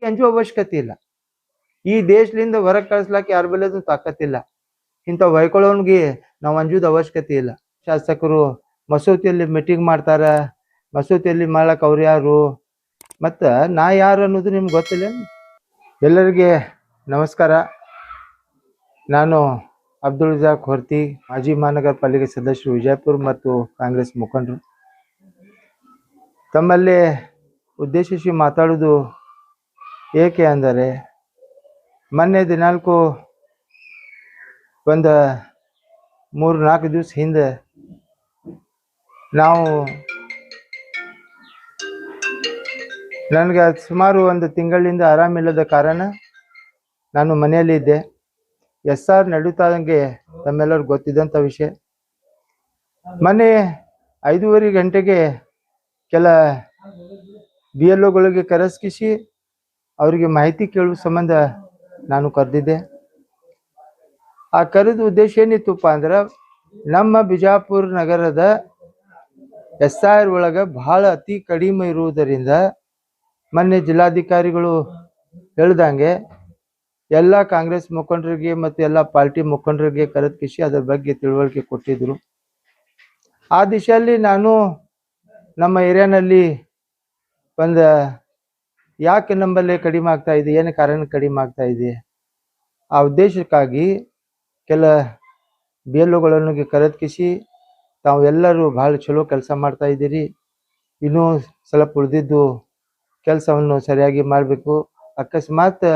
ಅಂಜುವ ಅವಶ್ಯಕತೆ ಇಲ್ಲ. ಈ ದೇಶದಿಂದ ಹೊರಗೆ ಕಳಿಸ್ಲಾಕ ಯಾರ ಬಲ್ಲದು ತಾಕತ್ತಿಲ್ಲ. ಇಂಥ ವೈಕೊಳ್ಳೋನ್ಗೆ ನಾವು ಅಂಜುದ ಅವಶ್ಯಕತೆ ಇಲ್ಲ. ಶಾಸಕರು ಮಸೂತಿಯಲ್ಲಿ ಮೀಟಿಂಗ್ ಮಾಡ್ತಾರ, ಮಸೂತಿಯಲ್ಲಿ ಮಾಡ್ಲಕ್ಕೆ ಅವ್ರು ಯಾರು, ಮತ್ತು ನಾ ಯಾರು ಅನ್ನೋದು ನಿಮ್ಗೆ ಗೊತ್ತಿಲ್ಲ. ಎಲ್ಲರಿಗೆ ನಮಸ್ಕಾರ. ನಾನು ಅಬ್ದುಲ್ ರಜಾಕ್ ಹೊರ್ತಿ, ಮಾಜಿ ಮಹಾನಗರ ಪಾಲಿಕೆ ಸದಸ್ಯರು ವಿಜಯಪುರ ಮತ್ತು ಕಾಂಗ್ರೆಸ್ ಮುಖಂಡರು. ತಮ್ಮಲ್ಲಿ ಉದ್ದೇಶಿಸಿ ಮಾತಾಡೋದು ಏಕೆ ಅಂದರೆ, ಮೊನ್ನೆ ದಿನಾಲ್ಕು ಒಂದು 3-4 ದಿವಸ ಹಿಂದೆ ನನಗೆ ಸುಮಾರು ಒಂದು ತಿಂಗಳಿಂದ ಆರಾಮಿಲ್ಲದ ಕಾರಣ ನಾನು ಮನೆಯಲ್ಲಿ ಇದ್ದೆ. SR ನಡೀತಾದಂಗೆ ತಮ್ಮೆಲ್ಲರೂ ಗೊತ್ತಿದ್ದಂಥ ವಿಷಯ. ಮೊನ್ನೆ 5:30 ಗಂಟೆಗೆ ಕೆಲ BLOಗಳಿಗೆ ಕರೆಸ್ಕಿಸಿ ಅವರಿಗೆ ಮಾಹಿತಿ ಕೇಳುವ ಸಂಬಂಧ ನಾನು ಕರೆದಿದ್ದೆ. ಆ ಕರೆದ ಉದ್ದೇಶ ಏನಿತ್ತಪ್ಪ ಅಂದ್ರೆ, ನಮ್ಮ ಬಿಜಾಪುರ ನಗರದ SR ಒಳಗೆ ಬಹಳ ಅತಿ ಕಡಿಮೆ ಇರುವುದರಿಂದ ಮೊನ್ನೆ ಜಿಲ್ಲಾಧಿಕಾರಿಗಳು ಹೇಳ್ದಂಗೆ ಎಲ್ಲ ಕಾಂಗ್ರೆಸ್ ಮುಖಂಡರಿಗೆ ಮತ್ತು ಎಲ್ಲ ಪಾರ್ಟಿ ಮುಖಂಡರಿಗೆ ಕರೆದ ಕಿಸಿ ಅದರ ಬಗ್ಗೆ ತಿಳುವಳಿಕೆ ಕೊಟ್ಟಿದ್ರು. ಆ ದಿಶೆಯಲ್ಲಿ ನಾನು ನಮ್ಮ ಏರಿಯಾನಲ್ಲಿ ಒಂದು ಯಾಕೆ ನಮ್ಮಲ್ಲಿ ಕಡಿಮೆ ಆಗ್ತಾ ಇದೆ, ಏನು ಕಾರಣ ಕಡಿಮೆ ಆಗ್ತಾ ಇದೆ, ಆ ಉದ್ದೇಶಕ್ಕಾಗಿ ಕೆಲ BLOಗಳನ್ನು ಕರೆದ ಕಿಸಿ ತಾವು ಎಲ್ಲರೂ ಭಾಳ ಚಲೋ ಕೆಲಸ ಮಾಡ್ತಾ ಇದ್ದೀರಿ, ಇನ್ನೂ ಸ್ವಲ್ಪ ಉಳಿದಿದ್ದು ಕೆಲಸವನ್ನು ಸರಿಯಾಗಿ ಮಾಡಬೇಕು. ಅಕಸ್ಮಾತ್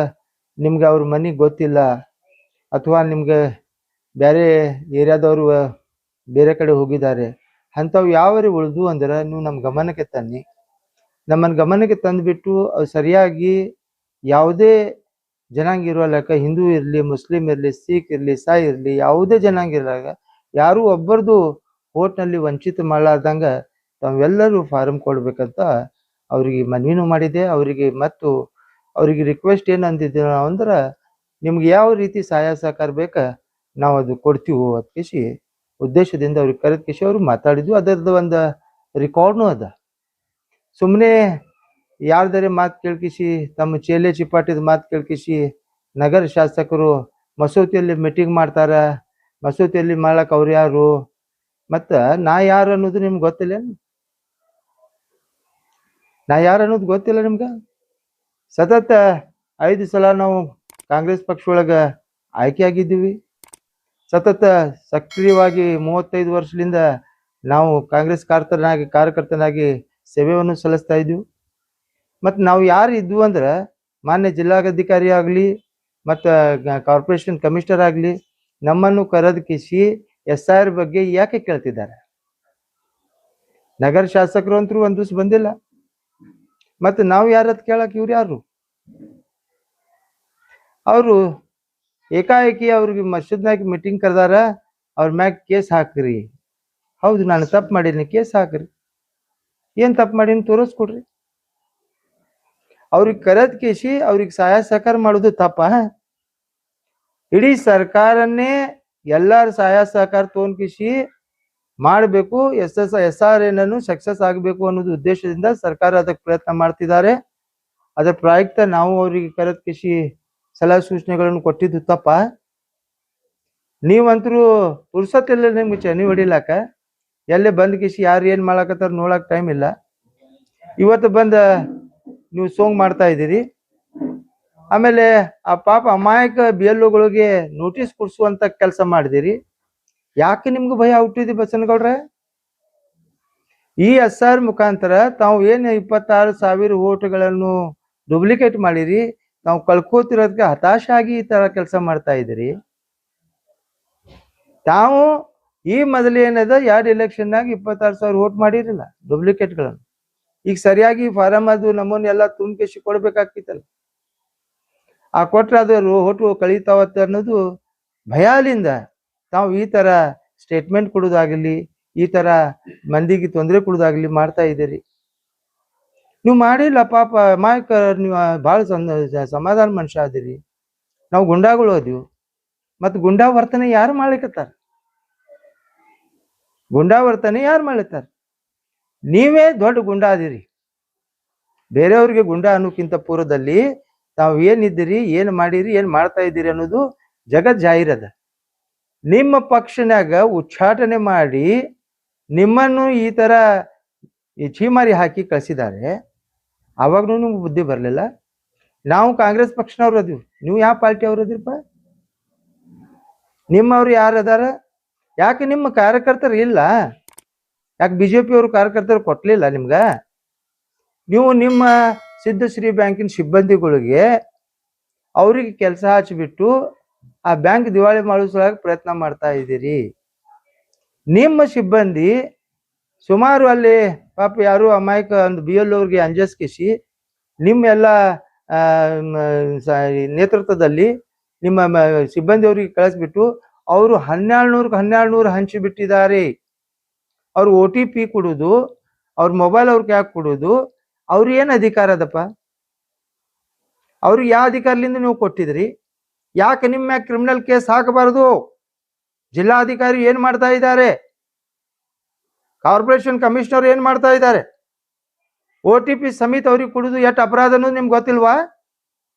ನಿಮ್ಗೆ ಅವ್ರ ಮನೆಗೆ ಗೊತ್ತಿಲ್ಲ ಅಥವಾ ನಿಮ್ಗೆ ಬೇರೆ ಏರಿಯಾದವರು ಬೇರೆ ಕಡೆ ಹೋಗಿದ್ದಾರೆ, ಅಂಥವು ಯಾವರಿ ಉಳಿದು ಅಂದ್ರೆ ನೀವು ನಮ್ಮ ಗಮನಕ್ಕೆ ತನ್ನಿ. ನಮ್ಮನ್ನು ಗಮನಕ್ಕೆ ತಂದುಬಿಟ್ಟು ಅದು ಸರಿಯಾಗಿ ಯಾವುದೇ ಜನಾಂಗ ಇರೋಲ್ಲಕ, ಹಿಂದೂ ಇರಲಿ, ಮುಸ್ಲಿಂ ಇರಲಿ, ಸಿಖ್ ಇರಲಿ, ಸಾಯಿ ಇರಲಿ, ಯಾವುದೇ ಜನಾಂಗ ಇರಲಾಗ ಯಾರೂ ಒಬ್ಬರದು ಓಟ್ನಲ್ಲಿ ವಂಚಿತ ಮಾಡಲಾರ್ದಂಗೆ ತಾವೆಲ್ಲರೂ ಫಾರಮ್ ಕೊಡ್ಬೇಕಂತ ಅವ್ರಿಗೆ ಮನವಿನೂ ಮಾಡಿದೆ. ಮತ್ತು ಅವರಿಗೆ ರಿಕ್ವೆಸ್ಟ್ ಏನು ಅಂದಿದ್ದೆ ನಾವು ಅಂದ್ರೆ, ನಿಮ್ಗೆ ಯಾವ ರೀತಿ ಸಹಾಯ ಸಹಕಾರ ಬೇಕಾ ನಾವು ಅದು ಕೊಡ್ತೀವಿ ಅಂತ ಕಿಸಿ ಉದ್ದೇಶದಿಂದ ಅವ್ರಿಗೆ ಕರೆದ ಕಿಸಿ ಅವರು ಮಾತಾಡಿದ್ವು. ಅದರದ್ದು ಒಂದು ರೆಕಾರ್ಡ್ನೂ ಅದ. ಸುಮ್ಮನೆ ಯಾರ್ದಾರೆ ಮಾತು ಕೇಳ್ಕಿಸಿ, ತಮ್ಮ ಚೇಲೆ ಚಿಪಾಟಿದ ಮಾತು ಕೇಳ್ಕಿಸಿ ನಗರ ಶಾಸಕರು ಮಸೂತಿಯಲ್ಲಿ ಮೀಟಿಂಗ್ ಮಾಡ್ತಾರ, ಮಸೂತಿಯಲ್ಲಿ ಮಾಡ್ಲಕ್ಕೆ ಅವ್ರು ಯಾರು, ಮತ್ತು ನಾ ಯಾರು ಅನ್ನೋದು ನಿಮ್ಗೆ ಗೊತ್ತಿಲ್ಲ. ನಾ ಯಾರು ಅನ್ನೋದು ಗೊತ್ತಿಲ್ಲ ನಿಮ್ಗೆ. ಸತತ 5 ಸಲ ನಾವು ಕಾಂಗ್ರೆಸ್ ಪಕ್ಷ ಒಳಗೆ ಆಯ್ಕೆ ಆಗಿದ್ದೀವಿ. ಸತತ ಸಕ್ರಿಯವಾಗಿ 35 ವರ್ಷದಿಂದ ನಾವು ಕಾಂಗ್ರೆಸ್ ಕಾರ್ಯಕರ್ತನಾಗಿ ಸೇವೆಯನ್ನು ಸಲ್ಲಿಸ್ತಾ ಇದ್ವಿ. ಮತ್ತು ನಾವು ಯಾರು ಇದ್ವು ಅಂದ್ರೆ, ಮಾನ್ಯ ಜಿಲ್ಲಾಧಿಕಾರಿ ಆಗಲಿ ಮತ್ತು ಕಾರ್ಪೊರೇಷನ್ ಕಮಿಷನರ್ ಆಗಲಿ ನಮ್ಮನ್ನು ಕರೆದ ಕಿಸಿ SR ಬಗ್ಗೆ ಯಾಕೆ ಕೇಳ್ತಿದ್ದಾರೆ. ನಗರ ಶಾಸಕರು ಅಂತರೂ ಒಂದು ದಿವಸ ಬಂದಿಲ್ಲ, ಮತ್ತು ನಾವು ಯಾರತ್ ಕೇಳಕ್ಕೆ ಇವ್ರು ಯಾರು. ಅವರು ಏಕಾಏಕಿ ಅವ್ರಿಗೆ ಮಸೀದ್ನಾಗ ಮೀಟಿಂಗ್ ಕರೆದಾರ, ಅವ್ರ ಮ್ಯಾಗ ಕೇಸ್ ಹಾಕ್ರಿ. ಹೌದು, ನಾನು ತಪ್ಪು ಮಾಡೀನಿ, ಕೇಸ್ ಹಾಕ್ರಿ. ಏನು ತಪ್ಪು ಮಾಡೀನಿ ತೋರಿಸ್ಕೊಡ್ರಿ. ಅವ್ರಿಗೆ ಕರೆದ ಕೇಸಿ ಅವ್ರಿಗೆ ಸಹಾಯ ಸಹಕಾರ ಮಾಡೋದು ತಪ್ಪ? ಇಡೀ ಸರ್ಕಾರನ್ನೇ ಎಲ್ಲರ ಸಹಾಯ ಸಹಕಾರ ತೊಗೊಂಡ್ ಕಿಸಿ ಮಾಡಬೇಕು, SR ಏನನ್ನು ಸಕ್ಸಸ್ ಆಗಬೇಕು ಅನ್ನೋದು ಉದ್ದೇಶದಿಂದ ಸರ್ಕಾರ ಅದಕ್ಕೆ ಪ್ರಯತ್ನ ಮಾಡ್ತಿದ್ದಾರೆ. ಅದರ ಪ್ರಾಯುಕ್ತ ನಾವು ಅವರಿಗೆ ಕರೆದ ಕಿಸಿ ಸಲಹೆ ಸೂಚನೆಗಳನ್ನು ಕೊಟ್ಟಿದ್ದು ತಪ್ಪ? ನೀವಂತರೂ ಪುರ್ಸತ್ತಿಲ್ಲ ನಿಮ್ಗೆ ಚನಿ ಹೊಡಿಲಾಕ. ಎಲ್ಲೇ ಬಂದ್ ಕಿಸಿ ಯಾರು ಏನು ಮಾಡಕತ್ತಾರ ನೋಡಕ್ ಟೈಮ್ ಇಲ್ಲ. ಇವತ್ತು ಬಂದ ನೀವು ಸೋಂಗ್ ಮಾಡ್ತಾ ಇದ್ದೀರಿ, ಆಮೇಲೆ ಆ ಪಾಪ ಅಮಾಯಕ BLOಗಳಿಗೆ ನೋಟಿಸ್ ಕೊಡಿಸುವಂತ ಕೆಲಸ ಮಾಡಿದಿರಿ. ಯಾಕೆ ನಿಮ್ಗೆ ಭಯ ಹುಟ್ಟಿದೆ ಬಸನಗೌಡ್ರೆ? ಈ SR ಮುಖಾಂತರ ತಾವು ಏನು 26,000 ಓಟ್ಗಳನ್ನು ಡೂಪ್ಲಿಕೇಟ್ ಮಾಡಿರಿ, ನಾವು ಕಳ್ಕೋತಿರೋದಕ್ಕೆ ಹತಾಶ ಆಗಿ ಈ ತರ ಕೆಲಸ ಮಾಡ್ತಾ ಇದ್ದೀರಿ. ತಾವು ಈ ಮೊದಲು ಏನದ 2 ಎಲೆಕ್ಷನ್ನಾಗ 26,000 ಓಟ್ ಮಾಡಿರಲಿಲ್ಲ ಡೂಪ್ಲಿಕೇಟ್ಗಳನ್ನು. ಈಗ ಸರಿಯಾಗಿ ಫಾರಮ್ ಅದು ನಮ್ಮನ್ನ ಎಲ್ಲ ತುಂಬಿಸಿ ಕೊಡ್ಬೇಕಾಗ್ತಿತ್ತಲ್ಲ. ಆ ಕೊಟ್ರೆ ಅದು ಓಟು ಕಳೀತಾವತ್ತ ಅನ್ನೋದು ಭಯಾಲಿಂದ ತಾವು ಈ ತರ ಸ್ಟೇಟ್ಮೆಂಟ್ ಕೊಡೋದಾಗಲಿ, ಈ ತರ ಮಂದಿಗೆ ತೊಂದರೆ ಕೊಡೋದಾಗಲಿ ಮಾಡ್ತಾ ಇದ್ದೀರಿ. ನೀವು ಮಾಡಿಲ್ಲ ಪಾಪ ಮಾಯಕ, ನೀವು ಭಾಳ ಸಮಾಧಾನ ಮನುಷ್ಯ ಆದಿರಿ. ನಾವು ಗುಂಡಾಗಳು ಅದೀವಿ, ಮತ್ತು ಗುಂಡಾ ವರ್ತನೆ ಯಾರು ಮಾಡ್ಲಿಕ್ಕತ್ತಾರ? ಗುಂಡಾ ವರ್ತನೆ ಯಾರು ಮಾಡ್ಲಿತ್ತಾರ? ನೀವೇ ದೊಡ್ಡ ಗುಂಡಾ ಅದಿರಿ. ಬೇರೆಯವ್ರಿಗೆ ಗುಂಡಾ ಅನ್ನೋಕ್ಕಿಂತ ಪೂರ್ವದಲ್ಲಿ ತಾವು ಏನಿದ್ದೀರಿ, ಏನು ಮಾಡಿರಿ, ಏನು ಮಾಡ್ತಾ ಇದ್ದೀರಿ ಅನ್ನೋದು ಜಗತ್ ಜಾಹಿರದ. ನಿಮ್ಮ ಪಕ್ಷನಾಗ ಉಚ್ಚಾಟನೆ ಮಾಡಿ ನಿಮ್ಮನ್ನು ಈ ತರ ಚೀಮಾರಿ ಹಾಕಿ ಕಳಿಸಿದ್ದಾರೆ. ಅವಾಗ್ನೂ ನಿಮ್ಗೆ ಬುದ್ಧಿ ಬರಲಿಲ್ಲ. ನಾವು ಕಾಂಗ್ರೆಸ್ ಪಕ್ಷನವ್ರು ಅದೀವಿ, ನೀವು ಯಾವ ಪಾರ್ಟಿ ಅವ್ರು ಅದಿರಪ್ಪ? ನಿಮ್ಮವ್ರು ಯಾರು ಅದಾರ? ಯಾಕೆ ನಿಮ್ಮ ಕಾರ್ಯಕರ್ತರು ಇಲ್ಲ? ಯಾಕೆ ಬಿಜೆಪಿ ಅವರು ಕಾರ್ಯಕರ್ತರು ಕೊಟ್ಲಿಲ್ಲ ನಿಮ್ಗ? ನೀವು ನಿಮ್ಮ ಸಿದ್ಧಶ್ರೀ ಬ್ಯಾಂಕಿನ ಸಿಬ್ಬಂದಿಗಳಿಗೆ ಅವ್ರಿಗೆ ಕೆಲಸ ಹಚ್ಚಿಬಿಟ್ಟು ಆ ಬ್ಯಾಂಕ್ ದಿವಾಳಿ ಮಾಡಿಸೋಕೆ ಪ್ರಯತ್ನ ಮಾಡ್ತಾ ಇದ್ದೀರಿ. ನಿಮ್ಮ ಸಿಬ್ಬಂದಿ ಸುಮಾರು ಅಲ್ಲಿ ಪಾಪ ಯಾರು ಅಮಾಯಕ ಒಂದು BL ಅವ್ರಿಗೆ ಅಂಜಸ್ಕಿಸಿ ನಿಮ್ಮೆಲ್ಲ ನೇತೃತ್ವದಲ್ಲಿ ನಿಮ್ಮ ಸಿಬ್ಬಂದಿಯವರಿಗೆ ಕಳಿಸ್ಬಿಟ್ಟು ಅವರು 1200 ಹಂಚಿಬಿಟ್ಟಿದ್ದಾರೆ. ಅವ್ರು OTP ಕೊಡೋದು, ಅವ್ರ ಮೊಬೈಲ್ ಅವ್ರಿಗೆ ಯಾಕೆ ಕೊಡೋದು? ಅವ್ರು ಏನು ಅಧಿಕಾರ ಅದಪ್ಪ? ಅವ್ರಿಗೆ ಯಾವ ಅಧಿಕಾರದಿಂದ ನೀವು ಕೊಟ್ಟಿದ್ರಿ? ಯಾಕೆ ನಿಮ್ಮ ಕ್ರಿಮಿನಲ್ ಕೇಸ್ ಹಾಕಬಾರದು? ಜಿಲ್ಲಾಧಿಕಾರಿ ಏನ್ ಮಾಡ್ತಾ ಇದ್ದಾರೆ? ಕಾರ್ಪೊರೇಷನ್ ಕಮಿಷನರ್ ಏನ್ ಮಾಡ್ತಾ ಇದ್ದಾರೆ? OTP ಸಮೇತ ಅವ್ರಿಗೆ ಕೊಡುದು ಎಷ್ಟು ಅಪರಾಧ ಅನ್ನೋದು ನಿಮ್ಗೆ ಗೊತ್ತಿಲ್ವಾ?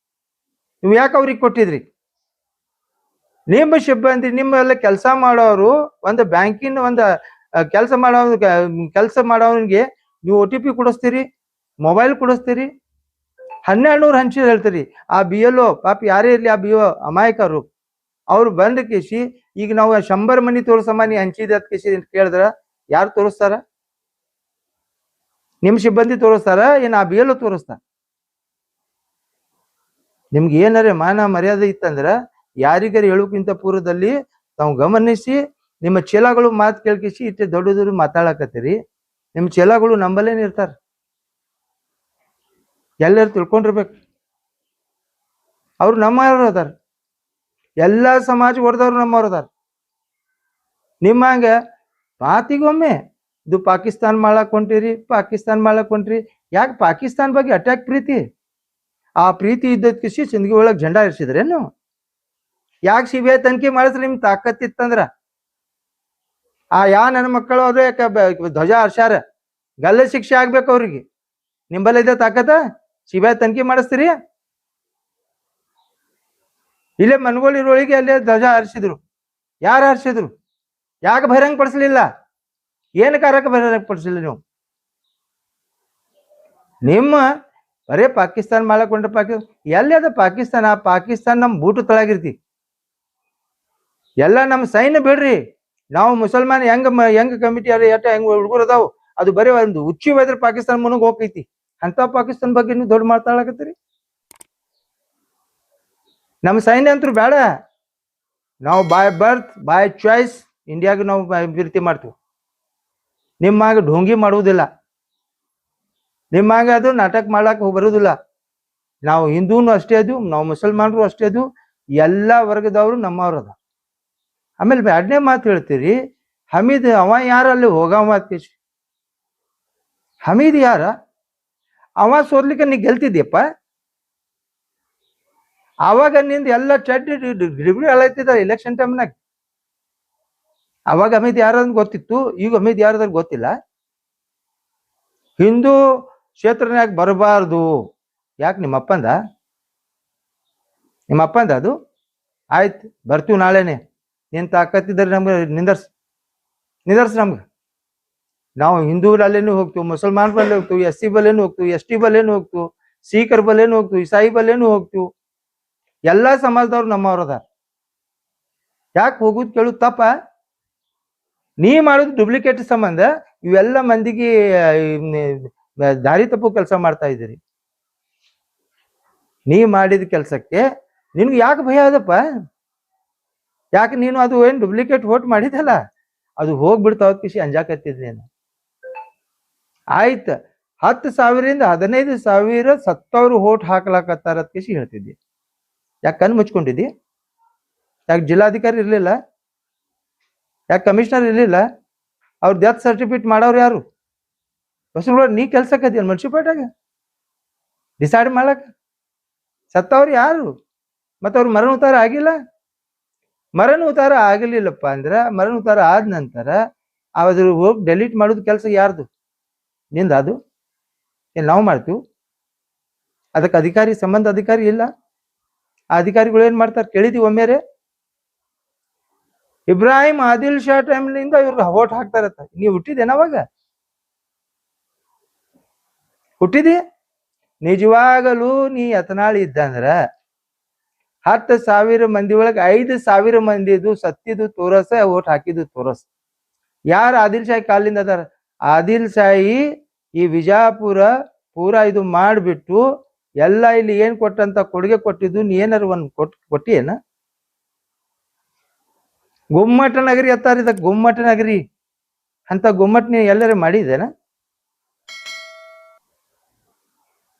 ನೀವು ಯಾಕೆ ಅವ್ರಿಗೆ ಕೊಟ್ಟಿದ್ರಿ? ನಿಮ್ಮ ಸಿಬ್ಬಂದಿ, ನಿಮ್ಮೆಲ್ಲ ಕೆಲಸ ಮಾಡೋರು, ಒಂದು ಬ್ಯಾಂಕಿನ ಒಂದು ಕೆಲಸ ಮಾಡೋನಿಗೆ ನೀವು OTP ಕೊಡಿಸ್ತೀರಿ, ಮೊಬೈಲ್ ಕೊಡಿಸ್ತೀರಿ, 1200 ಹಂಚಿ ಹೇಳ್ತೀರಿ. ಆ BLO ಪಾಪ ಯಾರೇ ಇರ್ಲಿ, ಆ BO ಅಮಾಯಕರು ಅವ್ರು ಬಂದ ಕೇಸಿ ಈಗ ನಾವು 100 ಮನಿ ತೋರಿಸಮ್ಮ ನೀ ಹಂಚಿದ ಕೇಸಿ ಕೇಳಿದ್ರ ಯಾರು ತೋರಿಸ್ತಾರ? ನಿಮ್ ಸಿಬ್ಬಂದಿ ತೋರಿಸ್ತಾರ ಏನ್ ಆ BLO ತೋರಿಸ್ತಾರ? ನಿಮ್ಗೆ ಏನಾರೇ ಮಾನ ಮರ್ಯಾದೆ ಇತ್ತಂದ್ರ ಯಾರಿಗಾರ ಹೇಳೋಕ್ಕಿಂತ ಪೂರ್ವದಲ್ಲಿ ತಾವು ಗಮನಿಸಿ ನಿಮ್ಮ ಚೇಲಾಗಳು ಮಾತು ಕೇಳ್ಕಿಸಿ ಇಟ್ಟೆ ದೊಡ್ಡದ್ರು ಮಾತಾಡಕತ್ತೀರಿ. ನಿಮ್ಮ ಚೇಲಾಗಳು ನಂಬಲೇನ್ ಇರ್ತಾರ, ಎಲ್ಲರೂ ತಿಳ್ಕೊಂಡಿರ್ಬೇಕು. ಅವ್ರು ನಮ್ಮವ್ರು ಅದಾರ, ಎಲ್ಲ ಸಮಾಜ ಹೊಡೆದವ್ರು ನಮ್ಮವ್ರು ಅದಾರ. ನಿಮ್ಮ ಹಂಗ ಮಾತಿಗೊಮ್ಮೆ ಇದು ಪಾಕಿಸ್ತಾನ್ ಮಾಡಕ್ ಹೊಂಟಿರಿ, ಪಾಕಿಸ್ತಾನ್ ಮಾಡಕ್ ಹೊಂಟ್ರಿ. ಯಾಕೆ ಪಾಕಿಸ್ತಾನ್ ಬಗ್ಗೆ ಅಟ್ಯಾಕ್ ಪ್ರೀತಿ? ಆ ಪ್ರೀತಿ ಇದ್ದದ್ ಕಿಸಿ ಸಿಂದಗಿ ಒಳಗ್ ಜೆಂಡಾ ಇರಿಸಿದ್ರೇನು? ಯಾಕೆ CBI ತನಿಖೆ ಮಾಡಿದ್ರೆ ನಿಮ್ ತಾಕತ್ತಿತ್ತಂದ್ರ ನನ್ನ ಮಕ್ಕಳು ಅವ್ರೆ ಧ್ವಜ ಹರ್ಷಾರ ಗಲ್ಲ ಶಿಕ್ಷೆ ಆಗ್ಬೇಕು ಅವ್ರಿಗೆ. ನಿಂಬಲ್ಲ ಇದೆ ತಾಕತ್ತ? CBI ತನಿಖೆ ಮಾಡಿಸ್ತೀರಿ? ಇಲ್ಲೇ ಮನಗೋಳಿರೊಳಗೆ ಅಲ್ಲೇ ಧ್ವಜ ಹರಿಸಿದ್ರು. ಯಾರು ಹರಿಸಿದ್ರು? ಯಾಕೆ ಬಹಿರಂಗ ಪಡಿಸ್ಲಿಲ್ಲ? ಏನು ಕಾರಕ್ಕೆ ಬಹಿರಂಗ ಪಡಿಸಲಿಲ್ಲ ನೀವು? ನಿಮ್ಮ ಬರೇ ಪಾಕಿಸ್ತಾನ್ ಮಾಡಕೊಂಡ್ರೆ ಎಲ್ಲಿ ಅದ ಪಾಕಿಸ್ತಾನ? ಪಾಕಿಸ್ತಾನ್ ನಮ್ ಬೂಟು ತಳಗಿರ್ತಿ. ಎಲ್ಲ ನಮ್ಮ ಸೈನ್ಯ ಬಿಡ್ರಿ, ನಾವು ಮುಸಲ್ಮಾನ್ ಹೆಂಗ ಕಮಿಟಿ ಅದ ಎಟ್ಟ ಹೆಂಗ್ ಹುಡುಗರು ಅದಾವು, ಅದು ಬರೀ ಒಂದು ಉಚ್ಚಿ ಹೋದ್ರೆ ಪಾಕಿಸ್ತಾನ ಮುನಗ್ ಹೋಗೈತಿ. ಅಂತ ಪಾಕಿಸ್ತಾನ ಬಗ್ಗೆ ನೀವು ದೊಡ್ಡ ಮಾತಾಡಕತ್ತೀರಿ. ನಮ್ಮ ಸೈನ್ಯ ಅಂತೂ ಬೇಡ. ನಾವು ಬೈ ಬರ್ತ್ ಬೈ ಚಾಯ್ಸ್ ಇಂಡಿಯಾಗ ನಾವು ಪ್ರೀತಿ ಮಾಡ್ತೀವಿ. ನಿಮ್ಮಾಗ ಢೋಂಗಿ ಮಾಡುವುದಿಲ್ಲ, ನಿಮ್ಮಾಗ ಅದು ನಾಟಕ ಮಾಡಕ್ ಬರುವುದಿಲ್ಲ. ನಾವು ಹಿಂದೂನು ಅಷ್ಟೇ ಅದು, ನಾವು ಮುಸಲ್ಮಾನರು ಅಷ್ಟೇ ಅದು, ಎಲ್ಲ ವರ್ಗದವರು ನಮ್ಮವ್ರು ಅದ. ಆಮೇಲೆ ಎರಡನೇ ಮಾತು ಹೇಳ್ತೀರಿ, ಹಮೀದ್ ಅವ ಯಾರ ಅಲ್ಲಿ ಹೋಗವ ಮಾತು? ಹಮೀದ್ ಯಾರ? ಅವ ಸೋರ್ಲಿಕ್ಕೆ ನೀ ಗೆಲ್ತಿದ್ಯಪ್ಪ. ಅವಾಗ ನಿಂದ ಎಲ್ಲ ಚಡ್ಡಿ ಡಿಗ್ರಿ ಅಳೈತಿದ ಎಲೆಕ್ಷನ್ ಟೈಮ್ನಾಗ. ಅವಾಗ ಹಮೀದ್ ಯಾರಂದ್ ಗೊತ್ತಿತ್ತು, ಈಗ ಹಮೀದ್ ಯಾರದ್ರ ಗೊತ್ತಿಲ್ಲ. ಹಿಂದೂ ಕ್ಷೇತ್ರನ್ಯಾಗ ಬರಬಾರ್ದು. ಯಾಕೆ ನಿಮ್ಮ ಅಪ್ಪಂದ ಅದು? ಆಯ್ತು, ಬರ್ತೀವಿ ನಾಳೆನೆ. ಏನ್ ತಾಕತ್ತಿದ್ರೆ ನಮ್ಗೆ ನಿಂದರ್ಸ್ ನಮ್ಗೆ. ನಾವು ಹಿಂದೂ ಅಲ್ಲೇನು ಹೋಗ್ತೀವಿ, ಮುಸಲ್ಮಾನ್ ಬಲ್ಲೆ ಹೋಗ್ತೀವಿ, SC ಬಲ್ಲೇನು ಹೋಗ್ತೀವಿ, ST ಬಲ್ಲೇನು ಹೋಗ್ತೀವಿ, ಸಿಖರ್ ಬಲ್ಲೇನು ಹೋಗ್ತೀವಿ, ಇಸಾಯಿ ಬಲ್ಲೇನು ಹೋಗ್ತೀವಿ. ಎಲ್ಲಾ ಸಮಾಜದವ್ರು ನಮ್ಮವ್ರ ಅದಾರ. ಯಾಕೆ ಹೋಗುದ್ ಕೇಳುದು ತಪ್ಪ? ನೀ ಮಾಡೋದು ಡುಪ್ಲಿಕೇಟ್ ಸಂಬಂಧ ಇವೆಲ್ಲ ಮಂದಿಗೆ ದಾರಿ ತಪ್ಪು ಕೆಲಸ ಮಾಡ್ತಾ ಇದ್ದೀರಿ. ನೀ ಮಾಡಿದ ಕೆಲ್ಸಕ್ಕೆ ನಿನ್ಗೆ ಯಾಕೆ ಭಯ ಅದಪ್ಪ? ಯಾಕೆ ನೀನು ಅದು ಏನ್ ಡುಪ್ಲಿಕೇಟ್ ವೋಟ್ ಮಾಡಿದಲ್ಲ, ಅದು ಹೋಗ್ಬಿಡ್ತಾವ ಕಿಸಿ ಅಂಜಾಕತ್ತಿದ್ನೇನು. ಆಯ್ತು, 10,000ರಿಂದ 15,000 ಸತ್ತವ್ರು ವೋಟ್ ಹಾಕ್ಲಾಕತ್ತಾರ ಕಿಸಿ ಹೇಳ್ತಿದ್ದಿ. ಯಾಕೆ ಕಣ್ಣು ಮುಚ್ಕೊಂಡಿದ್ದಿ? ಯಾಕೆ ಜಿಲ್ಲಾಧಿಕಾರಿ ಇರ್ಲಿಲ್ಲ? ಯಾಕೆ ಕಮಿಷನರ್ ಇರ್ಲಿಲ್ಲ? ಅವ್ರ ಡೆತ್ ಸರ್ಟಿಫಿಕೇಟ್ ಮಾಡೋರು ಯಾರು? ಬಸ್ಗಳೊಳಗೆ ನೀ ಕೆಲ್ಸಕ್ಕೇನು ಮುನ್ಸಿಪಾಲ್ಟಿಯಾಗ ಡಿಸೈಡ್ ಮಾಡಕ್? ಸತ್ತವ್ರು ಯಾರು? ಮತ್ತೆ ಅವ್ರು ಮರಣ ಉತ್ತಾರ ಆಗಿಲ್ಲ? ಮರಣ ಉತ್ತಾರ ಆಗಲಿಲ್ಲಪ್ಪ ಅಂದ್ರ ಮರಣ ಉತ್ತಾರ ಆದ ನಂತರ ಅದ್ರ ಹೋಗಿ ಡೆಲೀಟ್ ಮಾಡೋದು ಕೆಲಸ ಯಾರ್ದು? ನಿಂದ ಅದು? ಏನ್ ನಾವು ಮಾಡ್ತೀವಿ? ಅದಕ್ಕೆ ಅಧಿಕಾರಿ ಸಂಬಂಧ ಅಧಿಕಾರಿ ಇಲ್ಲ. ಆ ಅಧಿಕಾರಿಗಳು ಏನ್ ಮಾಡ್ತಾರೆ ಕೇಳಿದೀವಿ ಒಮ್ಮೆರೆ? ಇಬ್ರಾಹಿಂ ಆದಿಲ್ ಶಾ ಟೈಮ್ಲಿಂದ ಇವ್ರಿಗೆ ಓಟ್ ಹಾಕ್ತಾರತ್ತ. ನೀವು ಹುಟ್ಟಿದೇನ ಅವಾಗ? ಹುಟ್ಟಿದಿ? ನಿಜವಾಗಲೂ ನೀ ಯತ್ನಾಳ್ ಇದ್ದಂದ್ರ 10,000 ಮಂದಿ ಒಳಗೆ 5,000 ಮಂದಿದು ಸತ್ತಿದ್ದು ತೋರಸ, ಓಟ್ ಹಾಕಿದ್ದು ತೋರಸ. ಯಾರು ಆದಿಲ್ ಶಾಹಿ ಕಾಲಿಂದ ಅದಾರ? ಆದಿಲ್ ಶಾಹಿ ಈ ವಿಜಾಪುರ ಪೂರಾ ಇದು ಮಾಡಿಬಿಟ್ಟು ಎಲ್ಲ ಇಲ್ಲಿ ಏನ್ ಕೊಟ್ಟಂತ ಕೊಡುಗೆ ಕೊಟ್ಟಿದ್ದು ನೀ ಏನಾರು ಒಂದ್ ಕೊಟ್ಟಿ ಏನ? ಗುಮ್ಮಟ ನಗರಿ ಅತ್ತಾರ, ಇದಕ್ಕೆ ಗುಮ್ಮಟ ನಗರಿ ಅಂತ ಗುಮ್ಮಟ ನೀ ಎಲ್ಲರೂ ಮಾಡಿದೇನ?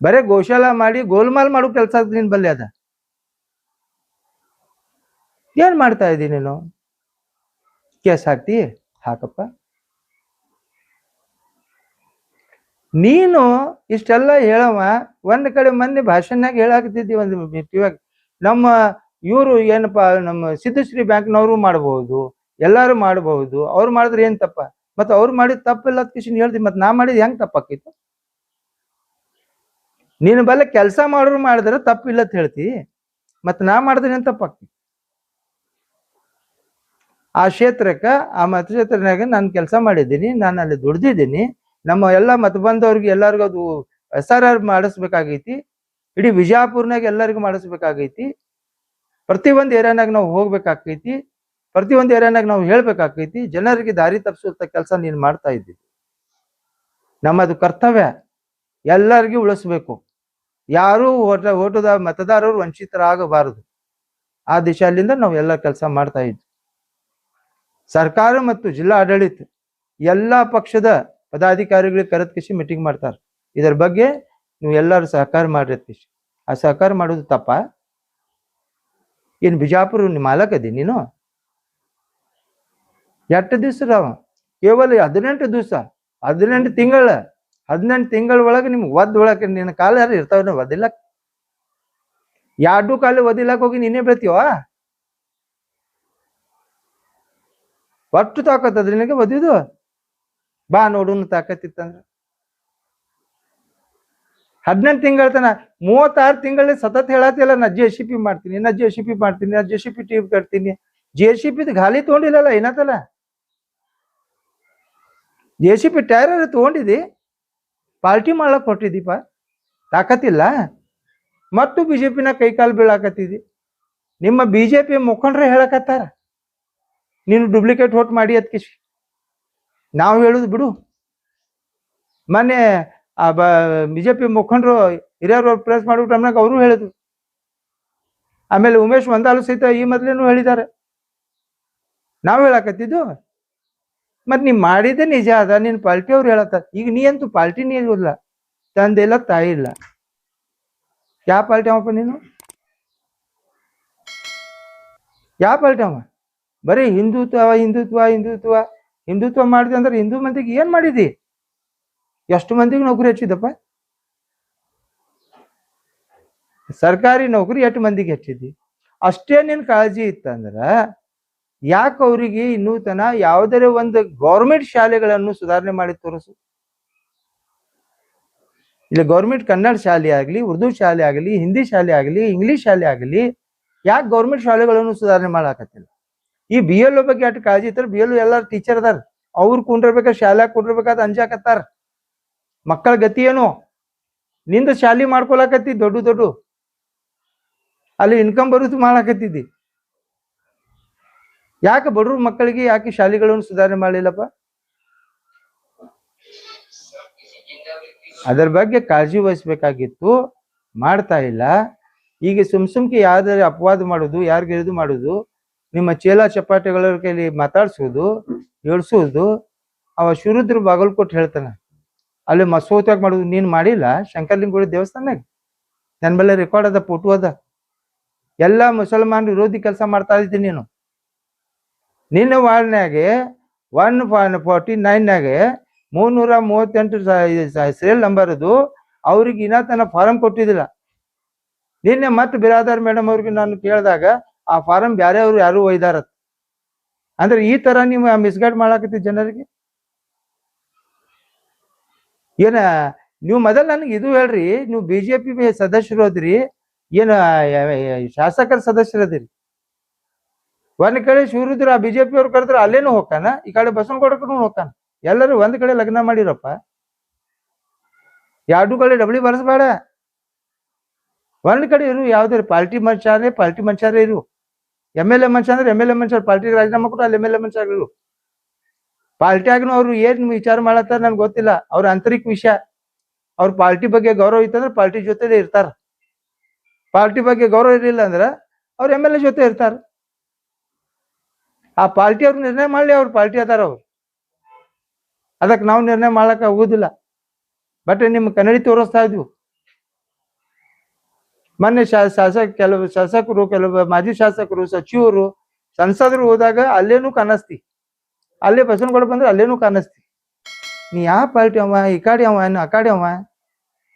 ಬರೇ ಗೋಶಾಲ ಮಾಡಿ ಗೋಲ್ಮಾಲ್ ಮಾಡೋ ಕೆಲಸ ನಿನ್ ಬಲ್ಲೆ ಅದ. ಏನ್ ಮಾಡ್ತಾ ಇದ್ದೀನಿ ನೀನು? ಕೇಸ್ ಹಾಕ್ತಿ? ಹಾಕಪ್ಪ. ನೀನು ಇಷ್ಟೆಲ್ಲ ಹೇಳವ ಒಂದ್ ಕಡೆ ಮೊನ್ನೆ ಭಾಷಣನಾಗ ಹೇಳಾಕತ್ತಿದ್ದಿ ಒಂದು ಇವಾಗ ನಮ್ಮ ಇವರು ಏನಪ್ಪಾ ನಮ್ಮ ಸಿದ್ಧಶ್ರೀ ಬ್ಯಾಂಕ್ನವರು ಮಾಡಬಹುದು, ಎಲ್ಲಾರು ಮಾಡಬಹುದು, ಅವ್ರು ಮಾಡಿದ್ರೆ ಏನ್ ತಪ್ಪ? ಮತ್ತ ಅವ್ರು ಮಾಡಿದ ತಪ್ಪಿಲ್ಲ ಕಿಶನ್ ಹೇಳ್ತಿ, ಮತ್ ನಾ ಮಾಡಿದ್ ಹೆಂಗ್ ತಪ್ಪಾಕಿತ್ತು? ನೀನು ಬಲ್ಲ ಕೆಲಸ ಮಾಡೋರು ಮಾಡಿದ್ರೆ ತಪ್ಪಿಲ್ಲ ಅಂತ ಹೇಳ್ತಿ, ಮತ್ ನಾ ಮಾಡಿದ್ರೆ ಏನ್ ತಪ್ಪಾಕಿ? ಆ ಕ್ಷೇತ್ರಕ್ಕ ಆ ಮತಕ್ಷೇತ್ರನಾಗ ನಾನು ಕೆಲಸ ಮಾಡಿದ್ದೀನಿ, ನಾನು ಅಲ್ಲಿ ದುಡ್ದಿದ್ದೀನಿ. ನಮ್ಮ ಎಲ್ಲ ಮತ ಬಂದವ್ರಿಗೆ ಎಲ್ಲರಿಗೂ ಅದು SRR ಮಾಡಿಸ್ಬೇಕಾಗೈತಿ. ಇಡೀ ವಿಜಯಪುರ್ನಾಗ ಎಲ್ಲರಿಗೂ ಮಾಡಿಸ್ಬೇಕಾಗೈತಿ. ಪ್ರತಿಯೊಂದು ಏರಿಯಾನಾಗ ನಾವು ಹೋಗ್ಬೇಕಾಗೈತಿ, ಪ್ರತಿಯೊಂದು ಏರಿಯಾನಾಗ ನಾವು ಹೇಳ್ಬೇಕಾಗೈತಿ. ಜನರಿಗೆ ದಾರಿ ತಪ್ಪಿಸುವಂತ ಕೆಲಸ ನೀನು ಮಾಡ್ತಾ ಇದ್ದೀವಿ. ನಮ್ಮದು ಕರ್ತವ್ಯ ಎಲ್ಲರಿಗೂ ಉಳಿಸ್ಬೇಕು. ಯಾರು ಓಟದ ಮತದಾರರು ವಂಚಿತರಾಗಬಾರದು. ಆ ದಿಶೆಯಲ್ಲಿಂದ ನಾವು ಎಲ್ಲ ಕೆಲಸ ಮಾಡ್ತಾ ಇದ್ವಿ. ಸರ್ಕಾರ ಮತ್ತು ಜಿಲ್ಲಾ ಆಡಳಿತ ಎಲ್ಲಾ ಪಕ್ಷದ ಪದಾಧಿಕಾರಿಗಳಿಗೆ ಕರೆದ್ಕಿಸಿ ಮೀಟಿಂಗ್ ಮಾಡ್ತಾರೆ. ಇದರ ಬಗ್ಗೆ ನೀವು ಎಲ್ಲರೂ ಸಹಕಾರ ಮಾಡ್ರಿ. ಆ ಸಹಕಾರ ಮಾಡೋದು ತಪ್ಪ? ಏನ್ ಬಿಜಾಪುರ ನಿಮ್ಮ ಮಾಲಕ್ ಅದಿ ನೀನು? ಎಷ್ಟು ದಿವಸ ರಾವ? ಕೇವಲ 18 ದಿವಸ, 18 ತಿಂಗಳ, 18 ತಿಂಗಳ ಒಳಗೆ ನಿಮ್ಗೆ ಒಳಗೆ ನಿನ್ನ ಕಾಲ ಯಾರು ಇರ್ತಾವ ಒದಿಲ್ಲಕ್? 2 ಕಾಲ ಒದಿಲಕ್ ಹೋಗಿ ನೀನೇ ಬೆಳ್ತೀವ? ಒಟ್ಟು ತಾಕತ್ತದ ನಿನಗೆ ಒದಿದು? ಬಾ ನೋಡುನು ತಾಕತ್ತಿತ್ತಂದ್ರ. 18 ತಿಂಗಳ ತನ 36 ತಿಂಗಳ ಸತತ ಹೇಳತ್ತಿಲ್ಲ ನಾ JCP ಮಾಡ್ತೀನಿ, ನಾ JCP ಮಾಡ್ತೀನಿ, ನಾ JCP ಟೀಮ್ ಕಟ್ತೀನಿ. JCP ಗಾಲಿ ತಗೊಂಡಿಲ್ಲಲ್ಲ ಏನತ್ತಲ್ಲ? JCP ಟೈರ್ ತಗೊಂಡಿದಿ, ಪಾರ್ಟಿ ಮಾಡ್ಲಕ್ ಕೊಟ್ಟಿದ್ದೀಪ, ತಾಕತ್ತಿಲ್ಲ. ಮತ್ತು BJP ಕೈ ಕಾಲು ಬೀಳಾಕತ್ತಿದಿ. ನಿಮ್ಮ BJP ಮುಖಂಡ್ರೆ ಹೇಳಕತ್ತಾರ ನೀನು ಡೂಪ್ಲಿಕೇಟ್ ವೋಟ್ ಮಾಡಿ ಅದ್ಕಿಸಿ. ನಾವು ಹೇಳುದು ಬಿಡು. ಮೊನ್ನೆ ಆ BJP ಮುಖಂಡರು ಹಿರಿಯರು ಪ್ರೆಸ್ ಮಾಡ್ಬಿಟ್ಟು ನಮ್ನಾಗ ಅವರು ಹೇಳಿದ್ರು. ಆಮೇಲೆ ಉಮೇಶ್ ಒಂದಾಲು ಸಹಿತ ಈ ಮೊದಲೇನು ಹೇಳಿದ್ದಾರೆ. ನಾವು ಹೇಳಕತ್ತಿದ್ದು ಮತ್ ನೀ ಮಾಡಿದ್ದೆ ನಿಜ ಅದ. ನಿನ್ ಪಾರ್ಟಿ ಅವ್ರು ಹೇಳತ್ತಾರ. ಈಗ ನೀ ಅಂತೂ ಪಾರ್ಟಿನೇ ಇಲ್ಲ, ತಂದೆ ಇಲ್ಲ, ತಾಯಿ ಇಲ್ಲ. ಯಾವ ಪಾರ್ಟಿ ಅವಪ್ಪ ನೀನು? ಯಾವ ಪಾರ್ಟಿ ಅವ? ಬರೀ ಹಿಂದುತ್ವ ಹಿಂದುತ್ವ ಹಿಂದುತ್ವ ಹಿಂದುತ್ವ ಮಾಡಿದೆ ಅಂದ್ರೆ ಹಿಂದೂ ಮಂದಿಗೆ ಏನ್ ಮಾಡಿದಿ? ಎಷ್ಟು ಮಂದಿಗೆ ನೌಕರಿ ಹೆಚ್ಚಿದಪ್ಪ? ಸರ್ಕಾರಿ ನೌಕರಿ ಎಷ್ಟು ಮಂದಿಗೆ ಹೆಚ್ಚಿದಿ? ಅಷ್ಟೇ ನಿನ್ ಕಾಳಜಿ ಇತ್ತಂದ್ರ ಯಾಕೆ ಅವರಿಗೆ ಇನ್ನೂ ತನ ಯಾವುದೇ ಒಂದು ಗೌರ್ಮೆಂಟ್ ಶಾಲೆಗಳನ್ನು ಸುಧಾರಣೆ ಮಾಡಿ ತೋರಿಸು. ಇಲ್ಲಿ ಗೌರ್ಮೆಂಟ್ ಕನ್ನಡ ಶಾಲೆ ಆಗಲಿ, ಉರ್ದು ಶಾಲೆ ಆಗಲಿ, ಹಿಂದಿ ಶಾಲೆ ಆಗಲಿ, ಇಂಗ್ಲಿಷ್ ಶಾಲೆ ಆಗಲಿ, ಯಾಕೆ ಗೌರ್ಮೆಂಟ್ ಶಾಲೆಗಳನ್ನು ಸುಧಾರಣೆ ಮಾಡಾಕತ್ತಿಲ್ಲ? ಈ BLO ಬಗ್ಗೆ ಅಷ್ಟು ಕಾಳಜಿ ಇರ್ತಾರೆ. BLO ಎಲ್ಲಾರು ಟೀಚರ್ ಅದಾರ, ಅವ್ರು ಕುಂಡಿರ್ಬೇಕ, ಶಾಲ್ಯಾಗ ಕುಂಡಿರ್ಬೇಕಾದ ಅಂಜಾಕತ್ತಾರ. ಮಕ್ಕಳ ಗತಿ ಏನು? ನಿಂದ ಶಾಲೆ ಮಾಡ್ಕೊಳಕತ್ತಿ ದೊಡ್ಡ ದೊಡ್ಡ, ಅಲ್ಲಿ ಇನ್ಕಮ್ ಬರುದು ಮಾಡಾಕತ್ತಿದ್ದಿ. ಯಾಕೆ ಬಡ್ರ ಮಕ್ಕಳಿಗೆ ಯಾಕೆ ಶಾಲೆಗಳನ್ನು ಸುಧಾರಣೆ ಮಾಡಲಿಲ್ಲಪ್ಪ? ಅದರ ಬಗ್ಗೆ ಕಾಳಜಿ ವಹಿಸ್ಬೇಕಾಗಿತ್ತು, ಮಾಡ್ತಾ ಇಲ್ಲ. ಈಗ ಸುಮ್ಕೆ ಯಾವ್ದಾರು ಅಪವಾದ ಮಾಡೋದು, ಯಾರಿಗೆ ಇದು ಮಾಡೋದು, ನಿಮ್ಮ ಚೇಲ ಚಪಾಟಿಗಳ ಕೈಲಿ ಮಾತಾಡ್ಸೋದು, ಹೇಳ್ಸೋದು. ಅವ ಶಿವರುದ್ರ ಬಾಗಲಕೋಟ್ ಹೇಳ್ತಾನ, ಅಲ್ಲಿ ಮಸೋತ್ಯಾಗ ಮಾಡೋದು. ನೀನ್ ಮಾಡಿಲ್ಲ ಶಂಕರಲಿಂಗಗುಡಿ ದೇವಸ್ಥಾನಾಗ? ನನ್ನ ಬಲ್ಲ ರೆಕಾರ್ಡ್ ಅದ, ಫೋಟೋ ಅದ. ಎಲ್ಲ ಮುಸಲ್ಮಾನ್ ವಿರೋಧಿ ಕೆಲಸ ಮಾಡ್ತಾ ಇದ್ದೀನಿ ನೀನು. ನಿನ್ನ ವಾರ್ಡ್ನಾಗೆ 149ನಾಗೆ 338 ಸೀರಿಯಲ್ ನಂಬರ್ ಅದು. ಅವ್ರಿಗೆ ಇನ್ನ ತನ್ನ ಫಾರಂ ಕೊಟ್ಟಿದ್ದಿಲ್ಲ. ನಿನ್ನೆ ಮತ್ತೆ ಬಿರಾದಾರ್ ಮೇಡಮ್ ಅವ್ರಿಗೆ ನಾನು ಕೇಳಿದಾಗ ಆ ಫಾರಂ ಬ್ಯಾರೆ ಅವ್ರು ಯಾರು ಒಯ್ದಾರತ್. ಅಂದ್ರೆ ಈ ತರ ನೀವು ಮಿಸ್ಗೈಡ್ ಮಾಡಾಕತ್ತಿ ಜನರಿಗೆ. ಏನ ನೀವು ಮೊದಲು ನನಗೆ ಇದು ಹೇಳ್ರಿ, ನೀವು ಬಿಜೆಪಿ ಸದಸ್ಯರು ಅದ್ರಿ, ಏನು ಶಾಸಕರ ಸದಸ್ಯರು ಅದಿರಿ. ಒಂದ್ ಕಡೆ ಶಿವರುದ್ರ ಬಿಜೆಪಿ ಅವ್ರು ಕರೆದ್ರ ಅಲ್ಲೇನು ಹೋಗ್ತಾನ, ಈ ಕಡೆ ಬಸವನಗೌಡಕ್ಕೂ ಹೋಗ್ತಾನ. ಎಲ್ಲರೂ ಒಂದ್ ಕಡೆ ಲಗ್ನ ಮಾಡಿರಪ್ಪ, ಎರಡು ಕಡೆ ಡಬ್ಳಿ ಬರ್ಸ್ಬೇಡ. ಒಂದ್ ಕಡೆ ಇರು, ಯಾವ್ದಾರು ಪಾರ್ಟಿ ಮನುಷ್ಯರೇ ಇರು. MLA ಮನುಷ್ಯ ಅಂದ್ರೆ MLA ಮನುಷ್ಯರು ಪಾರ್ಟಿಗೆ ರಾಜೀನಾಮಾ ಕೊಟ್ಟು ಅಲ್ಲಿ MLA ಮನುಷ್ಯರು ಇರು. ಪಾರ್ಟಿಯಾಗನು ಅವ್ರು ಏನ್ ವಿಚಾರ ಮಾಡತ್ತಾರ ನನ್ಗೆ ಗೊತ್ತಿಲ್ಲ, ಅವ್ರ ಆಂತರಿಕ ವಿಷಯ. ಅವ್ರ ಪಾರ್ಟಿ ಬಗ್ಗೆ ಗೌರವ ಇತ್ತಂದ್ರೆ ಪಾರ್ಟಿ ಜೊತೆ ಇರ್ತಾರ, ಪಾರ್ಟಿ ಬಗ್ಗೆ ಗೌರವ ಇರಲಿಲ್ಲ ಅಂದ್ರೆ ಅವ್ರ MLA ಜೊತೆ ಇರ್ತಾರ. ಆ ಪಾರ್ಟಿ ಅವ್ರು ನಿರ್ಣಯ ಮಾಡ್ಲಿ, ಅವ್ರ ಪಾರ್ಟಿ ಅದಾರ ಅವ್ರು, ಅದಕ್ಕೆ ನಾವು ನಿರ್ಣಯ ಮಾಡಕ್ ಆಗುದಿಲ್ಲ. ಬಟ್ ನಿಮ್ ಕನ್ನಡಿ ತೋರಿಸ್ತಾ ಇದ್ವು. ಮೊನ್ನೆ ಕೆಲವು ಶಾಸಕರು, ಕೆಲವು ಮಾಜಿ ಶಾಸಕರು, ಸಚಿವರು, ಸಂಸದರು ಹೋದಾಗ ಅಲ್ಲೇನು ಕಾಣಿಸ್ತಿ, ಅಲ್ಲೇ ಬಸವನಗೌಡ ಬಂದ್ರೆ ಅಲ್ಲೇನು ಕಾಣಿಸ್ತಿ. ನೀ ಯಾವ ಪಾರ್ಟಿ ಅವ, ಈ ಕಾಡಿ ಅವ ಆ ಕಾಡಿ ಅವ,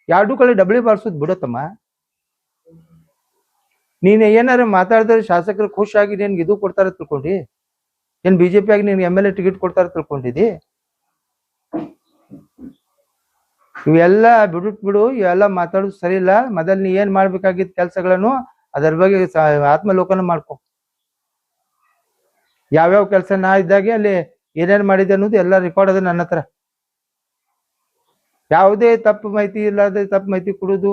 ಎರಡು ಕಡೆ ಡಬ್ಳಿ ಬಾರ್ಸೋದ್ ಬಿಡತ್ತಮ್ಮ. ನೀನ್ ಏನಾರ ಮಾತಾಡಿದ್ರೆ ಶಾಸಕರು ಖುಷಿಯಾಗಿ ನಿನ್ಗೆ ಇದು ಕೊಡ್ತಾರ ತಿಳ್ಕೊಂಡಿ, ಏನ್ ಬಿಜೆಪಿ ಆಗಿ ನಿನ್ಗೆ MLA ಟಿಕೆಟ್ ಕೊಡ್ತಾರ ತಿಳ್ಕೊಂಡಿದಿ? ಇವೆಲ್ಲ ಬಿಡು, ಇವೆಲ್ಲ ಮಾತಾಡೋದು ಸರಿ ಇಲ್ಲ. ಮೊದಲ್ ನೀ ಏನ್ ಮಾಡ್ಬೇಕಾಗಿದ್ದ ಕೆಲ್ಸಗಳನ್ನು ಅದರ ಬಗ್ಗೆ ಆತ್ಮಲೋಕನ ಮಾಡ್ಕೊ. ಯಾವ್ಯಾವ ಕೆಲಸ ನಾ ಇದ್ದಾಗೆ ಅಲ್ಲಿ ಏನೇನ್ ಮಾಡಿದೆ ಅನ್ನೋದು ಎಲ್ಲ ರೆಕಾರ್ಡ್ ಅದ ನನ್ನ ಹತ್ರ. ಯಾವುದೇ ತಪ್ಪು ಮಾಹಿತಿ ಇಲ್ಲದೆ ತಪ್ಪು ಮಾಹಿತಿ ಕೊಡುದು.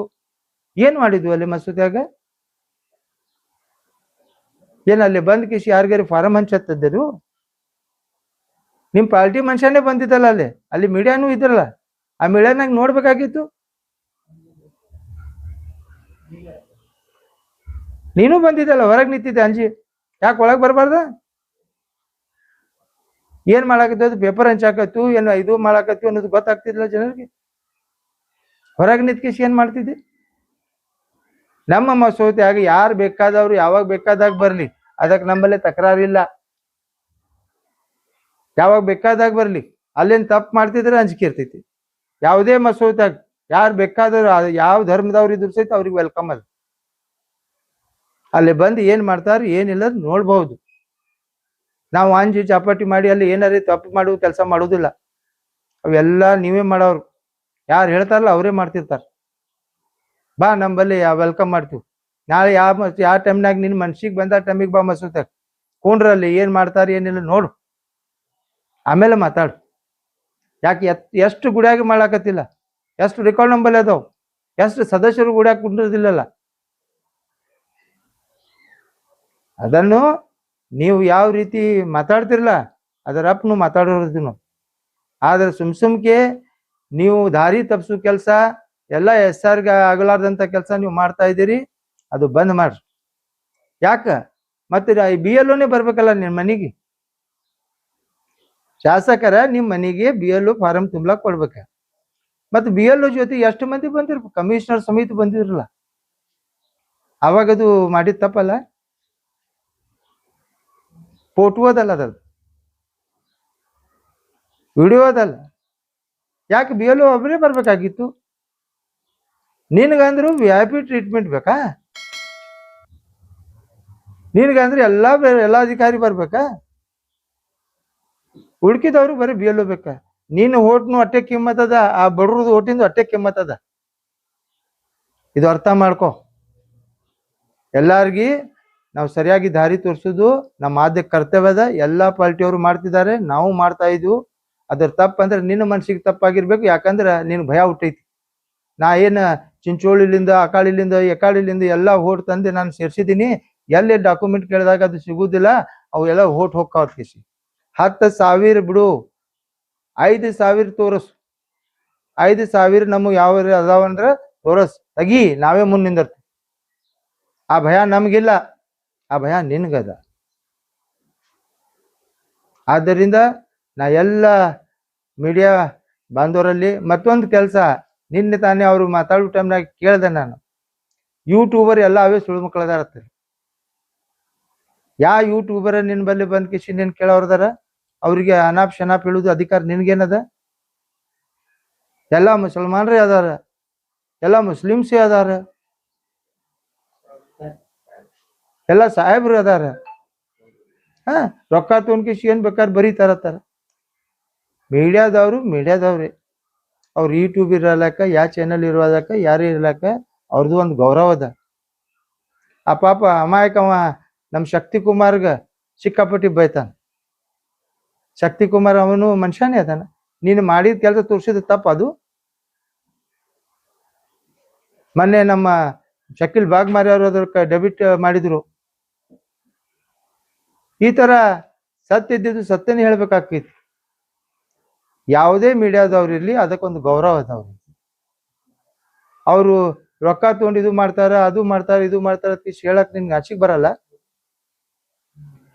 ಏನ್ ಮಾಡಿದ್ವು ಅಲ್ಲಿ ಮಸೂದ್ಯಾಗ? ಏನ್ ಅಲ್ಲಿ ಬಂದ್ ಕಿಸಿ ಯಾರಿಗಾರಿ ಫಾರಂ ಹಂಚತ್ತದ್ದರು? ನಿಮ್ ಪಾರ್ಟಿ ಮನುಷ್ಯನೇ ಬಂದಿದ್ದಲ್ಲ ಅಲ್ಲಿ ಮೀಡಿಯಾನು ಇದ್ರಲ್ಲ, ಆ ಮೀಡಿಯಾನಾಗ ನೋಡ್ಬೇಕಾಗಿತ್ತು. ನೀನು ಬಂದಿದ್ದಲ್ಲ, ಹೊರಗೆ ನಿಂತಿದ್ದೆ ಅಂಜಿ, ಯಾಕೆ ಒಳಗ್ ಬರ್ಬಾರ್ದ? ಏನ್ ಮಾಡಾಕತ್ತದು, ಪೇಪರ್ ಹಂಚಾಕತ್ತು ಏನು ಇದು ಮಾಡಾಕತ್ತಿ ಅನ್ನೋದು ಗೊತ್ತಾಗ್ತಿದ್ಲ ಜನರಿಗೆ. ಹೊರಗೆ ನಿಂತ್ಕಿಸಿ ಏನ್ ಮಾಡ್ತಿದ್ದೆ? ನಮ್ಮ ಮಸೂದೆಯಾಗ ಯಾರು ಬೇಕಾದವ್ರು ಯಾವಾಗ ಬೇಕಾದಾಗ ಬರ್ಲಿ, ಅದಕ್ಕೆ ನಮ್ಮಲ್ಲೇ ತಕರಾರಿಲ್ಲ. ಯಾವಾಗ ಬೇಕಾದಾಗ ಬರ್ಲಿ, ಅಲ್ಲೇನ್ ತಪ್ಪು ಮಾಡ್ತಿದ್ರೆ ಅಂಜಿಕೆ ಇರ್ತೈತಿ. ಯಾವುದೇ ಮಸೂದೆಯಾಗ ಯಾರು ಬೇಕಾದವ್ರು, ಯಾವ ಧರ್ಮದವ್ರು ಇದ್ರು ಸಹಿತ ಅವ್ರಿಗೆ ವೆಲ್ಕಮ್ ಅದ. ಅಲ್ಲಿ ಬಂದು ಏನ್ ಮಾಡ್ತಾರ ಏನಿಲ್ಲ ನೋಡ್ಬಹುದು. ನಾವು ಅಂಜಿ ಚಾಪಾಟಿ ಮಾಡಿ ಅಲ್ಲಿ ಏನಾರ ತಪ್ಪು ಮಾಡುವ ಕೆಲಸ ಮಾಡುವುದಿಲ್ಲ. ಅವೆಲ್ಲ ನೀವೇ ಮಾಡೋರು, ಯಾರು ಹೇಳ್ತಾರಲ್ಲ ಅವರೇ ಮಾಡ್ತಿರ್ತಾರ. ಬಾ ನಮ್ಮಲ್ಲಿ ವೆಲ್ಕಮ್ ಮಾಡ್ತೀವಿ. ನಾಳೆ ಯಾವ ಟೈಮ್ನಾಗ ನಿನ್ ಮನ್ಸಿಗೆ ಬಂದ ಟೈಮಿಗೆ ಬಾ ಮಸೂದ್ಯಾಗ ಕೊಂಡ್ರಲ್ಲಿ ಏನ್ ಮಾಡ್ತಾರ ಏನಿಲ್ಲ ನೋಡು, ಆಮೇಲೆ ಮಾತಾಡು. ಯಾಕೆ ಎಷ್ಟು ಗುಡಿಯಾಗಿ ಮಾಡಾಕತ್ತಿಲ್ಲ, ಎಷ್ಟು ರೆಕಾರ್ಡ್ ನಂಬಲ್ಲಿ ಅದಾವ, ಎಷ್ಟು ಸದಸ್ಯರು ಗುಡಿಯಾಗ ಕುಂಡಿರೋದಿಲ್ಲಲ್ಲ. ಅದನ್ನು ನೀವು ಯಾವ ರೀತಿ ಮಾತಾಡ್ತಿರಲ್ಲ ಅದರ ಅಪ್ಪನು ಮಾತಾಡೋದು. ಆದ್ರೆ ಸುಮ್ಕೆ ನೀವು ದಾರಿ ತಪ್ಪಿಸೋ ಕೆಲಸ ಎಲ್ಲ SRಗೆ ಆಗಲಾರ್ದಂತ ಕೆಲಸ ನೀವು ಮಾಡ್ತಾ ಇದ್ದೀರಿ. ಅದು ಬಂದ್ ಮಾಡ್ರಿ. ಯಾಕ ಮತ್ತೆ BLOನೇ ಬರ್ಬೇಕಲ್ಲ ನಿಮ್ ಮನೆಗೆ. ಶಾಸಕರ ನಿಮ್ ಮನೆಗೆ BLO ಫಾರಂ ತುಂಬಲಾಕ್ ಕೊಡ್ಬೇಕ. ಮತ್ತೆ BLO ಜೊತೆ ಎಷ್ಟು ಮಂದಿ ಬಂದಿರ್ಬೇಕು, ಕಮಿಷನರ್ ಸಮಿತಿ ಬಂದಿರಲ್ಲ, ಅವಾಗ ಅದು ಮಾಡಿದ ತಪ್ಪಲ್ಲ. ಫೋಟೋ ಅದಲ್ಲ, ಅದ ವಿಡಿಯೋ ಅದಲ್ಲ. ಯಾಕೆ BLO ಒಬ್ಬರೇ ಬರ್ಬೇಕಾಗಿತ್ತು? ನಿನಗಂದ್ರು VIP ಟ್ರೀಟ್ಮೆಂಟ್ ಬೇಕಾ? ನಿನಗಂದ್ರೆ ಎಲ್ಲ ಅಧಿಕಾರಿ ಬರ್ಬೇಕಾ? ಉಳ್ಕಿದವ್ರು ಬರೀ BLO ಬೇಕಾ? ನೀನು ಓಟ್ನು ಅಟ್ಟೆ ಕಿಮ್ಮತ್ ಅದ, ಆ ಬಡ್ರದು ಓಟಿಂದು ಅಟ್ಟೆ ಕಿಮ್ಮತ್ ಅದ. ಇದು ಅರ್ಥ ಮಾಡ್ಕೊ. ಎಲ್ಲಾರ್ಗಿ ನಾವು ಸರಿಯಾಗಿ ದಾರಿ ತೋರಿಸೋದು ನಮ್ಮ ಆದ್ಯ ಕರ್ತವ್ಯದ. ಎಲ್ಲಾ ಪಾರ್ಟಿಯವರು ಮಾಡ್ತಿದ್ದಾರೆ, ನಾವು ಮಾಡ್ತಾ ಇದ್ವು. ಅದ್ರ ತಪ್ಪಂದ್ರೆ ನಿನ್ನ ಮನ್ಸಿಗೆ ತಪ್ಪಾಗಿರ್ಬೇಕು. ಯಾಕಂದ್ರೆ ನಿನ್ ಭಯ ಹುಟ್ಟೈತಿ. ನಾ ಏನ ಚಿಂಚೋಳಿಲಿಂದ ಅಕಾಳಿಲಿಂದ ಎಕಾಳಿಲಿಂದ ಎಲ್ಲಾ ಓಟ್ ತಂದು ನಾನು ಸೇರ್ಸಿದ್ದೀನಿ, ಎಲ್ಲಿ ಡಾಕ್ಯುಮೆಂಟ್ ಕೇಳಿದಾಗ ಅದು ಸಿಗುದಿಲ್ಲ, ಅವು ಎಲ್ಲ ಓಟ್ ಹೋಗ್ತಾವ್ ಕೇಸಿ. 10,000 ಬಿಡು, 5,000 ತೋರಸು. 5,000 ನಮ್ಮ ಯಾವ ಅದಾವಂದ್ರ ತೋರಸ್, ತಗಿ, ನಾವೇ ಮುಂದಿಂದಿರ್ತೀವಿ. ಆ ಭಯ ನಮ್ಗಿಲ್ಲ, ಆ ಭಯ ನಿನ್ಗದ. ಆದ್ದರಿಂದ ನಾ ಎಲ್ಲ ಮೀಡಿಯಾ ಬಾಂಧವರಲ್ಲಿ ಮತ್ತೊಂದು ಕೆಲಸ, ನಿನ್ನೆ ತಾನೇ ಅವರು ಮಾತಾಡೋ ಟೈಮ್ನಾಗ ಕೇಳ್ದೆ ನಾನು, ಯೂಟ್ಯೂಬರ್ ಎಲ್ಲ ಅವೇ ಸುಳ್ಳು ಮಕ್ಕಳದಾರತ್ತ. ಯಾ ಯೂಟ್ಯೂಬರ್ ನಿನ್ ಬಲ್ಲಿ ಬಂದ್ ಕಿಸಿ ನಿನ್ ಕೇಳೋರ್ದಾರ? ಅವ್ರಿಗೆ ಅನಾಪ್ ಶನಾಪ್ ಹೇಳುದು ಅಧಿಕಾರ ನಿನ್ಗೇನದ? ಎಲ್ಲ ಮುಸಲ್ಮಾನ್ರೇ ಅದಾರ, ಎಲ್ಲ ಮುಸ್ಲಿಮ್ಸೇ ಅದಾರ, ಎಲ್ಲ ಸಾಹೇಬ್ರು ಅದಾರ. ರೊಕ್ಕ ತೊಗೊಂಡ್ ಕಿಸಿ ಏನ್ ಬೇಕಾದ್ರೆ ಬರೀತಾರತ್ತಾರ. ಮೀಡಿಯಾದವ್ರು ಮೀಡಿಯಾದವ್ರೆ. ಅವ್ರ ಯೂಟ್ಯೂಬ್ ಇರಲಕ್ಕ ಯಾ ಚಾನಲ್ ಇರೋದಕ್ಕ ಯಾರು ಇರ್ಲಕ್ಕ ಅವ್ರದ್ದು ಒಂದು ಗೌರವ ಅದ. ಆ ಪಾಪ ಅಮಾಯಕವ ನಮ್ಮ ಶಕ್ತಿ ಕುಮಾರ್ಗ ಸಿಕ್ಕಾಪಟ್ಟಿ ಬೈತಾನ. ಶಕ್ತಿ ಕುಮಾರ್ ಅವನು ಮನುಷ್ಯನೇ ಅದಾನ. ನೀನು ಮಾಡಿದ ಕೆಲಸ ತೋರಿಸಿದ ತಪ್ಪ ಅದು. ಮೊನ್ನೆ ನಮ್ಮ ಶಕೀಲ್ ಬಾಗ್ಮಾರಿ ಅವರು ಅದಕ್ಕೆ ಡೆಬಿಟ್ ಮಾಡಿದ್ರು. ಈ ತರ ಸತ್ಯ ಇದ್ದಿದ್ದು ಸತ್ಯನೇ ಹೇಳ್ಬೇಕಾಗ್ತೈತಿ. ಯಾವುದೇ ಮೀಡಿಯಾದವ್ರು ಇರ್ಲಿ ಅದಕ್ಕೊಂದು ಗೌರವ ಅದ. ಅವರು ರೊಕ್ಕ ತಗೊಂಡು ಇದು ಮಾಡ್ತಾರ, ಅದು ಮಾಡ್ತಾರ, ಇದು ಮಾಡ್ತಾರ ಅಂತ ಹೇಳಕ್ ನಿನ್ಗೆ ಆಚಿಗೆ ಬರಲ್ಲ.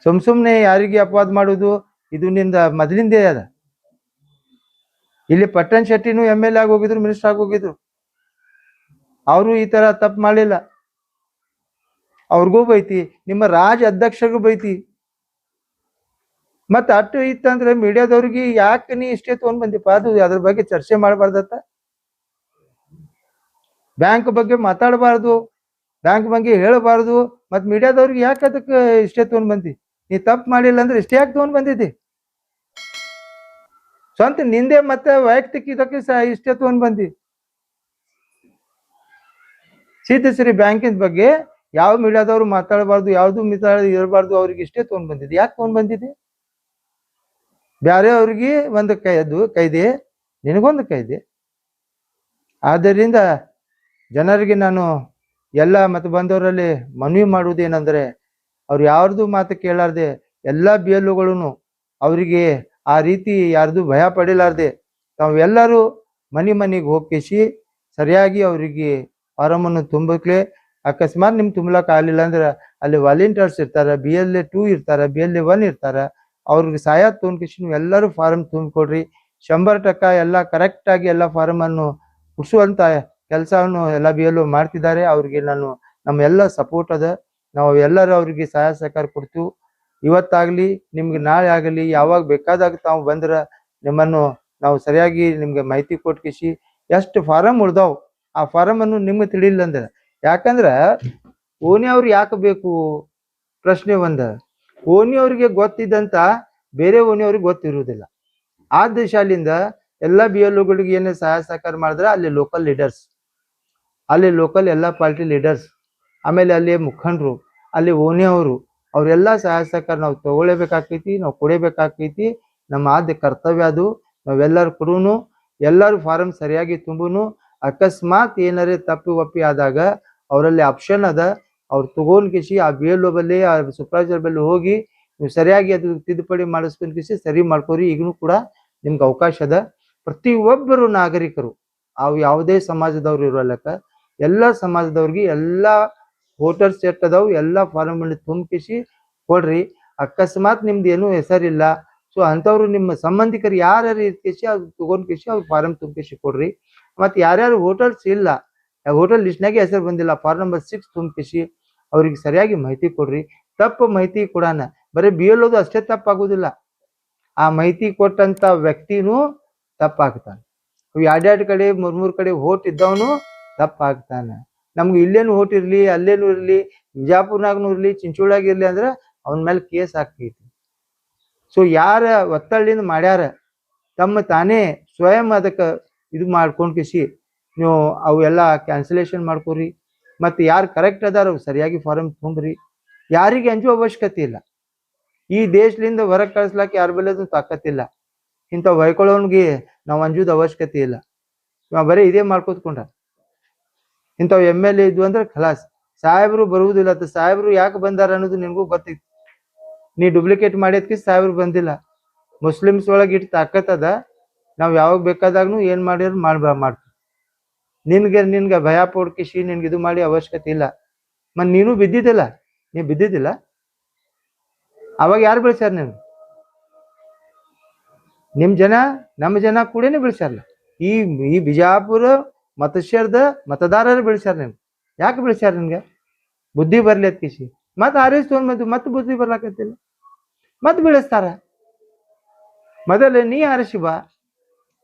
ಸುಮ್ನೆ ಯಾರಿಗೆ ಅಪವಾದ ಮಾಡುದು ಇದು ನಿಂದ ಮೊದಲಿಂದೇ ಅದ. ಇಲ್ಲಿ ಪಟ್ಟಣ್ ಶೆಟ್ಟಿನೂ MLA ಆಗಿ ಹೋಗಿದ್ರು, ಮಿನಿಸ್ಟರ್ ಆಗಿ ಹೋಗಿದ್ರು. ಅವರು ಈ ತರ ತಪ್ಪು ಮಾಡಲಿಲ್ಲ. ಅವ್ರಿಗೂ ಬೈತಿ, ನಿಮ್ಮ ರಾಜ ಅಧ್ಯಕ್ಷರಿಗೂ ಬೈತಿ. ಮತ್ತ ಅಟ್ಟು ಇತ್ತಂದ್ರೆ ಮೀಡಿಯಾದವ್ರಿಗೆ ಯಾಕೆ ನೀ ಇಷ್ಟೇ ತಗೊಂಡ್ ಬಂದಿಪ್ಪ, ಅದು ಅದ್ರ ಬಗ್ಗೆ ಚರ್ಚೆ ಮಾಡಬಾರ್ದತ್ತ. ಬ್ಯಾಂಕ್ ಬಗ್ಗೆ ಮಾತಾಡಬಾರ್ದು, ಬ್ಯಾಂಕ್ ಬಗ್ಗೆ ಹೇಳಬಾರ್ದು. ಮತ್ ಮೀಡಿಯಾದವ್ರಿಗೆ ಯಾಕೆ ಅದಕ್ಕೆ ಇಷ್ಟೇ ತಗೊಂಡ್ ಬಂದಿ? ನೀ ತಪ್ಪು ಮಾಡಿಲ್ಲ ಅಂದ್ರೆ ಇಷ್ಟೇ ಯಾಕೆ ತಗೊಂಡ್ ಬಂದಿದ್ದಿ? ಸ್ವಂತ ನಿಂದೆ ಮತ್ತೆ ವೈಯಕ್ತಿಕ ಇದಕ್ಕೆ ಇಷ್ಟೇ ತಗೊಂಡ್ ಬಂದಿ. ಸೀತಶ್ರೀ ಬ್ಯಾಂಕಿನ ಬಗ್ಗೆ ಯಾವ ಮೀಡಿಯಾದವ್ರು ಮಾತಾಡಬಾರ್ದು, ಯಾವ್ದು ಇರಬಾರ್ದು, ಅವ್ರಿಗೆ ಇಷ್ಟೇ ತಗೊಂಡ್ ಬಂದಿದ್ದೆ. ಯಾಕೆ ತಗೊಂಡ್ ಬಂದಿದ್ದೆ? ಬ್ಯಾರೆ ಅವ್ರಿಗೆ ಒಂದು ಕೈದೆ, ನಿನಗೊಂದು ಕೈದೆ. ಆದ್ದರಿಂದ ಜನರಿಗೆ ನಾನು ಎಲ್ಲ ಮತ ಬಂದವರಲ್ಲಿ ಮನವಿ ಮಾಡುವುದೇನೆಂದ್ರೆ, ಅವ್ರು ಯಾರ್ದು ಮಾತು ಕೇಳಾರ್ದೆ ಎಲ್ಲ BLOಗಳನ್ನು ಅವರಿಗೆ ಆ ರೀತಿ ಯಾರ್ದು ಭಯ ಪಡಿಲಾರ್ದೆ ತಾವೆಲ್ಲರೂ ಮನೆಗೆ ಹೋಗಿಸಿ ಸರಿಯಾಗಿ ಅವರಿಗೆ ಫಾರಮನ್ನು ತುಂಬಕ್ಲೆ. ಅಕಸ್ಮಾತ್ ನಿಮ್ಗೆ ತುಂಬಲಕ್ ಆಗಲಿಲ್ಲ ಅಂದ್ರೆ ಅಲ್ಲಿ ವಾಲಂಟಿಯರ್ಸ್ ಇರ್ತಾರೆ, BLA 2 ಇರ್ತಾರೆ, BLA 1 ಇರ್ತಾರೆ. ಅವ್ರಿಗೆ ಸಹಾಯ ತೊಗೊಂಡ್ಕಿಸಿ ನೀವು ಎಲ್ಲರೂ ಫಾರಮ್ ತುಂಬಿಕೊಡ್ರಿ. 100% ಎಲ್ಲ ಕರೆಕ್ಟ್ ಆಗಿ ಎಲ್ಲ ಫಾರಮ್ ಅನ್ನು ಹುಡ್ಸುವಂತ ಕೆಲಸವನ್ನು ಎಲ್ಲ BLO ಮಾಡ್ತಿದ್ದಾರೆ. ಅವ್ರಿಗೆ ನಮ್ಮ ಎಲ್ಲ ಸಪೋರ್ಟ್ ಅದ. ನಾವು ಎಲ್ಲರೂ ಅವ್ರಿಗೆ ಸಹಾಯ ಸಹಕಾರ ಕೊಡ್ತೀವಿ. ಇವತ್ತಾಗ್ಲಿ ನಿಮ್ಗೆ ನಾಳೆ ಆಗಲಿ ಯಾವಾಗ ಬೇಕಾದಾಗ ತಾವು ಬಂದ್ರೆ ನಿಮ್ಮನ್ನು ನಾವು ಸರಿಯಾಗಿ ನಿಮ್ಗೆ ಮಾಹಿತಿ ಕೊಟ್ಕಿಸಿ ಎಷ್ಟು ಫಾರಮ್ ಉಳ್ದಾವ್ ಆ ಫಾರಮ್ ಅನ್ನು ನಿಮ್ಗೆ ತಿಳಿಲಿಲ್ಲ ಅಂದ್ರೆ. ಯಾಕಂದ್ರ ಓಣಿ ಅವ್ರು ಯಾಕೆ ಬೇಕು ಪ್ರಶ್ನೆ ಒಂದ. ಓಣಿ ಅವ್ರಿಗೆ ಗೊತ್ತಿದ್ದಂತ ಬೇರೆ ಓಣಿ ಅವ್ರಿಗೆ ಗೊತ್ತಿರುವುದಿಲ್ಲ. ಆ ಶಾಲಿಂದ ಎಲ್ಲ BLOಗಳಿಗೆ ಏನೇ ಸಹಾಯ ಸಹಕಾರ ಮಾಡಿದ್ರೆ ಅಲ್ಲಿ ಲೋಕಲ್ ಲೀಡರ್ಸ್, ಅಲ್ಲಿ ಲೋಕಲ್ ಎಲ್ಲ ಪಾರ್ಟಿ ಲೀಡರ್ಸ್, ಆಮೇಲೆ ಅಲ್ಲಿ ಮುಖಂಡರು, ಅಲ್ಲಿ ಓಣಿ ಅವರೆಲ್ಲ ಸಹಾಯ ಸಹಕಾರ ನಾವು ತಗೊಳ್ಳೇಬೇಕಾಗ್ತೈತಿ, ನಾವು ಕೊಡಬೇಕಾಗ್ತೈತಿ. ನಮ್ಮ ಆದ್ಯ ಕರ್ತವ್ಯ ಅದು. ನಾವೆಲ್ಲರೂ ಕೊಡೂನು, ಎಲ್ಲರೂ ಫಾರಮ್ ಸರಿಯಾಗಿ ತುಂಬುನು. ಅಕಸ್ಮಾತ್ ಏನಾರೇ ತಪ್ಪಿ ಒಪ್ಪಿ ಆದಾಗ ಅವರಲ್ಲಿ ಆಪ್ಷನ್ ಅದ, ಅವ್ರು ತಗೊಂಡ್ಕಿಸಿ ಆ BLO ಬಲ್ಲಿ ಆ ಸೂಪರ್ವೈಸರ್ ಬಲ್ಲಿ ಹೋಗಿ ನೀವು ಸರಿಯಾಗಿ ಅದು ತಿದ್ದುಪಡಿ ಮಾಡಿಸ್ಕೊಂಡ್ಕಿಸಿ ಸರಿ ಮಾಡ್ಕೋರಿ. ಈಗಲೂ ಕೂಡ ನಿಮ್ಗೆ ಅವಕಾಶ ಅದ. ಪ್ರತಿಯೊಬ್ಬರು ನಾಗರಿಕರು ಅವು ಯಾವುದೇ ಸಮಾಜದವ್ರು ಇರೋಲ್ಲಕ್ಕ ಎಲ್ಲ ಸಮಾಜದವ್ರಿಗೆ ಎಲ್ಲ ವೋಟರ್ ಸೆಟ್ ಅದಾವು, ಎಲ್ಲ ಫಾರಮ್ ಅಲ್ಲಿ ತುಂಬಿಸಿ ಕೊಡ್ರಿ. ಅಕಸ್ಮಾತ್ ನಿಮ್ದು ಏನೂ ಹೆಸರಿಲ್ಲ, ಸೊ ಅಂಥವ್ರು ನಿಮ್ಮ ಸಂಬಂಧಿಕರು ಯಾರ್ಯಾರು ಇರ್ಕಿಸಿ ಅದು ತಗೊಂಡ್ಕಿಸಿ ಅವ್ರು ಫಾರಮ್ ತುಂಬಿಸಿ ಕೊಡ್ರಿ. ಮತ್ತು ಯಾರ್ಯಾರು ವೋಟರ್ಸ್ ಇಲ್ಲ, ವೋಟರ್ ಲಿಸ್ಟ್ನಾಗೆ ಹೆಸರು ಬಂದಿಲ್ಲ, ಫಾರ್ಮ್ ನಂಬರ್ 6 ತುಂಬಿಸಿ ಅವ್ರಿಗೆ ಸರಿಯಾಗಿ ಮಾಹಿತಿ ಕೊಡ್ರಿ. ತಪ್ಪು ಮಾಹಿತಿ ಕೊಡೋಣ, ಬರೀ BLOದು ಅಷ್ಟೇ ತಪ್ಪಾಗೋದಿಲ್ಲ, ಆ ಮಾಹಿತಿ ಕೊಟ್ಟಂತ ವ್ಯಕ್ತಿನೂ ತಪ್ಪಾಗ್ತಾನೆ. ಎರಡೆರಡು ಕಡೆ 3 ಕಡೆ ವೋಟ್ ಇದ್ದವನು ತಪ್ಪಾಗ್ತಾನೆ. ನಮ್ಗೆ ಇಲ್ಲೇನು ವೋಟ್ ಇರ್ಲಿ, ಅಲ್ಲೇನು ಇರ್ಲಿ, ವಿಜಾಪುರ್ನಾಗೂ ಇರ್ಲಿ, ಚಿಂಚೋಳಾಗ ಇರ್ಲಿ ಅಂದ್ರೆ ಅವನ ಮೇಲೆ ಕೇಸ್ ಆಗ್ತೈತಿ. ಸೊ ಯಾರ ಒತ್ತಡದಿಂದ ಮಾಡ್ಯಾರ ತಮ್ಮ ತಾನೇ ಸ್ವಯಂ ಅದಕ್ಕೆ ಇದು ಮಾಡ್ಕೊಂಡ್ಕಿಸಿ ನೀವು ಅವೆಲ್ಲ ಕ್ಯಾನ್ಸಲೇಷನ್ ಮಾಡ್ಕೊರಿ. ಮತ್ತು ಯಾರು ಕರೆಕ್ಟ್ ಅದಾರ ಅವ್ರು ಸರಿಯಾಗಿ ಫಾರಮ್ ತುಂಬ್ರಿ. ಯಾರಿಗೆ ಅಂಜುವ ಅವಶ್ಯಕತೆ ಇಲ್ಲ. ಈ ದೇಶದಿಂದ ಹೊರಗೆ ಕಳಿಸ್ಲಾಕ ಯಾರ ಬೆಲೆದು ತಾಕತ್ತಿಲ್ಲ. ಇಂಥ ವೈಕೊಳ್ಳೋನ್ಗೆ ನಾವು ಅಂಜುದ ಅವಶ್ಯಕತೆ ಇಲ್ಲ. ಇವಾಗ ಬರೀ ಇದೇ ಮಾಡ್ಕೋತ್ಕೊಂಡ ಇಂಥವು MLA ಇದ್ವು ಅಂದ್ರೆ ಖಲಾಸ್. ಸಾಹೇಬರು ಬರುವುದಿಲ್ಲ. ಸಾಹೇಬರು ಯಾಕೆ ಬಂದಾರ ಅನ್ನೋದು ನಿನಗೂ ಗೊತ್ತೈತಿ. ನೀ ಡೂಪ್ಲಿಕೇಟ್ ಮಾಡಿದ್ಕಿ ಸಾಹೇಬರು ಬಂದಿಲ್ಲ. ಮುಸ್ಲಿಮ್ಸ್ ಒಳಗೆ ಇಟ್ಟು ತಾಕತ್ತದ, ನಾವು ಯಾವಾಗ ಬೇಕಾದಾಗೂ ಏನು ಮಾಡಿದ್ರು ಮಾಡ್ತೀವಿ. ನಿನ್ಗೆ ಭಯ ಪಡ್ಕಿಸಿ ನಿನ್ಗೆ ಇದು ಮಾಡಿ ಅವಶ್ಯಕತೆ ಇಲ್ಲ. ಮತ್ತು ನೀನು ಬಿದ್ದಿದ್ದಿಲ್ಲ, ನೀ ಬಿದ್ದಿದ್ದಿಲ್ಲ. ಅವಾಗ ಯಾರು ಬೆಳೆಸ್ಯಾರ? ನಿಮ್ಮ ಜನ ನಮ್ಮ ಜನ ಕೂಡನೇ ಬೆಳೆಸ್ಯಾರಲ್ಲ. ಈ ಬಿಜಾಪುರ ಮತಕ್ಷೇತ್ರದ ಮತದಾರರು ಬೆಳೆಸ್ಯಾರ. ನಿಮ್ಗೆ ಯಾಕೆ ಬೆಳೆಸ್ಯಾರ? ನಿಮ್ಗೆ ಬುದ್ಧಿ ಬರ್ಲಿ ಅತ್ಕಿಸಿ ಮತ್ತೆ ಆರಿಸ್ ತೊಗೊಂಡ್ಬಂದು ಮತ್ತೆ ಬುದ್ಧಿ ಬರ್ಲಾಕತ್ತಿಲ್ಲ, ಮತ್ತೆ ಬೆಳೆಸ್ತಾರ. ಮೊದಲೇ ನೀ ಆರಿಸಿ ಬಾ,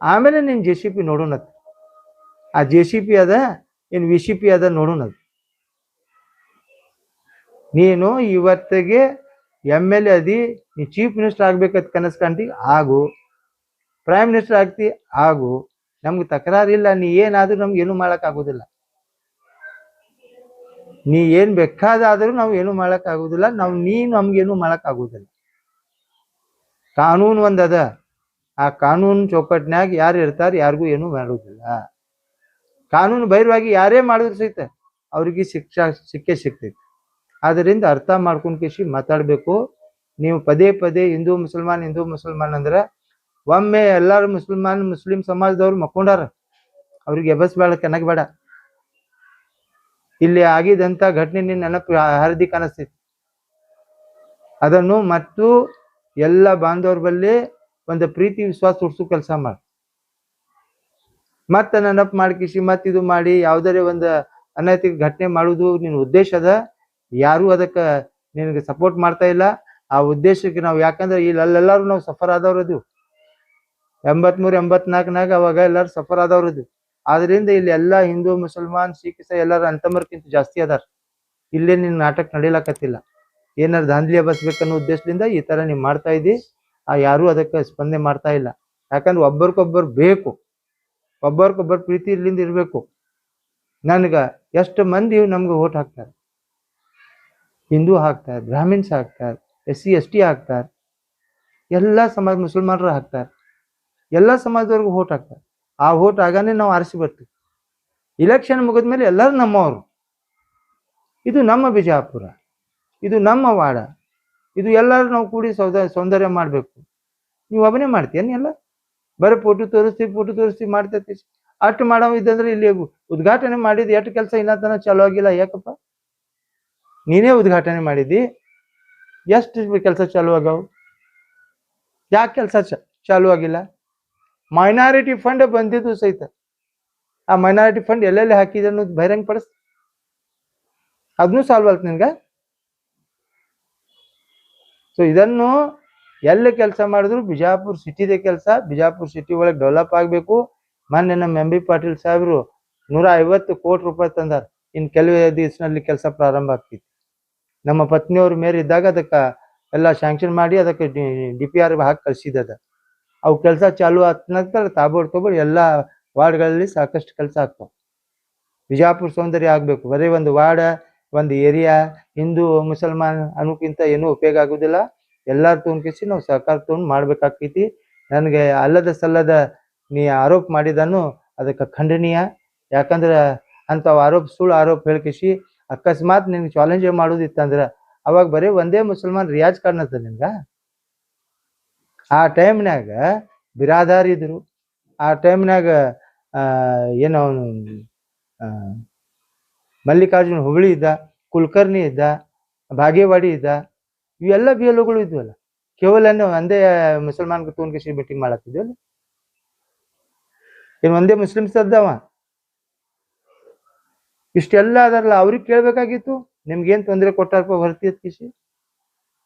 ಆಮೇಲೆ ನೀನು JCP ನೋಡೋಣತ್. ಆ JCP ಅದ ಏನು VCP ಅದ ನೋಡೋಣದು. ನೀನು ಇವತ್ತಿಗೆ MLA ಅದಿ, ನೀ ಚೀಫ್ ಮಿನಿಸ್ಟರ್ ಆಗ್ಬೇಕಂತ ಕನಸು ಕಾಣ್ತಿ ಆಗು, ಪ್ರೈಮ್ ಮಿನಿಸ್ಟರ್ ಆಗ್ತಿ ಆಗು, ನಮ್ಗೆ ತಕರಾರಿಲ್ಲ, ನೀ ಏನಾದ್ರೂ ನಮ್ಗೆ ಏನು ಮಾಡಕ್ ಆಗುದಿಲ್ಲ. ನೀ ಏನ್ ಬೇಕಾದಾದ್ರೂ ನಾವು ಏನು ಮಾಡಕ್ ಆಗುದಿಲ್ಲ, ನೀ ನಮ್ಗೇನು ಮಾಡಕ್ ಆಗುದಿಲ್ಲ. ಕಾನೂನು ಒಂದದ, ಆ ಕಾನೂನು ಚೌಕಟ್ನ್ಯಾಗ ಯಾರು ಇರ್ತಾರ, ಯಾರಿಗೂ ಏನು ಮಾಡುದಿಲ್ಲ. ಕಾನೂನು ಬಹಿರ್ವಾಗಿ ಯಾರೇ ಮಾಡಿದ್ರು ಸಹಿತ ಅವ್ರಿಗೆ ಸಿಕ್ಕೇ ಸಿಗ್ತೈತಿ. ಆದ್ದರಿಂದ ಅರ್ಥ ಮಾಡ್ಕೊಂಡ್ ಕೇಸಿ ಮಾತಾಡ್ಬೇಕು. ನೀವು ಪದೇ ಪದೇ ಹಿಂದೂ ಮುಸಲ್ಮಾನ್ ಅಂದ್ರ ಒಮ್ಮೆ ಎಲ್ಲಾರು ಮುಸ್ಲಿಂ ಸಮಾಜದವ್ರು ಮಕ್ಕೊಂಡಾರ, ಅವ್ರಿಗೆ ಎಬಸ್ಬೇಡ, ಕೆನಕ್ ಬೇಡ. ಇಲ್ಲಿ ಆಗಿದಂತ ಘಟನೆ ನೆನಪು ಹರಿದಿ ಕಾಣಿಸ್ತೈತಿ. ಅದನ್ನು ಮತ್ತು ಎಲ್ಲ ಬಾಂಧವ್ರ ಬಲ್ಲಿ ಒಂದು ಪ್ರೀತಿ ವಿಶ್ವಾಸ ಹುಡ್ಸೋ ಕೆಲಸ ಮಾಡಿ. ಮತ್ತೆ ನೆನಪು ಮಾಡ್ಕಿಸಿ ಮತ್ತೆ ಇದು ಮಾಡಿ ಯಾವ್ದಾರೆ ಒಂದು ಅನೈತಿಕ ಘಟನೆ ಮಾಡುವುದು ನಿನ್ನ ಉದ್ದೇಶ ಅದ. ಯಾರು ಅದಕ್ಕ ನಿನಗೆ ಸಪೋರ್ಟ್ ಮಾಡ್ತಾ ಇಲ್ಲ. ಆ ಉದ್ದೇಶಕ್ಕೆ ನಾವು, ಯಾಕಂದ್ರೆ ಇಲ್ಲಿ ಅಲ್ಲೆಲ್ಲಾರು ನಾವು ಸಫರ್ ಆದವ್ರದು 83 84 ಅವಾಗ ಎಲ್ಲಾರು ಸಫರ್ ಆದವ್ರದು. ಆದ್ರಿಂದ ಇಲ್ಲಿ ಎಲ್ಲಾ ಹಿಂದೂ ಮುಸಲ್ಮಾನ್ ಸಿಖ್ ಎಲ್ಲಾರು ಅಂತಮರ್ಕಿಂತ ಜಾಸ್ತಿ ಅದಾರ. ಇಲ್ಲೇ ನಿನ್ ನಾಟಕ ನಡೀಲಕತ್ತಿಲ್ಲ. ಏನಾರು ದಾಂಧಲಿ ಬಸ್ಬೇಕನ್ನೋ ಉದ್ದೇಶದಿಂದ ಈ ತರ ನೀವ್ ಮಾಡ್ತಾ ಇದ್ದಿ. ಯಾರು ಅದಕ್ಕೆ ಸ್ಪಂದನೆ ಮಾಡ್ತಾ ಇಲ್ಲ. ಯಾಕಂದ್ರೆ ಒಬ್ಬರಿಗೊಬ್ಬರು ಬೇಕು, ಒಬ್ಬರಿಗೊಬ್ಬರು ಪ್ರೀತಿ ಇರ್ಲಿಂದ ಇರ್ಬೇಕು. ನನ್ಗ ಎಷ್ಟು ಮಂದಿ ನಮ್ಗೆ ಓಟ್ ಹಾಕ್ತಾರೆ, ಹಿಂದೂ ಹಾಕ್ತಾರೆ, ಬ್ರಾಹ್ಮಿನ್ಸ್ ಹಾಕ್ತಾರೆ, SC ST ಹಾಕ್ತಾರೆ, ಎಲ್ಲಾ ಸಮಾಜ ಮುಸಲ್ಮಾನರು ಹಾಕ್ತಾರೆ, ಎಲ್ಲಾ ಸಮಾಜದವ್ರಿಗೂ ಓಟ್ ಹಾಕ್ತಾರೆ. ಆ ಓಟ್ ಆಗಾನೆ ನಾವು ಆರಿಸಿ ಬರ್ತೀವಿ. ಇಲೆಕ್ಷನ್ ಮುಗಿದ್ಮೇಲೆ ಎಲ್ಲರೂ ನಮ್ಮವರು. ಇದು ನಮ್ಮ ಬಿಜಾಪುರ, ಇದು ನಮ್ಮ ವಾಡ, ಇದು ಎಲ್ಲರೂ ನಾವು ಕೂಡಿ ಸೌಂದರ್ಯ ಮಾಡ್ಬೇಕು. ನೀವು ಒಬ್ಬನೇ ಮಾಡ್ತೀಯನ್? ಎಲ್ಲ ಬರೀ ಫೋಟೋ ತೋರಿಸ್ತೀವಿ ಮಾಡ್ತೈತಿ. ಅಷ್ಟು ಮಾಡೋ ಇದ್ದಂದ್ರೆ ಇಲ್ಲಿ ಉದ್ಘಾಟನೆ ಮಾಡಿದ್ ಎಷ್ಟು ಕೆಲಸ ಇನ್ನತನ ಚಾಲೂ ಆಗಿಲ್ಲ. ಯಾಕಪ್ಪ, ನೀನೇ ಉದ್ಘಾಟನೆ ಮಾಡಿದ್ದಿ, ಎಷ್ಟು ಕೆಲಸ ಚಾಲೂ ಆಗವು? ಯಾಕೆ ಕೆಲಸ ಚಾಲೂ ಆಗಿಲ್ಲ? ಮೈನಾರಿಟಿ ಫಂಡ್ ಬಂದಿದ್ದು ಸಹಿತ ಆ ಮೈನಾರಿಟಿ ಫಂಡ್ ಎಲ್ಲೆಲ್ಲಿ ಹಾಕಿದೆ ಅನ್ನೋದು ಬಹಿರಂಗ ಪಡಿಸ್. ಅದನ್ನು ಸಾಲ್ವ್ ಆಯ್ತು ನಿನ್ಗ. ಸೊ ಇದನ್ನು ಎಲ್ಲ ಕೆಲಸ ಮಾಡಿದ್ರು ಬಿಜಾಪುರ ಸಿಟಿದೇ ಕೆಲಸ. ಬಿಜಾಪುರ ಸಿಟಿ ಒಳಗೆ ಡೆವಲಪ್ ಆಗ್ಬೇಕು. ಮೊನ್ನೆ ನಮ್ಮ MB ಪಾಟೀಲ್ ಸಾಹೇಬ್ರು 150 ಕೋಟಿ ರೂಪಾಯಿ ತಂದಾರ. ಇನ್ ಕೆಲವೇ ದಿವಸನಲ್ಲಿ ಕೆಲಸ ಪ್ರಾರಂಭ ಆಗ್ತೈತಿ. ನಮ್ಮ ಪತ್ನಿಯವ್ರ ಮೇರೆ ಇದ್ದಾಗ ಅದಕ್ಕೆ ಎಲ್ಲ ಶಾಂಕ್ಷನ್ ಮಾಡಿ ಅದಕ್ಕೆ DPR ಹಾಕಿ ಕಳ್ಸಿದ. ಅವು ಕೆಲಸ ಚಾಲು ಆದ ನಂತರ ತಾಬೋಡ್ ಎಲ್ಲಾ ವಾರ್ಡ್ಗಳಲ್ಲಿ ಸಾಕಷ್ಟು ಕೆಲಸ ಆಗ್ತಾವ. ಬಿಜಾಪುರ ಸೌಂದರ್ಯ ಆಗ್ಬೇಕು. ಬರೀ ಒಂದು ವಾರ್ಡ್, ಒಂದು ಏರಿಯಾ ಹಿಂದೂ ಮುಸಲ್ಮಾನ್ ಅನ್ನೋಕ್ಕಿಂತ ಏನೂ ಉಪಯೋಗ ಆಗುದಿಲ್ಲ. ಎಲ್ಲಾರು ತೊಗೊಂಡ್ಕಿಸಿ ನಾವು ಸಹಕಾರ ತೊಗೊಂಡು ಮಾಡ್ಬೇಕಾಗ್ತೈತಿ. ನನಗೆ ಅಲ್ಲದ ಸಲ್ಲದ ನೀ ಆರೋಪ ಮಾಡಿದನು ಅದಕ್ಕೆ ಖಂಡನೀಯ. ಯಾಕಂದ್ರೆ ಅಂಥವು ಸುಳ್ಳು ಆರೋಪ ಹೇಳ್ಕಿಸಿ ಅಕಸ್ಮಾತ್ ನಿನ್ಗೆ ಚಾಲೆಂಜ್ ಮಾಡೋದಿತ್ತಂದ್ರೆ ಅವಾಗ ಬರೀ ಒಂದೇ ಮುಸಲ್ಮಾನ್ ರಿಯಾಜ್ ಕಾಣತ್ತ ನಿನ್ಗ. ಆ ಟೈಮ್ನಾಗ ಬಿರಾದಾರ್ ಇದ್ರು, ಆ ಟೈಮ್ನಾಗ ಏನೋ ಮಲ್ಲಿಕಾರ್ಜುನ್ ಹುಬ್ಳಿ ಇದ್ದ, ಕುಲಕರ್ಣಿ ಇದ್ದ, ಭಾಗೇವಾಡಿ ಇದ್ದ, ಇವೆಲ್ಲ BLOಗಳು ಇದ್ವಲ್ಲ. ಕೇವಲ ಒಂದೇ ಮುಸಲ್ಮಾನ್ ತೊಗೊಂಡ್ಕಿಸಿ ಮೀಟಿಂಗ್ ಮಾಡತ್ತಿದ್ವಲ್ಲ. ಏನು ಒಂದೇ ಮುಸ್ಲಿಮ್ಸ್ ಅದಾವ? ಇಷ್ಟೆಲ್ಲ ಅದಾರಲ್ಲ, ಅವ್ರಿಗೆ ಕೇಳ್ಬೇಕಾಗಿತ್ತು. ನಿಮ್ಗೇನ್ ತೊಂದರೆ ಕೊಟ್ಟಾರಪ್ಪ ಹೊರತಿ ಕಿಸಿ,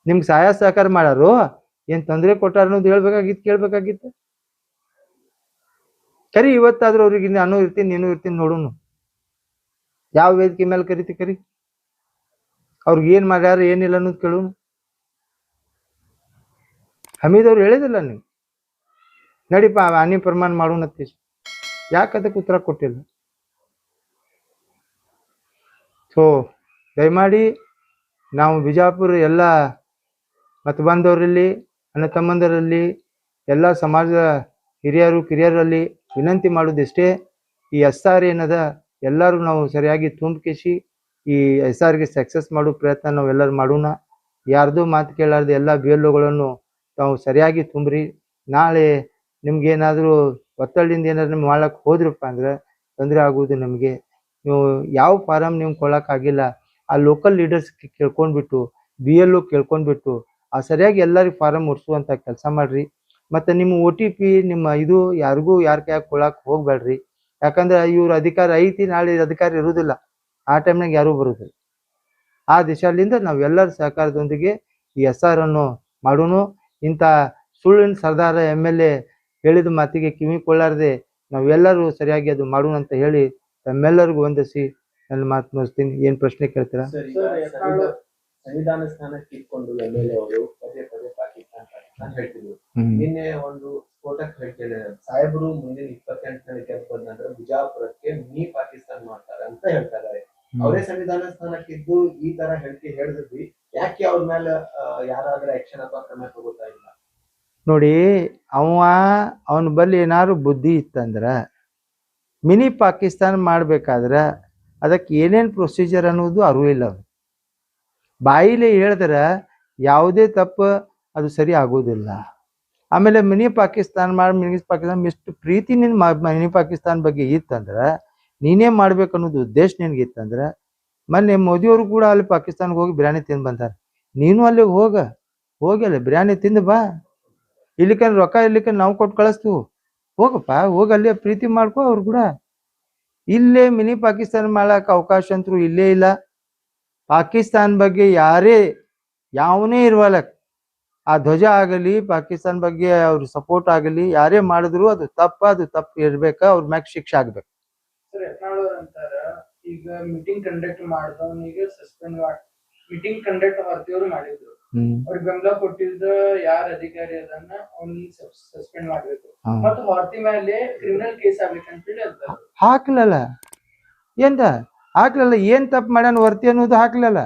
ನಿಮ್ಗೆ ಸಹಾಯ ಸಹಕಾರ ಮಾಡಾರು, ಏನ್ ತೊಂದರೆ ಕೊಟ್ಟಾರ ಅನ್ನೋದು ಕೇಳ್ಬೇಕಾಗಿತ್ತು. ಕರಿ, ಇವತ್ತಾದ್ರೂ ಅವ್ರಿಗೆ ನಾನು ಇರ್ತೀನಿ ನೀನು ಇರ್ತೀನಿ ನೋಡುನು. ಯಾವ ವೇದಿಕೆ ಮೇಲೆ ಕರಿ, ಅವ್ರಿಗೆ ಏನ್ ಮಾಡ್ಯಾರ ಏನಿಲ್ಲ ಅನ್ನೋದು ಕೇಳುನು. ಹಮೀದ್ ಅವ್ರು ಹೇಳಿದಿಲ್ಲ ನೀವು ನಡಿಪ ಹಾನಿ ಪ್ರಮಾಣ ಮಾಡೋಣತ್ತೀವಿ. ಯಾಕೆ ಅದಕ್ಕೆ ಉತ್ತರ ಕೊಟ್ಟಿಲ್ಲ? ಸೊ ದಯಮಾಡಿ ನಾವು ಬಿಜಾಪುರ ಎಲ್ಲ ಮತ ಬಾಂಧವರಲ್ಲಿ, ಅಣ್ಣ ತಮ್ಮಂದರಲ್ಲಿ, ಎಲ್ಲ ಸಮಾಜದ ಹಿರಿಯರು ಕಿರಿಯರಲ್ಲಿ ವಿನಂತಿ ಮಾಡೋದಿಷ್ಟೇ, ಈ SR ಏನದ ಎಲ್ಲರೂ ನಾವು ಸರಿಯಾಗಿ ತುಂಬಿಸಿ ಈ SRಗೆ ಸಕ್ಸಸ್ ಮಾಡೋ ಪ್ರಯತ್ನ ನಾವೆಲ್ಲರೂ ಮಾಡೋಣ. ಯಾರ್ದು ಮಾತು ಕೇಳಾರ್ದು ಎಲ್ಲ BLOಗಳನ್ನು ತಾವು ಸರಿಯಾಗಿ ತುಂಬ್ರಿ. ನಾಳೆ ನಿಮ್ಗೇನಾದರೂ ಒತ್ತಡದಿಂದ ಏನಾದ್ರು ನಿಮ್ಗೆ ಮಾಡಕ್ಕೆ ಹೋದ್ರಪ್ಪ ಅಂದ್ರೆ ತೊಂದರೆ ಆಗುವುದು ನಮಗೆ. ನೀವು ಯಾವ ಫಾರಮ್ ನೀವು ಕೊಡೋಕ್ಕಾಗಿಲ್ಲ, ಆ ಲೋಕಲ್ ಲೀಡರ್ಸ್ ಕೇಳ್ಕೊಂಡ್ಬಿಟ್ಟು BLO ಕೇಳ್ಕೊಂಡ್ಬಿಟ್ಟು ಆ ಸರಿಯಾಗಿ ಎಲ್ಲರಿಗೂ ಫಾರಮ್ ಮುಟ್ಸುವಂಥ ಕೆಲಸ ಮಾಡ್ರಿ. ಮತ್ತು ನಿಮ್ಮ OTP ನಿಮ್ಮ ಇದು ಯಾರಿಗೂ ಯಾರ ಕೈಯಾಗ ಕೊಡಕ್ಕೆ ಹೋಗ್ಬೇಡ್ರಿ. ಯಾಕಂದ್ರೆ ಇವ್ರ ಅಧಿಕಾರ ಐತಿ, ನಾಳೆ ಅಧಿಕಾರ ಇರುವುದಿಲ್ಲ. ಆ ಟೈಮ್ನಾಗ ಯಾರೂ ಬರುವುದಿಲ್ಲ. ಆ ದಿಶಾಲಿಂದ ನಾವೆಲ್ಲರ ಸಹಕಾರದೊಂದಿಗೆ ಈ SR ಅನ್ನು ಮಾಡೋಣ. ಇಂಥ ಸುಳ್ಳಿನ ಸರ್ದಾರ MLA ಹೇಳಿದ ಮಾತಿಗೆ ಕಿವಿ ಕೊಳ್ಳಾರದೆ ನಾವೆಲ್ಲರೂ ಸರಿಯಾಗಿ ಅದು ಮಾಡೋಣ ಅಂತ ಹೇಳಿ ತಮ್ಮೆಲ್ಲರಿಗೂ ವಂದಿಸಿ ನನ್ನ ಮಾತು ಮುಗಿಸ್ತೀನಿ. ಏನ್ ಪ್ರಶ್ನೆ ಕೇಳ್ತೀರಾ? ಸಂವಿಧಾನ ಸ್ಥಾನಕ್ಕೆ ಇಟ್ಕೊಂಡು MLA ಅವರು ಪದೇ ಪಾಕಿಸ್ತಾನ ಹೇಳ್ತಿದ್ರು. ನಿನ್ನೆ ಒಂದು ಸ್ಫೋಟಕ್ ಹೇಳ್ತೇನೆ ಸಾಹೇಬರು ಮುಂದಿನ 28ನೇ ಗೆದ್ದು ಬಂದ ನಂತರ ಬಿಜಾಪುರಕ್ಕೆ ಮಿನಿ ಪಾಕಿಸ್ತಾನ ಮಾಡ್ತಾರೆ ಅಂತ ಹೇಳ್ತಾ ಇದ್ದಾರೆ. ಅವರೇ ಸಂವಿಧಾನ ಸ್ಥಾನಕ್ಕಿದ್ದು ಈ ತರ ಹೇಳಿಕೆ ಹೇಳಿದ್ವಿ, ಯಾಕೆ ಅವ್ರ ಮೇಲೆ ಯಾರಾದ್ರೂ ಆಕ್ಷನ್ ಅಥವಾ ಕ್ರಮ ತಗೋತಾ ಇಲ್ಲ? ನೋಡಿ, ಅವನ ಬಳಿ ಏನಾದ್ರು ಬುದ್ಧಿ ಇತ್ತಂದ್ರ ಮಿನಿ ಪಾಕಿಸ್ತಾನ ಮಾಡ್ಬೇಕಾದ್ರ ಅದಕ್ಕೆ ಏನೇನು ಪ್ರೊಸೀಜರ್ ಅನ್ನೋದು ಅರಿವು ಇಲ್ಲ. ಬಾಯಿಲೆ ಹೇಳಿದ್ರೆ ಯಾವುದೇ ತಪ್ಪು ಅದು ಸರಿ ಆಗೋದಿಲ್ಲ. ಆಮೇಲೆ ಮಿನಿ ಪಾಕಿಸ್ತಾನ ಇಷ್ಟು ಪ್ರೀತಿ ನಿನ್ನ ಮಿನಿ ಪಾಕಿಸ್ತಾನ ಬಗ್ಗೆ ಇತ್ತಂದ್ರೆ ನೀನೇ ಮಾಡ್ಬೇಕು ಅನ್ನೋದು ಉದ್ದೇಶ ನಿನ್ಗೆ ಇತ್ತಂದ್ರೆ ಮೊನ್ನೆ ಮೋದಿಯವರು ಕೂಡ ಅಲ್ಲಿ ಪಾಕಿಸ್ತಾನ್ಗೆ ಹೋಗಿ ಬಿರಿಯಾನಿ ತಿಂದು ಬಂದಾರೆ. ನೀನು ಅಲ್ಲಿ ಹೋಗಿ ಅಲ್ಲಿ ಬಿರಿಯಾನಿ ತಿಂದು ಬಾ. ಇಲ್ಲಿಕ ರೊಕ್ಕ ಇಲ್ಲಿಕ ನಾವು ಕೊಟ್ಟು ಕಳಿಸ್ತೀವಿ, ಹೋಗಪ್ಪ, ಹೋಗಿ ಅಲ್ಲೇ ಪ್ರೀತಿ ಮಾಡ್ಕೊ ಅವ್ರು ಕೂಡ. ಇಲ್ಲೇ ಮಿನಿ ಪಾಕಿಸ್ತಾನ ಮಾಡಕ್ಕೆ ಅವಕಾಶ ಅಂತೂ ಇಲ್ಲೇ ಇಲ್ಲ. ಪಾಕಿಸ್ತಾನ ಬಗ್ಗೆ ಯಾವನೇ ಇರುವಲ್ಲ, ಆ ಧ್ವಜ ಆಗಲಿ ಪಾಕಿಸ್ತಾನ ಬಗ್ಗೆ ಅವ್ರ ಸಪೋರ್ಟ್ ಆಗಲಿ ಯಾರೇ ಮಾಡಿದ್ರು ಅದು ತಪ್ಪು ಇರ್ಬೇಕ, ಅವ್ರ ಮ್ಯಾಗ ಶಿಕ್ಷೆ ಆಗ್ಬೇಕು. ಈಗ ಮೀಟಿಂಗ್ ಕಂಡಕ್ಟ್ ಮಾಡಿದವನಿಗೆ ಸಸ್ಪೆಂಡ್ ಮೀಟಿಂಗ್ ಕಂಡಕ್ಟ್ ಹೊರತಿಯವರು ಮಾಡಿದ್ರು, ಅವ್ರಿಗೆ ಬೆಂಬಲ ಕೊಟ್ಟಿದ್ದ ಯಾರ ಅಧಿಕಾರಿ ಅದನ್ನ ಅವ್ನಿಗೆ ಸಸ್ಪೆಂಡ್ ಮಾಡ್ಬೇಕು ಮತ್ತು ಹೊರತಿ ಮೇಲೆ ಕ್ರಿಮಿನಲ್ ಕೇಸ್ ಆಗ್ಬೇಕಂತೇಳಿ ಅಂತ ಹಾಕ್ಲಲ್ಲ. ಹಾಕ್ಲಲ್ಲ, ಏನ್ ತಪ್ಪು ಮಾಡ್ಯಾನ ವರ್ತಿ ಅನ್ನೋದು ಹಾಕ್ಲಲ್ಲ,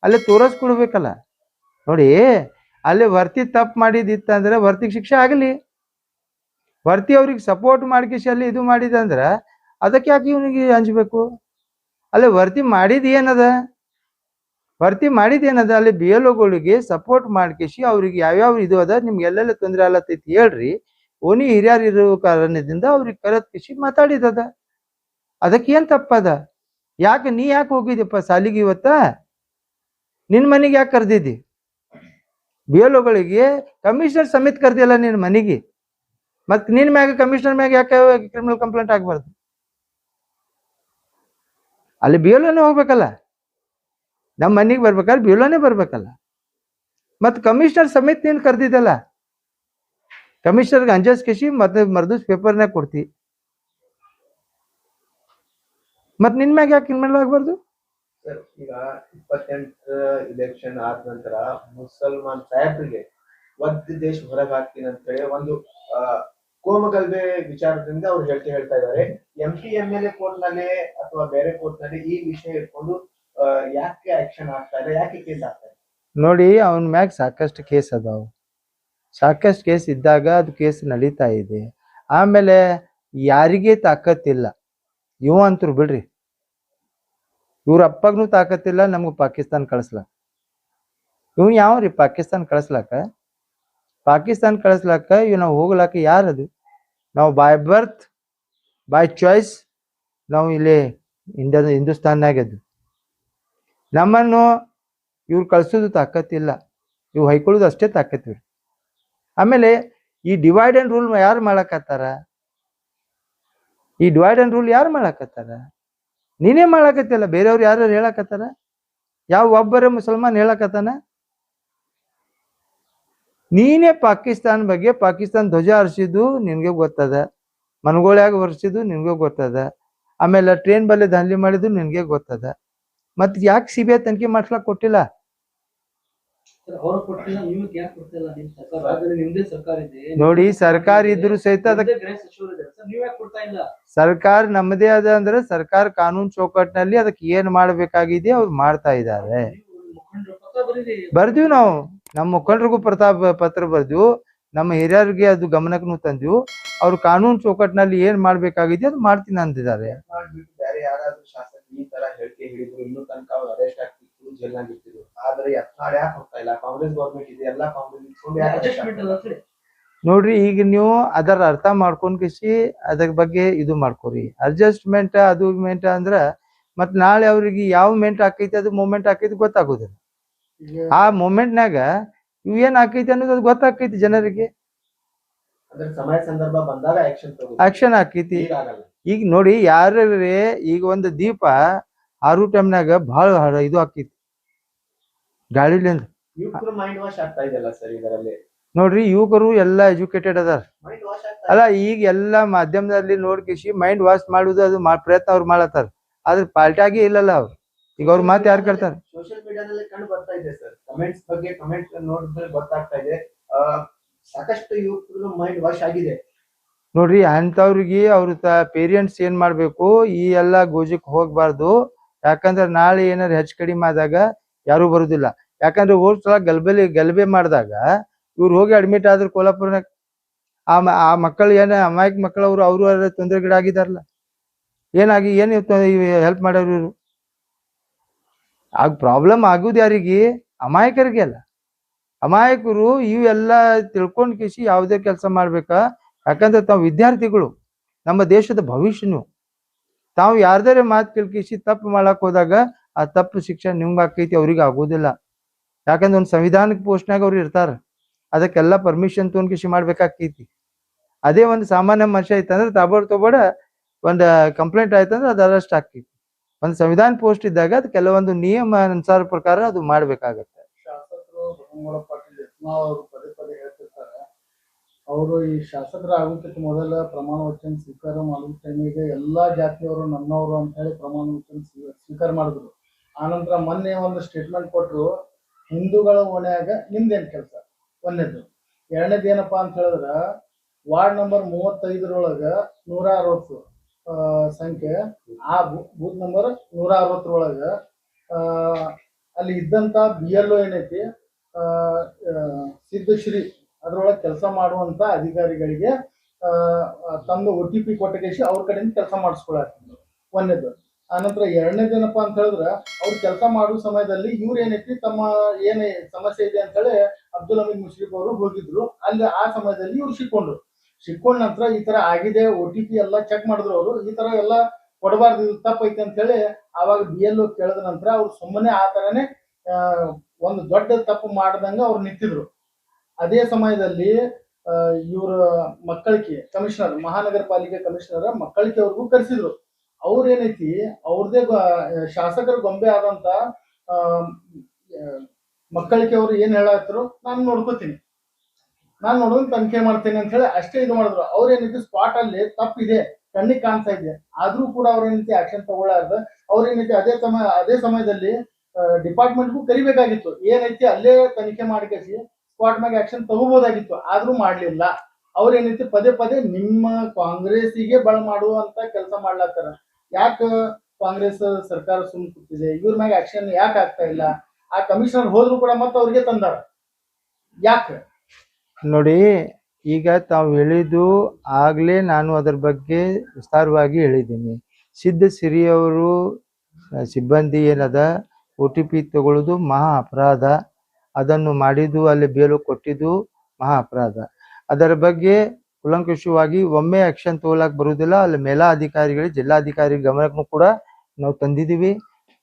ಅಲ್ಲೇ ತೋರಿಸ್ಕೊಡ್ಬೇಕಲ್ಲ. ನೋಡಿ, ಅಲ್ಲಿ ವರ್ತಿ ತಪ್ಪು ಮಾಡಿದಿತ್ತಂದ್ರೆ ವರ್ತಿಗೆ ಶಿಕ್ಷೆ ಆಗಲಿ. ವರ್ತಿ ಅವ್ರಿಗೆ ಸಪೋರ್ಟ್ ಮಾಡ್ಕಿಸಿ ಅಲ್ಲಿ ಇದು ಮಾಡಿದಂದ್ರೆ ಅದಕ್ಕೆ ಯಾಕೆ ಇವನಿಗೆ ಹಂಚ್ಬೇಕು? ಅಲ್ಲಿ ವರ್ತಿ ಮಾಡಿದ ಅಲ್ಲಿ ಬಿ ಎಲ್ ಒಗಳಿಗೆ ಸಪೋರ್ಟ್ ಮಾಡ್ಕಿಸಿ ಅವ್ರಿಗೆ ಯಾವ್ಯಾವ ಇದು ಅದ, ನಿಮ್ಗೆ ಎಲ್ಲೆಲ್ಲ ತೊಂದರೆ ಆಗತ್ತೈತಿ ಹೇಳ್ರಿ, ಓನಿ ಹಿರಿಯರು ಇರೋ ಕಾರಣದಿಂದ ಅವ್ರಿಗೆ ಕರೆತ್ಕಿಸಿ ಮಾತಾಡಿದದ. ಅದಕ್ಕೆ ಏನ್ ತಪ್ಪದ? ನೀ ಯಾಕೆ ಹೋಗಿದ್ದಪ್ಪ ಸಾಲಿಗೆ ಇವತ್ತ? ನಿನ್ ಮನೆಗೆ ಯಾಕೆ ಕರೆದಿದ್ದಿ? ಬಿ ಎಲ್ ಒಗಳಿಗೆ ಕಮಿಷನರ್ ಸಮೇತ ಕರ್ದಿಲ್ಲ ನಿನ್ ಮನೆಗೆ, ಮತ್ ನಿನ್ ಮ್ಯಾಗ ಕಮಿಷನರ್ ಮ್ಯಾಗ ಯಾಕೆ ಕ್ರಿಮಿನಲ್ ಕಂಪ್ಲೇಂಟ್ ಆಗ್ಬಾರ್ದು? ಅಲ್ಲಿ ಬಿ ಎಲ್ ಒನೇ ಹೋಗ್ಬೇಕಲ್ಲ, ನಮ್ಮ ಮನೆಗೆ ಬರ್ಬೇಕಾದ್ರೆ ಬಿ ಎಲ್ ಒನೇ ಬರ್ಬೇಕಲ್ಲ. ಮತ್ ಕಮಿಷನರ್ ಸಮೇತ ನೀನ್ ಕರ್ದಿದ್ದಲ್ಲ, ಕಮಿಷನರ್ಗೆ ಅಂಜಿಸಿ ಮತ್ತೆ ಮರ್ದೂಸ್ ಪೇಪರ್ನಾಗ ಕೊಡ್ತಿ, ಮತ್ ನಿನ್ ಮ್ಯಾಗ ಯಾಕೆ ಕ್ರಿಮಿನಲ್ ಆಗ್ಬಾರ್ದು? ಸರ್, ಈಗ 28 ಇಲೆಕ್ಷನ್ ಆದ ನಂತರ ಮುಸಲ್ಮಾನ್ ಸಾಹೇಬ್ರಿಗೆ ದೇಶ ಹೊರಗೆ ಹಾಕ್ತೀನಿ ಅಂತ ಹೇಳಿ ಒಂದು ಕೋಮಗಲ್ಬೆ ವಿಚಾರದಿಂದ ಅವ್ರು ಹೇಳ್ತಾ ಇದ್ದಾರೆ. MP MLA ಕೋರ್ಟ್ ನಲ್ಲಿ ಅಥವಾ ಬೇರೆ ಕೋರ್ಟ್ ನಲ್ಲಿ ಈ ವಿಷಯ ಇಟ್ಕೊಂಡು ಯಾಕೆ ಆಕ್ಷನ್ ಆಗ್ತಾ ಇದೆ, ಯಾಕೆ ಕೇಸ್ ಆಗ್ತಾ ಇದೆ? ನೋಡಿ, ಅವನ ಮ್ಯಾಗ ಸಾಕಷ್ಟು ಕೇಸ್ ಅದಾವ. ಸಾಕಷ್ಟು ಕೇಸ್ ಇದ್ದಾಗ ಅದು ಕೇಸ್ ನಡೀತಾ ಇದೆ. ಆಮೇಲೆ ಯಾರಿಗೆ ತಾಕತ್ತಿಲ್ಲ, ಇವ ಅಂತರು ಬಿಡ್ರಿ, ಇವ್ರ ಅಪ್ಪಗ್ನು ತಾಕತ್ತಿಲ್ಲ ನಮ್ಗೆ ಪಾಕಿಸ್ತಾನ ಕಳಿಸ್ಲಾಕ. ಇವ್ನು ಯಾವ್ರಿ ಪಾಕಿಸ್ತಾನ ಕಳಿಸ್ಲಾಕ ಇವ್ ನಾವು ಹೋಗ್ಲಾಕ ಯಾರದು? ನಾವು ಬೈ ಬರ್ತ್ ಬೈ ಚಾಯ್ಸ್ ನಾವು ಇಲ್ಲಿ ಹಿಂದೂಸ್ತಾನ್ಯಾಗದ್ದು. ನಮ್ಮನ್ನು ಇವ್ರು ಕಳ್ಸೋದು ತಾಕತ್ತಿಲ್ಲ, ಇವ್ ಹೈಕೊಳ್ಳೋದು ಅಷ್ಟೇ ತಾಕತ್ತಿವ್ರಿ. ಆಮೇಲೆ ಈ ಡಿವೈಡ್ ಅಂಡ್ ರೂಲ್ ಯಾರು ಮಾಡಕತ್ತಾರ? ನೀನೇ ಮಾಡಕತ್ತಿಲ್ಲ, ಬೇರೆಯವ್ರು ಯಾರು ಹೇಳಕತ್ತಾರ? ಯಾವ ಒಬ್ಬರೇ ಮುಸಲ್ಮಾನ್ ಹೇಳಕತ್ತಾನ? ನೀನೇ ಪಾಕಿಸ್ತಾನ ಬಗ್ಗೆ, ಪಾಕಿಸ್ತಾನ ಧ್ವಜ ಹಾರಿಸಿದ್ದು ನಿನ್ಗೆ ಗೊತ್ತದ, ಮನಗೋಳ್ಯಾಗ ಹೊರಿಸಿದ್ದು ನಿನ್ಗೆ ಗೊತ್ತದ, ಆಮೇಲೆ ಟ್ರೈನ್ ಬಲ್ಲಿ ದಾಂಧಲಿ ಮಾಡಿದ್ದು ನಿನ್ಗೆ ಗೊತ್ತದ. ಮತ್ ಯಾಕೆ CBI ತನಿಖೆ ಮಾಡ್ಸ್ಲಾಕ್ ಕೊಟ್ಟಿಲ್ಲ? ನೋಡಿ, ಸರ್ಕಾರ ಇದ್ರು ಸಹಿತ ಅದಕ್ಕೆ ಸರ್ಕಾರ ನಮ್ಮದೇ ಅದ ಅಂದ್ರೆ ಸರ್ಕಾರ ಕಾನೂನು ಚೌಕಟ್ಟಿನಲ್ಲಿ ಅದಕ್ಕೆ ಏನ್ ಮಾಡ್ಬೇಕಾಗಿದೆ ಅವ್ರು ಮಾಡ್ತಾ ಇದ್ದಾರೆ. ಬರ್ದಿವ್ ನಾವು, ನಮ್ಮ ಮುಖಂಡರಿಗೂ ಪತ್ರ ಬರ್ದಿವು, ನಮ್ಮ ಹಿರಿಯರಿಗೆ ಅದು ಗಮನಕ್ಕೂ ತಂದಿವು. ಅವ್ರು ಕಾನೂನು ಚೌಕಟ್ಟಿನಲ್ಲಿ ಏನ್ ಮಾಡ್ಬೇಕಾಗಿದೆ ಅದು ಮಾಡ್ತೀನಿ ಅಂದಿದ್ದಾರೆ. ಬೇರೆ ಯಾರಾದ್ರೂ ಶಾಸಕರು ಈ ತರ ಹೇಳಿಕೆ ಹೇಳಿದ್ರು ಇನ್ನೂ ತನಕ ಅವ್ರು ಅರೆಸ್ಟ್ ಆಗ್ತಿತ್ತು, ಜೈಲ್ನಾಗಿರ್ತಿದ್ರು. ಆದ್ರೆ ಯತ್ನಾಳ್ ಯಾಕೆ ಹೋಗ್ತಾ ಇಲ್ಲ? ಕಾಂಗ್ರೆಸ್ ಗೌರ್ಮೆಂಟ್ ಇದೆ, ಎಲ್ಲಾ ಕಾಂಗ್ರೆಸ್. ನೋಡ್ರಿ, ಈಗ ನೀವು ಅದರ ಅರ್ಥ ಮಾಡ್ಕೊಂಡ್ಕಿಸಿ ಅದ್ರ ಬಗ್ಗೆ ಇದು ಮಾಡ್ಕೋರಿ. ಅಡ್ಜಸ್ಟ್ಮೆಂಟ್ ಅದು ಅಂದ್ರ ಮತ್ ನಾಳೆ ಅವ್ರಿಗೆ ಯಾವ ಮೂಮೆಂಟ್ ಆಕೈತಿ ಅದು ಮೂಮೆಂಟ್ ಆಕೈತಿ ಗೊತ್ತಾಗೋದಿಲ್ಲ. ಆ ಮೂಮೆಂಟ್ನಾಗ ಇವ್ ಏನ್ ಆಕೈತಿ ಅನ್ನೋದು ಅದು ಗೊತ್ತಾಕೈತಿ ಜನರಿಗೆ. ಸಮಯ ಸಂದರ್ಭ ಬಂದಾಗ ಆಕ್ಷನ್ ಆಕೈತಿ. ಈಗ ನೋಡಿ, ಯಾರೇ ಈಗ ಒಂದು ದೀಪ ಆರು ಟೈಮ್ನಾಗ ಬಹಳ ಇದು ಆಕೈತಿ ಗಾಳಿಲಿಂದ. ಮೈಂಡ್ ವಾಶ್ ಆಗ್ತಾ ಇದೆಯಲ್ಲ ಸರ್ ಇದರಲ್ಲಿ. ನೋಡ್ರಿ, ಯುವಕರು ಎಲ್ಲಾ ಎಜುಕೇಟೆಡ್ ಅದಾರ ಅಲ್ಲ. ಈಗ ಎಲ್ಲಾ ಮಾಧ್ಯಮದಲ್ಲಿ ನೋಡ್ಕಿಸಿ ಮೈಂಡ್ ವಾಶ್ ಮಾಡುದು ಅದು ಪ್ರಯತ್ನ ಅವ್ರು ಮಾಡತ್ತಾರ, ಆದ್ರೆ ಪಾಲ್ಟಿಯಾಗಿ ಇಲ್ಲಲ್ಲ ಅವ್ರು. ಈಗ ಅವ್ರ ಮಾತು ಯಾರು ಕೇಳ್ತಾರ? ಸೋಷಿಯಲ್ ಮೀಡಿಯಾದಲ್ಲಿ ಕಂಡು ಬರ್ತಾ ಇದೆ ಸರ್, ಕಮೆಂಟ್ಸ್ ಬಗ್ಗೆ ಕಮೆಂಟ್ ನೋಡಿದ್ರೆ ಗೊತ್ತಾಗ್ತಾ ಇದೆ. ಸಾಕಷ್ಟು ಯುವಕರು ಮೈಂಡ್ ವಾಶ್ ಆಗಿದೆ. ನೋಡ್ರಿ ಅಂಥವ್ರಿಗೆ ಅವ್ರ ಪೇರೆಂಟ್ಸ್ ಏನ್ ಮಾಡ್ಬೇಕು, ಈ ಎಲ್ಲ ಗೋಜಕ್ ಹೋಗ್ಬಾರ್ದು. ಯಾಕಂದ್ರೆ ನಾಳೆ ಏನಾರು ಹೆಚ್ಚು ಕಡಿಮೆ ಆದಾಗ ಯಾರು ಬರುದಿಲ್ಲ. ಯಾಕಂದ್ರೆ ಹೋದ್ ಸಲ ಗಲಭೆ ಮಾಡಿದಾಗ ಇವ್ರು ಹೋಗಿ ಅಡ್ಮಿಟ್ ಆದ್ರು ಕೋಲ್ಹಾಪುರ್ನಾಗ. ಆ ಮಕ್ಕಳು ಏನ ಅಮಾಯಕ ಮಕ್ಕಳು ಅವರು ತೊಂದರೆಗೀಡಾಗಿದಾರಲ್ಲ. ಏನ್ ಹೆಲ್ಪ್ ಮಾಡೋರು ಇವ್ರು? ಆಗ ಪ್ರಾಬ್ಲಮ್ ಆಗುದು ಯಾರಿಗೆ? ಅಮಾಯಕರಿಗೆ ಅಲ್ಲ. ಅಮಾಯಕರು ಇವೆಲ್ಲ ತಿಳ್ಕೊಂಡ್ ಕಿಸಿ ಯಾವುದೇ ಕೆಲಸ ಮಾಡ್ಬೇಕಾ? ಯಾಕಂದ್ರೆ ತಾವು ವಿದ್ಯಾರ್ಥಿಗಳು, ನಮ್ಮ ದೇಶದ ಭವಿಷ್ಯ ನೀವು. ತಾವು ಯಾರ್ದಾರೆ ಮಾತು ಕೇಳ್ಕಿಸಿ ತಪ್ಪು ಮಾಡಕ್ ಹೋದಾಗ ಆ ತಪ್ಪು ಶಿಕ್ಷೆ ನಿಮ್ಗೆ ಆಕೈತಿ, ಅವ್ರಿಗೆ ಆಗೋದಿಲ್ಲ. ಯಾಕಂದ್ರೆ ಒಂದು ಸಂವಿಧಾನಕ್ಕೆ ಪೋಸ್ಟ್ನಾಗ ಅವ್ರು ಇರ್ತಾರ, ಅದಕ್ಕೆಲ್ಲ ಪರ್ಮಿಷನ್ ತೊಗೊಂಡ್ಕಿಸಿ ಮಾಡ್ಬೇಕಾಕೈತಿ. ಅದೇ ಒಂದು ಸಾಮಾನ್ಯ ಮನುಷ್ಯ ಐತಂದ್ರೆ ತಗೋಬೇಡ ಒಂದು ಕಂಪ್ಲೇಂಟ್ ಆಯ್ತಂದ್ರೆ ಅದು ಅರೆಸ್ಟ್ ಆಕೈತಿ. ಒಂದು ಸಂವಿಧಾನ ಪೋಸ್ಟ್ ಇದ್ದಾಗ ಅದು ಕೆಲವೊಂದು ನಿಯಮ ಅನುಸಾರ ಪ್ರಕಾರ ಅದು ಮಾಡ್ಬೇಕಾಗತ್ತೆ. ಶಾಸಕರು ಬಸವನಗೌಡ ಪಾಟೀಲ್ ಯತ್ನಾಳ್ ಅವರು ಪದೇ ಪದೇ ಹೇಳ್ತಿರ್ತಾರೆ, ಅವರು ಈ ಶಾಸಕರ ಆಗೋದಕ್ಕೆ ಮೊದಲ ಪ್ರಮಾಣ ವಚನ ಸ್ವೀಕಾರ ಮಾಡುವ ಟೈಮಿಗೆ ಎಲ್ಲಾ ಜಾತಿಯವರು ನನ್ನವರು ಅಂತ ಹೇಳಿ ಪ್ರಮಾಣ ವಚನ ಸ್ವೀಕಾರ ಮಾಡಿದ್ರು. ಆನಂತರ ಮೊನ್ನೆ ಒಂದು ಸ್ಟೇಟ್ಮೆಂಟ್ ಕೊಟ್ಟರು, ಹಿಂದೂಗಳ ಓಣ್ಯಾಗ ನಿಮ್ದೇನ್ ಕೆಲಸ, ಒಂದೇದು. ಎರಡನೇದು ಏನಪ್ಪಾ ಅಂತ ಹೇಳಿದ್ರ, ವಾರ್ಡ್ ನಂಬರ್ 35ರೊಳಗ 160 ಸಂಖ್ಯೆ, ಆ ಬೂತ್ ನಂಬರ್ 160ರೊಳಗ ಅಲ್ಲಿ ಇದ್ದಂತ BLO ಏನೈತಿ, ಸಿದ್ದಶ್ರೀ, ಅದ್ರೊಳಗೆ ಕೆಲಸ ಮಾಡುವಂತ ಅಧಿಕಾರಿಗಳಿಗೆ ತಂದು OTP ಕೊಟ್ಟಕೇಶಿ ಅವ್ರ ಕಡೆಯಿಂದ ಕೆಲಸ ಮಾಡಿಸ್ಕೊಳತ್ತಿದ್ರು, ಒಂದೇದು. ಆನಂತರ ಎರಡನೇದೇನಪ್ಪಾ ಅಂತ ಹೇಳಿದ್ರ, ಅವ್ರು ಕೆಲಸ ಮಾಡುವ ಸಮಯದಲ್ಲಿ ಇವ್ರು ಏನೈತಿ ತಮ್ಮ ಏನೇ ಸಮಸ್ಯೆ ಇದೆ ಅಂತ ಹೇಳಿ ಅಬ್ದುಲ್ ಹಮೀದ್ ಮುಷ್ರಿಫ್ ಅವರು ಹೋಗಿದ್ರು. ಅಲ್ಲಿ ಆ ಸಮಯದಲ್ಲಿ ಇವ್ರು ಸಿಕ್ಕೊಂಡ ನಂತರ ಈ ತರ ಆಗಿದೆ, OTP ಎಲ್ಲ ಚೆಕ್ ಮಾಡಿದ್ರು. ಅವರು ಈ ತರ ಎಲ್ಲ ಕೊಡಬಾರ್ದು, ಇದು ತಪ್ಪೈತೆ ಅಂತ ಹೇಳಿ ಆವಾಗ BLO ಕೇಳಿದ ನಂತರ ಅವ್ರು ಸುಮ್ಮನೆ ಆ ತರನೇ ಒಂದು ದೊಡ್ಡ ತಪ್ಪು ಮಾಡ್ದಂಗ ಅವ್ರು ನಿಂತಿದ್ರು. ಅದೇ ಸಮಯದಲ್ಲಿ ಇವ್ರ ಮಕ್ಕಳಿಗೆ ಕಮಿಷನರ್, ಮಹಾನಗರ ಪಾಲಿಕೆ ಕಮಿಷನರ್ ಮಕ್ಕಳಿಗೆ ಅವ್ರಿಗೂ ಕರೆಸಿದ್ರು. ಅವ್ರೇನೈತಿ ಅವ್ರದೇ ಶಾಸಕರ ಗೊಂಬೆ ಆದಂತ ಮಕ್ಕಳಿಗೆ ಅವ್ರು ಏನ್ ಹೇಳತ್ರು, ನಾನು ನೋಡ್ಕೋತೀನಿ, ನಾನು ನೋಡೋದು ತನಿಖೆ ಮಾಡ್ತೇನೆ ಅಂತ ಹೇಳಿ ಅಷ್ಟೇ ಇದು ಮಾಡಿದ್ರು. ಅವ್ರೇನೈತಿ ಸ್ಪಾಟ್ ಅಲ್ಲಿ ತಪ್ಪಿದೆ, ಕಣ್ಣಿಗೆ ಕಾಣ್ತಾ ಇದೆ, ಆದ್ರೂ ಕೂಡ ಅವ್ರೇನೈತಿ ಆಕ್ಷನ್ ತಗೊಳ್ಳಾರ್ದ ಅವ್ರೇನೈತಿ ಅದೇ ಸಮಯದಲ್ಲಿ ಡಿಪಾರ್ಟ್ಮೆಂಟ್ಗೂ ಕರಿಬೇಕಾಗಿತ್ತು. ಏನೈತಿ ಅಲ್ಲೇ ತನಿಖೆ ಮಾಡಿಕೇಸಿ ಸ್ಪಾಟ್ ಮ್ಯಾಗ ಆಕ್ಷನ್ ತಗೋಬಹುದಾಗಿತ್ತು, ಆದ್ರೂ ಮಾಡ್ಲಿಲ್ಲ. ಅವ್ರೇನೈತಿ ಪದೇ ನಿಮ್ಮ ಕಾಂಗ್ರೆಸ್ಸಿಗೆ ಬಳ ಮಾಡುವಂತ ಕೆಲಸ ಮಾಡ್ಲಾತ್ತಾರ. ಯಾಕ ಕಾಂಗ್ರೆಸ್ ಸರ್ಕಾರ ಸುಮ್ ಕೂತಿದೆ, ಇವ್ರ ಮ್ಯಾಗ ಆಕ್ಷನ್ ಯಾಕೆ ಆಗ್ತಾ ಇಲ್ಲ? ಆ ಕಮಿಷನರ್ ಹೋದ್ರು ಕೂಡ ಮತ್ತೆ ಅವ್ರಿಗೆ ತಂದಾರ, ಯಾಕೆ? ನೋಡಿ, ಈಗ ತಾವು ಹೇಳಿದ್ದು ಆಗ್ಲೇ ನಾನು ಅದರ ಬಗ್ಗೆ ವಿಸ್ತಾರವಾಗಿ ಹೇಳಿದ್ದೀನಿ. ಸಿದ್ಧಶ್ರೀ ಅವರು ಸಿಬ್ಬಂದಿ ಏನದ OTP ತಗೊಳ್ಳೋದು ಮಹಾ ಅಪರಾಧ, ಅದನ್ನು ಮಾಡಿದ್ದು ಅಲ್ಲಿ ಬೇಲು ಕೊಟ್ಟಿದ್ದು ಮಹಾ ಅಪರಾಧ. ಅದರ ಬಗ್ಗೆ ಕುಲಂಕುಷವಾಗಿ ಒಮ್ಮೆ ಆಕ್ಷನ್ ತಗೊಳಕ್ ಬರುವುದಿಲ್ಲ. ಅಲ್ಲಿ ಮೇಲಾಧಿಕಾರಿಗಳಿಗೆ, ಜಿಲ್ಲಾಧಿಕಾರಿ ಗಮನಕ್ಕೂ ಕೂಡ ನಾವು ತಂದಿದ್ದೀವಿ.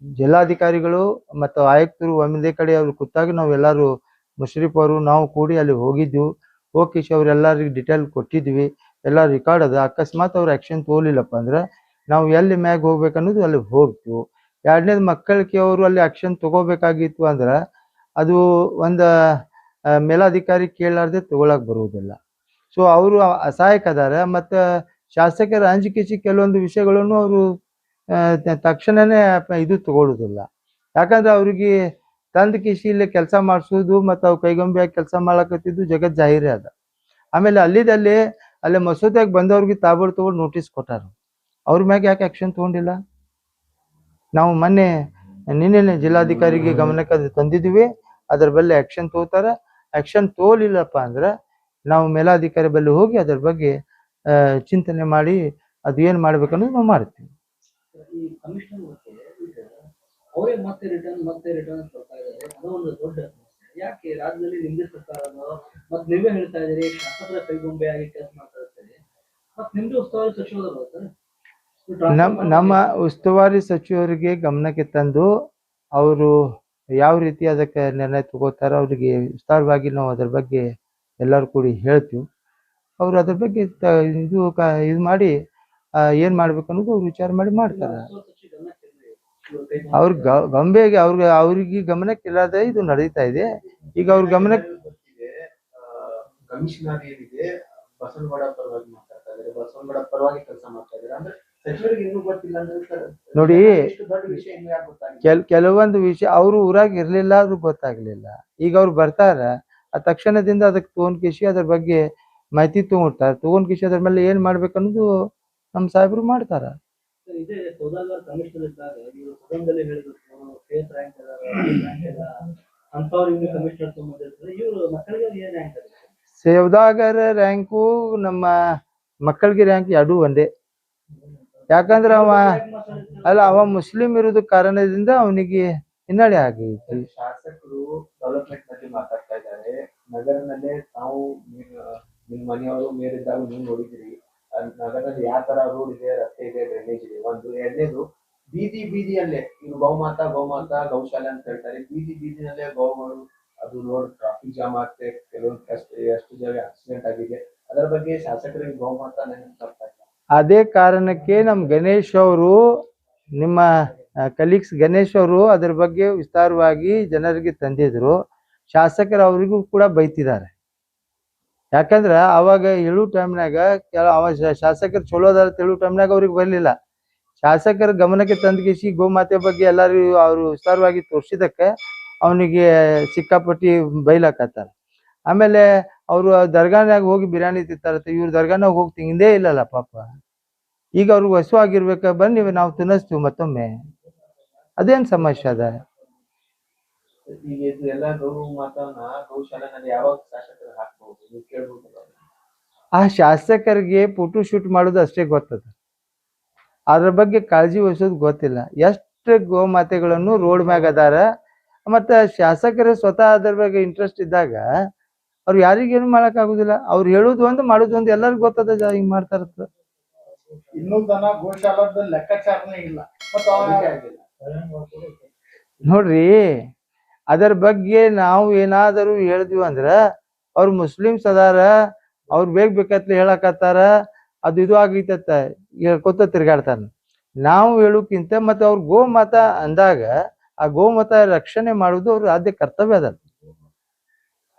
ಜಿಲ್ಲಾಧಿಕಾರಿಗಳು ಮತ್ತು ಆಯುಕ್ತರು ಒಂದೇ ಕಡೆ ಅವ್ರು ಕೂತಾಗ ನಾವು ಎಲ್ಲರೂ ಮುಷರೀಫ್ ಅವರು ನಾವು ಕೂಡಿ ಅಲ್ಲಿ ಹೋಗಿದ್ವಿ. ಹೋಗಿ ಅವ್ರೆಲ್ಲರಿಗೆ ಡೀಟೇಲ್ ಕೊಟ್ಟಿದ್ವಿ, ಎಲ್ಲ ರೆಕಾರ್ಡ್ ಅದ. ಅಕಸ್ಮಾತ್ ಅವ್ರು ಆಕ್ಷನ್ ತಗೋಲಿಲ್ಲಪ್ಪ ಅಂದ್ರೆ ನಾವು ಎಲ್ಲಿ ಮ್ಯಾಗ ಹೋಗ್ಬೇಕನ್ನೋದು ಅಲ್ಲಿ ಹೋಗ್ತೀವಿ. ಎರಡನೇದು ಮಕ್ಕಳಿಗೆ ಅವರು ಅಲ್ಲಿ ಆಕ್ಷನ್ ತಗೋಬೇಕಾಗಿತ್ತು ಅಂದ್ರೆ ಅದು ಒಂದು ಮೇಲಾಧಿಕಾರಿ ಕೇಳಲಾರ್ದೆ ತಗೊಳಕ್ ಬರುವುದಿಲ್ಲ. ಸೊ ಅವರು ಅಸಹಾಯಕ ಅದಾರ. ಮತ್ತು ಶಾಸಕರ ಅಂಜಿಕಿಸಿ ಕೆಲವೊಂದು ವಿಷಯಗಳನ್ನು ಅವರು ತಕ್ಷಣನೇ ಇದು ತಗೊಳ್ಳೋದಿಲ್ಲ. ಯಾಕಂದ್ರೆ ಅವ್ರಿಗೆ ತಂದ ಕಿಸಿ ಇಲ್ಲಿ ಕೆಲಸ ಮಾಡಿಸೋದು ಮತ್ತು ಅವು ಕೈಗೊಂಬೆಯಾಗಿ ಕೆಲಸ ಮಾಡ್ಲಕತ್ತಿದ್ದು ಜಗತ್ ಜಾಹಿರೇ ಅದ. ಆಮೇಲೆ ಅಲ್ಲೇ ಮಸೂದೆಗೆ ಬಂದವ್ರಿಗೆ ತಗೊಂಡು ನೋಟಿಸ್ ಕೊಟ್ಟಾರ. ಅವ್ರ ಮ್ಯಾಗ ಯಾಕೆ ಆಕ್ಷನ್ ತಗೊಂಡಿಲ್ಲ? ನಾವು ನಿನ್ನೆ ಜಿಲ್ಲಾಧಿಕಾರಿಗೆ ಗಮನಕ್ಕೆ ಅದು ತಂದಿದ್ವಿ. ಅದ್ರ ಬಲ್ಲಿ ಆಕ್ಷನ್ ತಗೋತಾರ. ಆಕ್ಷನ್ ತಗೋಲಿಲ್ಲಪ್ಪ ಅಂದ್ರೆ ನಾವು ಮೇಲಾಧಿಕಾರಿ ಬಲ್ಲಿ ಹೋಗಿ ಅದ್ರ ಬಗ್ಗೆ ಚಿಂತನೆ ಮಾಡಿ ಅದು ಏನ್ ಮಾಡ್ಬೇಕನ್ನೋದು ನಾವು ಮಾಡ್ತೀವಿ. ಈ ಕಮಿಷನರ್ ಅವರೇ ಮತ್ತೆ ರಿಟರ್ನ್ ಕೊಡ್ತಾ ಇದ್ದಾರೆ, ಅದು ಒಂದು ದೊಡ್ಡ ಸಮಸ್ಯೆ. ಯಾಕೆ ರಾಜ್ಯದಲ್ಲಿ ನಿಮ್ದೇ ಸರ್ಕಾರ ಮತ್ತೆ ನೀವೇ ಹೇಳ್ತಾ ಇದ್ದೀರಿ ಶಾಸಕರ ಕೈಗೊಂಬೆಯಾಗಿ ಕೆಲಸ ಮಾಡ್ತಾ ಇರ್ತಾರೆ, ಮತ್ತೆ ನಿಮ್ದು ಉಸ್ತುವಾರಿ ಸಚಿವರು ಬರ್ತಾರೆ. ನಮ್ಮ ಉಸ್ತುವಾರಿ ಸಚಿವರಿಗೆ ಗಮನಕ್ಕೆ ತಂದು ಅವರು ಯಾವ ರೀತಿ ಅದಕ್ಕೆ ನಿರ್ಣಯ ತಗೋತಾರ ಅವರಿಗೆ ವಿಸ್ತಾರವಾಗಿ ನಾವು ಅದ್ರ ಬಗ್ಗೆ ಎಲ್ಲರೂ ಕೂಡಿ ಹೇಳ್ತೀವಿ. ಅವ್ರು ಅದ್ರ ಬಗ್ಗೆ ಇದು ಮಾಡಿ ಏನ್ ಮಾಡ್ಬೇಕು ಅನ್ನೋದು ಅವ್ರು ವಿಚಾರ ಮಾಡಿ ಮಾಡ್ತಾರೆ. ಅವ್ರ ಗೊಂಬೆಗೆ ಅವ್ರಿಗೆ ಗಮನಕ್ಕೆ ಇಲ್ಲದೆ ಇದು ನಡೀತಾ ಇದೆ. ಈಗ ಅವ್ರ ಗಮನಕ್ಕೆ ಕಮಿಷನರ್ ಏನಿದೆ ಬಸವನಗೌಡ ಪರವಾಗಿ ಮಾತಾಡ್ತಾ ಇದ್ದಾರೆ, ಬಸವನಗೌಡ ಪರವಾಗಿ ಕೆಲಸ ಮಾಡ್ತಾ ಇದ್ದಾರೆ ಅಂದ್ರೆ ಸಚಿವರಿಗೆ ಇನ್ನೂ ಗೊತ್ತಿಲ್ಲ ಅಂದ್ರೆ ನೋಡಿ, ದೊಡ್ಡ ವಿಷಯ ಇನ್ನೂ ಯಾಕೆ ಗೊತ್ತಾಗಿಲ್ಲ? ಕೆಲವೊಂದು ವಿಷಯ ಅವರು ಊರಾಗ ಇರ್ಲಿಲ್ಲ, ಆದ್ರೂ ಗೊತ್ತಾಗ್ಲಿಲ್ಲ. ಈಗ ಅವ್ರು ಬರ್ತಾರ, ಆ ತಕ್ಷಣದಿಂದ ಅದಕ್ಕೆ ತಗೊಂಡ್ಕಿಸಿ ಅದ್ರ ಬಗ್ಗೆ ಮಾಹಿತಿ ತಗೊಂಡ್ತಾರೆ. ತಗೊಂಡ್ ಕಿಶಿ ಅದ್ರ ಮೇಲೆ ಏನ್ ಮಾಡ್ಬೇಕನ್ನೋದು ನಮ್ಮ ಸಾಹೇಬ್ರು ಮಾಡ್ತಾರ. ಇದೇ ಸೌದಾಗರ್ ಕಮಿಷನರ್ ಇದ್ದಾಗ ಇವರು ಸದನದಲ್ಲಿ ಹೇಳಿದ್ರು ಫೇಸ್ ರ್ಯಾಂಕ್ ಅಂತವ್ರು ಇವ್ರು ಕಮಿಷನರ್ ತಗೊಂಡಿರ್ತಾರೆ, ಇವರು ಮಕ್ಕಳಿಗೆ ಏನ್ ರ್ಯಾಂಕ್ ಅದ? ಸೇವ್ದಾಗರ ರ್ಯಾಂಕು ನಮ್ಮ ಮಕ್ಕಳಿಗೆ ರ್ಯಾಂಕ್ ಎರಡೂ ಒಂದೇ. ಯಾಕಂದ್ರೆ ಅವ ಮುಸ್ಲಿಂ ಇರೋದು ಕಾರಣದಿಂದ ಅವನಿಗೆ ಹಿನ್ನಡೆ ಆಗೈತಿ. ಶಾಸಕರು ಡೆವಲಪ್ಮೆಂಟ್ ಬಗ್ಗೆ ಮಾತಾಡ್ತಾ ಇದ್ದಾರೆ. ನಗರನಲ್ಲೇ ತಾವು ನಿಮ್ ಮನೆಯವರು ಮೇಲಿದ್ದಾಗ ನೀವು ನೋಡಿದಿರಿ ನಗರದಲ್ಲಿ ಯಾವ ತರ ರೋಡ್ ಇದೆ, ರಸ್ತೆ ಇದೆ, ಡ್ರೈನೇಜ್ ಇದೆ. ಒಂದು ಎರಡನೇದು ಬೀದಿಯಲ್ಲೇ ಇವ್ರು ಗೋಮಾತಾ ಗೌಶಾಲೆ ಅಂತ ಹೇಳ್ತಾರೆ. ಬೀದಿನಲ್ಲೇ ಗೋಗಳು ಅದು ರೋಡ್ ಟ್ರಾಫಿಕ್ ಜಾಮ್ ಆಗ್ತದೆ. ಕೆಲವೊಂದು ಎಷ್ಟು ಜಾಗ ಆಕ್ಸಿಡೆಂಟ್ ಆಗಿದೆ. ಅದರ ಬಗ್ಗೆ ಶಾಸಕರಿಗೆ ಗೋಮಾತಾ ನೆನಪಾಗ್ತಾ ಇಲ್ಲ. ಅದೇ ಕಾರಣಕ್ಕೆ ನಮ್ ಗಣೇಶ್ ಅವರು, ನಿಮ್ಮ ಕಲೀಗ್ಸ್ ಗಣೇಶ್ ಅವರು ಅದ್ರ ಬಗ್ಗೆ ವಿಸ್ತಾರವಾಗಿ ಜನರಿಗೆ ತಂದಿದ್ರು. ಶಾಸಕರು ಅವರಿಗೂ ಕೂಡ ಬೈತಿದ್ದಾರೆ. ಯಾಕಂದ್ರ ಅವಾಗ ಹೇಳೋ ಟೈಮ್ನಾಗ ಅವ ಶಾಸಕರು ಚಲೋ ಅದಾರ ಹೇಳೋ ಟೈಮ್ನಾಗ ಅವ್ರಿಗೆ ಬರ್ಲಿಲ್ಲ. ಶಾಸಕರ ಗಮನಕ್ಕೆ ತಂದ್ಗಿಸಿ ಗೋಮಾತೆ ಬಗ್ಗೆ ಎಲ್ಲರೂ ಅವರು ವಿಸ್ತಾರವಾಗಿ ತೋರಿಸಿದಕ್ಕೆ ಅವನಿಗೆ ಸಿಕ್ಕಾಪಟ್ಟಿ ಬೈಲಾಕತ್ತಾರ. ಆಮೇಲೆ ಅವರು ದರ್ಗಾನಾಗ ಹೋಗಿ ಬಿರಿಯಾನಿ ತಿಂತಾರತ್ತೆ, ಇವ್ರು ದರ್ಗಾನಾಗ ಹೋಗಿ ತಿಂದೇ ಇಲ್ಲಲ್ಲ ಪಾಪ. ಈಗ ಅವ್ರಿಗೆ ಹಸು ಆಗಿರ್ಬೇಕ, ಬನ್ನಿ ನಾವು ತಿನ್ನಿಸ್ತೀವಿ ಮತ್ತೊಮ್ಮೆ. ಅದೇನ್ ಸಮಸ್ಯೆ ಅದ? ಈಗ ಎಲ್ಲ ಗೌಶಾಲೆನಲ್ಲಿ ಯಾವಾಗ ಶಾಸಕರು ಹಾಕ್ಬಹುದು ನೀವು ಕೇಳ್ಬೋದು. ಆ ಶಾಸಕರಿಗೆ ಫೋಟೋ ಶೂಟ್ ಮಾಡೋದು ಅಷ್ಟೇ ಗೊತ್ತದ, ಅದ್ರ ಬಗ್ಗೆ ಕಾಳಜಿ ವಹಿಸೋದು ಗೊತ್ತಿಲ್ಲ. ಎಷ್ಟು ಗೋಮಾತೆಗಳನ್ನು ರೋಡ್ ಮ್ಯಾಗ ಅದಾರ. ಮತ್ತ ಶಾಸಕರು ಸ್ವತಃ ಅದ್ರ ಬಗ್ಗೆ ಇಂಟ್ರೆಸ್ಟ್ ಇದ್ದಾಗ ಅವ್ರು ಯಾರಿಗೇನು ಮಾಡಕ್ ಆಗುದಿಲ್ಲ. ಅವ್ರು ಹೇಳುದು ಒಂದು ಮಾಡೋದು ಒಂದು ಎಲ್ಲರಿಗೂ ಗೊತ್ತದ ಹಿಂಗ್ ಮಾಡ್ತಾರತ್ತ. ಇನ್ನೂ ತನ ಗೋಶಾಲದ ಲೆಕ್ಕಾಚಾರನೇ ಇಲ್ಲ. ನೋಡ್ರಿ, ಅದರ ಬಗ್ಗೆ ನಾವು ಏನಾದರೂ ಹೇಳಿದ್ವಿ ಅಂದ್ರ ಅವ್ರು ಮುಸ್ಲಿಮ್ಸ್ ಅದಾರ, ಅವ್ರು ಬೇಕತ್ಲೆ ಹೇಳಕತ್ತಾರ, ಅದು ಇದು ಆಗೈತತ್ತ ಹೇಳ್ಕೊತ ತಿರ್ಗಾಡ್ತಾರ. ನಾವು ಹೇಳೋಕ್ಕಿಂತ ಮತ್ತೆ ಅವ್ರ ಗೋಮಾತ ಅಂದಾಗ ಆ ಗೋಮಾತ ರಕ್ಷಣೆ ಮಾಡುದು ಅವ್ರ ಆದ್ಯ ಕರ್ತವ್ಯ ಅದ.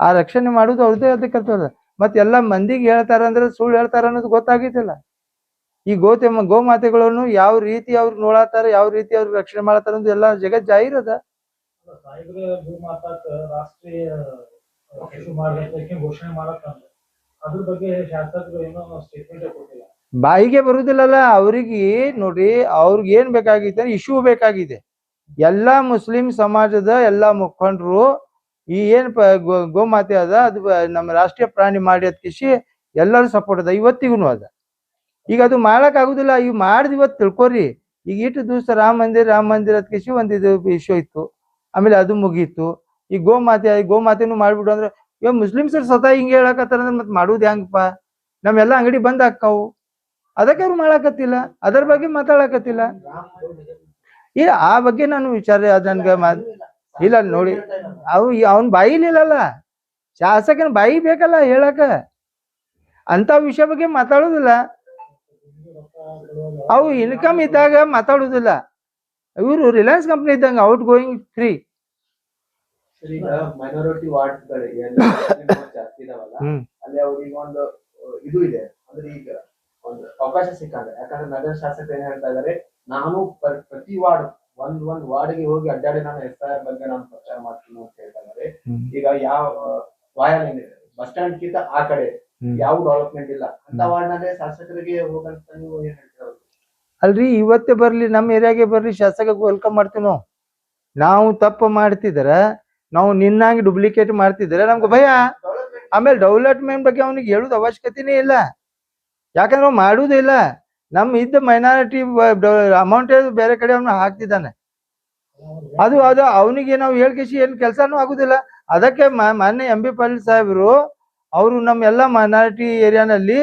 ಆ ರಕ್ಷಣೆ ಮಾಡುದು ಅವ್ರದ್ದೇ ಆದ್ಯ ಕರ್ತವ್ಯ ಅದ. ಮತ್ತೆ ಎಲ್ಲಾ ಮಂದಿಗೆ ಹೇಳ್ತಾರ ಅಂದ್ರೆ ಸುಳ್ಳು ಹೇಳ್ತಾರ ಅನ್ನೋದು ಗೊತ್ತಾಗೈತಿಲ್ಲ. ಈ ಗೋಮಾತೆಗಳನ್ನು ಯಾವ ರೀತಿ ಅವ್ರು ನೋಡತ್ತಾರ, ಯಾವ ರೀತಿ ಅವ್ರಿಗೆ ರಕ್ಷಣೆ ಮಾಡತ್ತಾರ ಅನ್ನೋದು ಎಲ್ಲ ಜಗತ್ ಜಾಹಿರದ. ರಾಷ್ಟ್ರೀಯ ಘೋಷಣೆ ಮಾಡತ್ತಂದ್ರೆ ಅದ್ರ ಬಗ್ಗೆ ಶಾಸಕರು ಏನೋ ಸ್ಟೇಟ್ಮೆಂಟ್ ಕೊಟ್ಟಿಲ್ಲ. ಬಾಯಿಗೆ ಬರುದಿಲ್ಲಲ್ಲ ಅವ್ರಿಗೆ. ನೋಡ್ರಿ, ಅವ್ರಿಗೆ ಏನ್ ಬೇಕಾಗಿತ್ತು, ಇಶ್ಯೂ ಬೇಕಾಗಿದೆ. ಎಲ್ಲಾ ಮುಸ್ಲಿಂ ಸಮಾಜದ ಎಲ್ಲಾ ಮುಖಂಡರು ಈ ಏನ್ ಗೋಮಾತೆ ಅದ ಅದು ನಮ್ಮ ರಾಷ್ಟ್ರೀಯ ಪ್ರಾಣಿ ಮಾಡಿ ಅದ್ ಕಿಸಿ ಎಲ್ಲರೂ ಸಪೋರ್ಟ್ ಅದ, ಇವತ್ತಿಗೂ ಅದ. ಈಗ ಅದು ಮಾಡಕ್ ಆಗುದಿಲ್ಲ. ಈಗ ಮಾಡಿದ್ ಇವತ್ತು ತಿಳ್ಕೊರಿ. ಈಗ ಇಟ್ಟು ದಿವಸ ರಾಮ ಮಂದಿರ ಅದ್ ಕಿಸಿ ಒಂದಿದು ಇಶ್ಯೂ ಇತ್ತು, ಆಮೇಲೆ ಅದು ಮುಗೀತು. ಈ ಗೋಮಾತೆನೂ ಮಾಡ್ಬಿಡು ಅಂದ್ರೆ ಇವಾಗ ಮುಸ್ಲಿಮ್ಸ್ ಸ್ವತಃ ಹಿಂಗೆ ಹೇಳಕತ್ತಾರ ಅಂದ್ರೆ ಮತ್ತೆ ಮಾಡುದು ಹೆಂಗಪ್ಪ? ನಮ್ಮೆಲ್ಲಾ ಅಂಗಡಿ ಬಂದ್ ಹಾಕಾವು, ಅದಕ್ಕೆ ಅವ್ರು ಮಾಡಾಕತ್ತಿಲ್ಲ, ಅದರ ಬಗ್ಗೆ ಮಾತಾಡಕತ್ತಿಲ್ಲ. ಆ ಬಗ್ಗೆ ನಾನು ವಿಚಾರ ನನ್ಗ ಇಲ್ಲ ನೋಡಿ. ಅವನ್ ಬಾಯಿಲಿಲ್ಲಲ್ಲ, ಶಾಸಕನ ಬಾಯಿ ಬೇಕಲ್ಲ ಹೇಳಕ. ಅಂತ ವಿಷಯ ಬಗ್ಗೆ ಮಾತಾಡುದಿಲ್ಲ. ಅವು ಇನ್ಕಮ್ ಇದ್ದಾಗ ಮಾತಾಡುದಿಲ್ಲ. ಇವರು ರಿಲಯನ್ಸ್ ಕಂಪ್ನಿ ಇದ್ದಂಗ ಔಟ್ ಗೋಯಿಂಗ್ ಫ್ರೀ. ಈಗ ಮೈನಾರಿಟಿ ವಾರ್ಡ್ಗಳಿಗೆ ಜಾಸ್ತಿ ಇದಾವಲ್ಲ, ಅಲ್ಲಿ ಅವ್ರಿಗೆ ಒಂದು ಇದು ಇದೆ ಅಂದ್ರೆ ಈಗ ಒಂದು ಅವಕಾಶ ಸಿಕ್ಕಂದ್ರೆ. ಯಾಕಂದ್ರೆ ನಗರ ಶಾಸಕರು ಏನ್ ಹೇಳ್ತಾ ಇದಾರೆ, ನಾನು ಪ್ರತಿ ವಾರ್ಡ್ ಒಂದ್ ವಾರ್ಡ್ಗೆ ಹೋಗಿ ಅಡ್ಡಾಡಿ ನಾನು SIR ಬಗ್ಗೆ ನಾನು ಪ್ರಚಾರ ಮಾಡ್ತೀನಿ ಅಂತ ಹೇಳ್ತಾ ಇದಾರೆ. ಈಗ ಯಾವ ಬಸ್ ಸ್ಟ್ಯಾಂಡ್ ಕಿಂತ ಆ ಕಡೆ ಯಾವ ಡೆವಲಪ್ಮೆಂಟ್ ಇಲ್ಲ ಅಂತ ವಾರ್ಡ್ ನಲ್ಲಿ ಶಾಸಕರಿಗೆ ಹೋಗಂತ ನೀವು ಏನ್ ಹೇಳ್ತೀರ? ಅಲ್ರಿ, ಇವತ್ತೇ ಬರ್ಲಿ, ನಮ್ಮ ಏರಿಯಾಗೆ ಬರ್ಲಿ, ಶಾಸಕಕ್ಕೆ ವೆಲ್ಕಮ್ ಮಾಡ್ತೀವಿ ನಾವು ತಪ್ಪು ಮಾಡ್ತಿದ್ರ, ನಾವು ನಿನ್ನಂಗೆ ಡೂಪ್ಲಿಕೇಟ್ ಮಾಡ್ತಿದ್ರೆ ನಮ್ಗೆ ಭಯ. ಆಮೇಲೆ ಡೆವಲಪ್ಮೆಂಟ್ ಬಗ್ಗೆ ಅವನಿಗೆ ಹೇಳುದು ಅವಶ್ಯಕತೆನೇ ಇಲ್ಲ. ಯಾಕಂದ್ರೆ ಅವ್ನು ಮಾಡುವುದಿಲ್ಲ. ನಮ್ಮ ಇದ್ದ ಮೈನಾರಿಟಿ ಅಮೌಂಟ್ ಬೇರೆ ಕಡೆ ಅವನು ಹಾಕ್ತಿದ್ದಾನೆ. ಅದು ಅವನಿಗೆ ನಾವು ಹೇಳ್ಕೇಸಿ ಏನ್ ಕೆಲಸನೂ ಆಗುದಿಲ್ಲ. ಅದಕ್ಕೆ ಮಾನ್ಯ MB ಪಾಟೀಲ್ ಸಾಹೇಬರು ಅವರು ನಮ್ಮ ಎಲ್ಲ ಮೈನಾರಿಟಿ ಏರಿಯಾನಲ್ಲಿ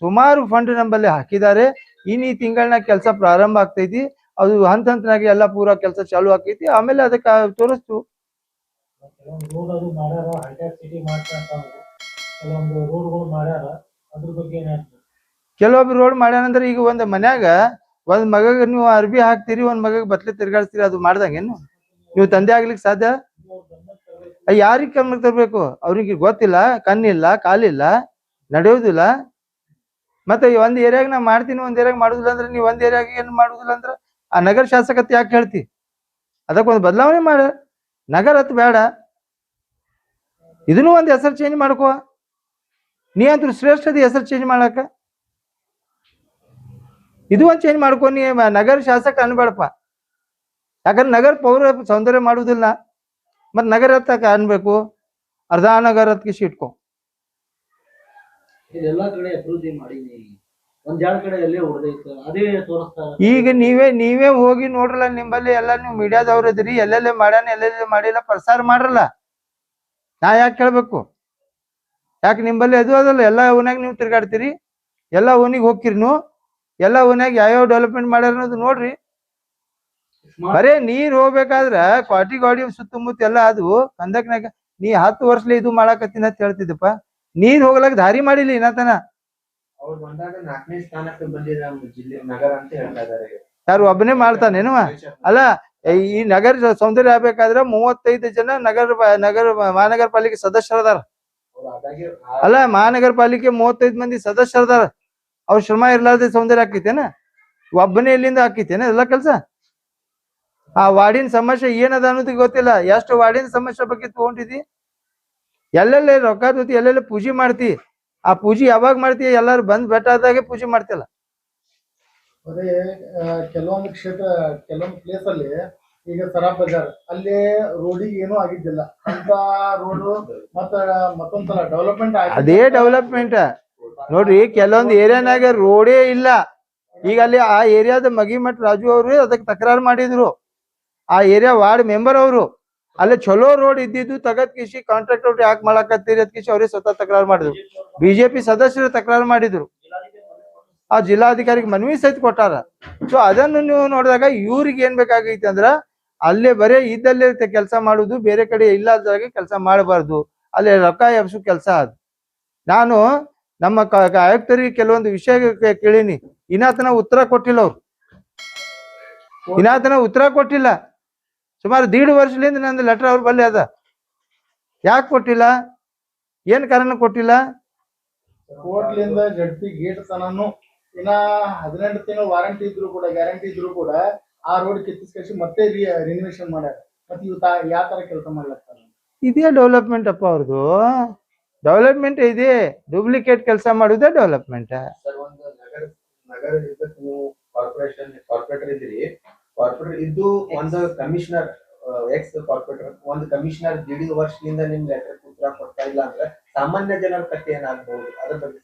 ಸುಮಾರು ಫಂಡ್ ನಮ್ಮಲ್ಲಿ ಹಾಕಿದ್ದಾರೆ. ಈ ತಿಂಗಳನ್ನ ಕೆಲಸ ಪ್ರಾರಂಭ ಆಗ್ತೈತಿ. ಅದು ಹಂತನಾಗಿ ಎಲ್ಲ ಪೂರಾ ಕೆಲಸ ಚಾಲು ಆಗ್ತೈತಿ. ಆಮೇಲೆ ಅದಕ್ಕೆ ತೋರಿಸ್ತು. ರೋಡ್ ಅದು ಮಾಡ್ಯಾರ, ಹೈಟೆಕ್ ಸಿಟಿ ಮಾಡ್ತಾ ಕೆಲವೊಂದು ರೋಡ್ಗಳು ಮಾಡ್ಯಾರ, ಅದ್ರ ಬಗ್ಗೆ ಏನಾಗ್ತದೆ? ಕೆಲವೊಬ್ರು ರೋಡ್ ಮಾಡ್ಯಾನಂದ್ರೆ ಈಗ ಒಂದ್ ಮನ್ಯಾಗ ಒಂದ್ ಮಗಗ್ ನೀವು ಅರ್ಬಿ ಹಾಕ್ತಿರಿ, ಒಂದ್ ಮಗಗ್ ಬಟ್ಲೆ ತಿರ್ಗಾಡ್ತೀರಿ, ಅದು ಮಾಡ್ದಂಗೇನು ನೀವು ತಂದೆ ಆಗ್ಲಿಕ್ಕೆ ಸಾಧ್ಯ? ಯಾರಿಗೆ ಗಮನಕ್ಕೆ ತರ್ಬೇಕು? ಅವ್ರಿಗೆ ಗೊತ್ತಿಲ್ಲ, ಕಣ್ಣಿಲ್ಲ, ಕಾಲಿಲ್ಲ, ನಡೆಯೋದಿಲ್ಲ. ಮತ್ತೆ ಒಂದ್ ಏರಿಯಾಗ ನಾ ಮಾಡ್ತೀನಿ, ಒಂದ್ ಏರಿಯಾಗ ಮಾಡುದಿಲ್ಲ ಅಂದ್ರೆ ನೀವು ಒಂದ್ ಏರಿಯಾಗ ಏನ್ ಮಾಡುದಿಲ್ಲ ಅಂದ್ರೆ ಆ ನಗರ ಶಾಸಕತೆ ಯಾಕೆ ಹೇಳ್ತಿ? ಅದಕ್ಕೊಂದು ಬದಲಾವಣೆ ಮಾಡ. ನಗರ ಹತ್ ಬೇಡ, ಇದನ್ನು ಒಂದ್ ಹೆಸರು ಚೇಂಜ್ ಮಾಡ್ಕೋ. ನೀ ಅಂತೂ ಶ್ರೇಷ್ಠ ಅದಿ ಹೆಸರು ಚೇಂಜ್ ಮಾಡಾಕ. ಇದು ಒಂದು ಚೇಂಜ್ ಮಾಡ್ಕೊ, ನೀ ನಗರ ಶಾಸಕ ಅನ್ಬೇಡಪ್ಪ. ಯಾಕಂದ್ರೆ ನಗರ ಪೌರ ಸೌಂದರ್ಯ ಮಾಡುವುದಿಲ್ಲ, ಮತ್ ನಗರ ಹತ್ತಕ ಅನ್ಬೇಕು, ಅರ್ಧ ನಗರ ಹತ್ಕಿಸಿ ಇಟ್ಕೊ. ಇದೆಲ್ಲಾ ಕಡೆ ಅಭಿವೃದ್ಧಿ ಮಾಡೀನಿ, ಒಂದ್ ಎರಡ್ ಕಡೆ ಎಲ್ಲೇ ಹೊಡೆದೈತೆ ಅದೇ ತೋರಿಸ್ತಾರೆ. ಈಗ ನೀವೇ ಹೋಗಿ ನೋಡ್ರಲ್ಲ, ನಿಂಬಲ್ಲಿ ಎಲ್ಲ ನೀವು ಮೀಡಿಯಾದವ್ರು ಇದ್ರಿ, ಎಲ್ಲೆಲ್ಲೇ ಮಾಡ್ಯಾನ ಎಲ್ಲೆಲ್ಲೇ ಮಾಡಿಲ್ಲ ಪ್ರಸಾರ ಮಾಡ್ರಲ್ಲ. ನಾ ಯಾಕೆ ಕೇಳ್ಬೇಕು? ಯಾಕೆ ನಿಂಬಲ್ಲಿ ಅದು ಅದಲ್ಲ, ಎಲ್ಲ ಓನ್ಯಾಗ ನೀವು ತಿರ್ಗಾಡ್ತೀರಿ, ಎಲ್ಲ ಓನಿಗೆ ಹೋಗ್ತೀರಿ ನೀವು, ಎಲ್ಲ ಓನ್ಯಾಗ ಯಾವ್ಯಾವ ಡೆವಲಪ್ಮೆಂಟ್ ಮಾಡ್ಯಾರ ಅನ್ನೋದು ನೋಡ್ರಿ. ಬರೇ ನೀರ್ ಹೋಗ್ಬೇಕಾದ್ರ ಕ್ವಾಟಿ ಗಾಡಿ ಸುತ್ತಮುತ್ತ ಎಲ್ಲ ಅದು ಕಂದಕ್ನಾಗ ನೀ 10 ವರ್ಷಲೆ ಇದು ಮಾಡಾಕತ್ತೀನಿ ಅಂತ ಹೇಳ್ತಿದ್ದಪ್ಪ. ನೀರ್ ಹೋಗ್ಲಕ್ ದಾರಿ ಮಾಡಿಲ್ಲ ಇನ್ನತನ. ಅವ್ರು ಬಂದಾಗ 4ನೇ ಸ್ಥಾನಕ್ಕೆ ಬಂದಿದೆ ನಮ್ಮ ಜಿಲ್ಲೆ ನಗರ ಅಂತ ಹೇಳ್ತಾ ಇದಾರೆ. ಯಾರು ಒಬ್ಬನೇ ಮಾಡ್ತಾನೇನುವ? ಅಲ್ಲ, ಈ ನಗರ ಸೌಂದರ್ಯ ಆಗ್ಬೇಕಾದ್ರೆ 35 ಜನ ಮಹಾನಗರ ಪಾಲಿಕೆ ಸದಸ್ಯರದಾರ. ಅಲ್ಲ, ಮಹಾನಗರ ಪಾಲಿಕೆ 35 ಮಂದಿ ಸದಸ್ಯರದಾರ. ಅವ್ರ ಶ್ರಮ ಇರ್ಲಾರ್ದೆ ಸೌಂದರ್ಯ ಆಕೈತೇನ? ಒಬ್ಬನೇ ಎಲ್ಲಿಂದ ಆಕೈತೇನ ಎಲ್ಲ ಕೆಲ್ಸ? ಆ ವಾರ್ಡಿನ ಸಮಸ್ಯೆ ಏನದ ಅನ್ನೋದು ಗೊತ್ತಿಲ್ಲ. ಎಷ್ಟು ವಾರ್ಡಿನ ಸಮಸ್ಯೆ ಬಗ್ಗೆ ತಗೊಂಡಿದಿ? ಎಲ್ಲೆಲ್ಲ ರೊಕ್ಕ ಜೊತೆ ಎಲ್ಲೆಲ್ಲ ಪೂಜೆ ಮಾಡ್ತಿ. ಆ ಪೂಜೆ ಯಾವಾಗ ಮಾಡ್ತಿ? ಎಲ್ಲಾರು ಬಂದ್ ಬೆಟ್ಟ ಆದಾಗೆ ಪೂಜೆ ಮಾಡ್ತಿಲ್ಲ. ಅದೇ ಕೆಲವೊಂದು ಪ್ಲೇಸ್ ಅಲ್ಲಿ ಈಗ ಸರಾಬ್ ಬಜಾರ್ ಅಲ್ಲಿ ರೋಡಿಗೆ ಏನೂ ಆಗಿದ್ದಿಲ್ಲ ಅಂತ ರೋಡ್ ಮತ್ತೊಂದ್ಸಲ ಡೆವಲಪ್ಮೆಂಟ್ ಅದೇ ಡೆವಲಪ್ಮೆಂಟ್ ನೋಡ್ರಿ. ಕೆಲವೊಂದು ಏರಿಯಾನಾಗ ರೋಡೇ ಇಲ್ಲ. ಈಗ ಅಲ್ಲಿ ಆ ಏರಿಯಾದ ಮಗಿಮಠ್ ರಾಜು ಅವರು ಅದಕ್ಕೆ ತಕರಾರು ಮಾಡಿದ್ರು. ಆ ಏರಿಯಾ ವಾರ್ಡ್ ಮೆಂಬರ್ ಅವರು ಅಲ್ಲಿ ಚಲೋ ರೋಡ್ ಇದ್ದಿದ್ದು ತಗದ್ ಕಿಸಿ ಕಾಂಟ್ರಾಕ್ಟ್ ಅವ್ರು ಯಾಕೆ ಮಾಡಾಕತ್ತೀರಿ ಅದ್ ಕಿಸಿ ಅವ್ರಿಗೆ ಸ್ವತಃ ತಕರಾರು ಮಾಡಿದ್ರು. ಬಿಜೆಪಿ ಸದಸ್ಯರು ತಕರಾರು ಮಾಡಿದ್ರು. ಆ ಜಿಲ್ಲಾಧಿಕಾರಿಗೆ ಮನವಿ ಸಹಿತ ಕೊಟ್ಟಾರ. ಸೊ ಅದನ್ನು ನೀವು ನೋಡಿದಾಗ ಇವ್ರಿಗೆ ಏನ್ ಬೇಕಾಗೈತಿ ಅಂದ್ರ ಅಲ್ಲೇ ಬರೇ ಇದ್ದಲ್ಲೇ ಕೆಲಸ ಮಾಡುದು, ಬೇರೆ ಕಡೆ ಇಲ್ಲದಾಗೆ ಕೆಲಸ ಮಾಡಬಾರ್ದು. ಅಲ್ಲಿ ರೊಕ್ಕ ಎಬ್ಸು ಕೆಲಸ ಅದು. ನಾನು ನಮ್ಮ ಆಯುಕ್ತರಿಗೆ ಕೆಲವೊಂದು ವಿಷಯ ಕೇಳೀನಿ, ಇನ್ನಾತನ ಉತ್ತರ ಕೊಟ್ಟಿಲ್ಲ. ಅವ್ರು ಇನ್ನಾತನ ಉತ್ತರ ಕೊಟ್ಟಿಲ್ಲ. ಸುಮಾರು 1.5 ವರ್ಷದಿಂದ ನಂದು ಲೆಟರ್ ಅವ್ರ ಬಲ್ಲಿ ಅದ. ಯಾಕೆ ಕೊಟ್ಟಿಲ್ಲ? ಏನ್ ಕಾರಣ ಕೊಟ್ಟಿಲ್ಲ? ಕೋರ್ಟ್ಲಿಂದ ಜಡ್ಪಿ ಗೇಟ್ ತನನು ಇನ್ನ 18 ತಿಂಗಳ ವಾರಂಟಿ ಇದ್ರು ಕೂಡ, ಗ್ಯಾರಂಟಿ ಇದ್ರು ಕೂಡ ಆ ರೋಡ್ ಕಿತ್ತಿಸ್ಕೇಸಿ ಮತ್ತೆ ರಿನಿವೇಶನ್ ಮಾಡ್ಯಾರ. ಮತ್ತೆ ಇವ್ ಯಾವ ತರ ಕೆಲಸ ಮಾಡ್ಲತ್ತಾರ? ಇದೇ ಡೆವಲಪ್ಮೆಂಟ್ ಅಪ್ಪ ಅವ್ರದ್ದು. ಡೆವಲಪ್ಮೆಂಟ್ ಇದೆ, ಡೂಪ್ಲಿಕೇಟ್ ಕೆಲಸ ಮಾಡುವುದೇ ಡೆವಲಪ್ಮೆಂಟ್. ಸರ್, ಒಂದು ನಗರ ನೀವು ಕಾರ್ಪೊರೇಟರ್ ಇದ್ದೀರಿ. ಕಾರ್ಪೊರೇಟರ್ ಇದ್ದು ಒಂದು ಕಮಿಷನರ್, ಎಕ್ಸ್ ಕಾರ್ಪೊರೇಟರ್ ಒಂದು ಕಮಿಷನರ್ 1.5 ವರ್ಷದಿಂದ ನಿಮ್ ಲೆಟರ್ ಉತ್ತರ ಕೊಡ್ತಾ ಇಲ್ಲ ಅಂದ್ರೆ ಸಾಮಾನ್ಯ ಜನರ ಕಥೆ ಏನಾಗಬಹುದು? ಅದ್ರ ಬಗ್ಗೆ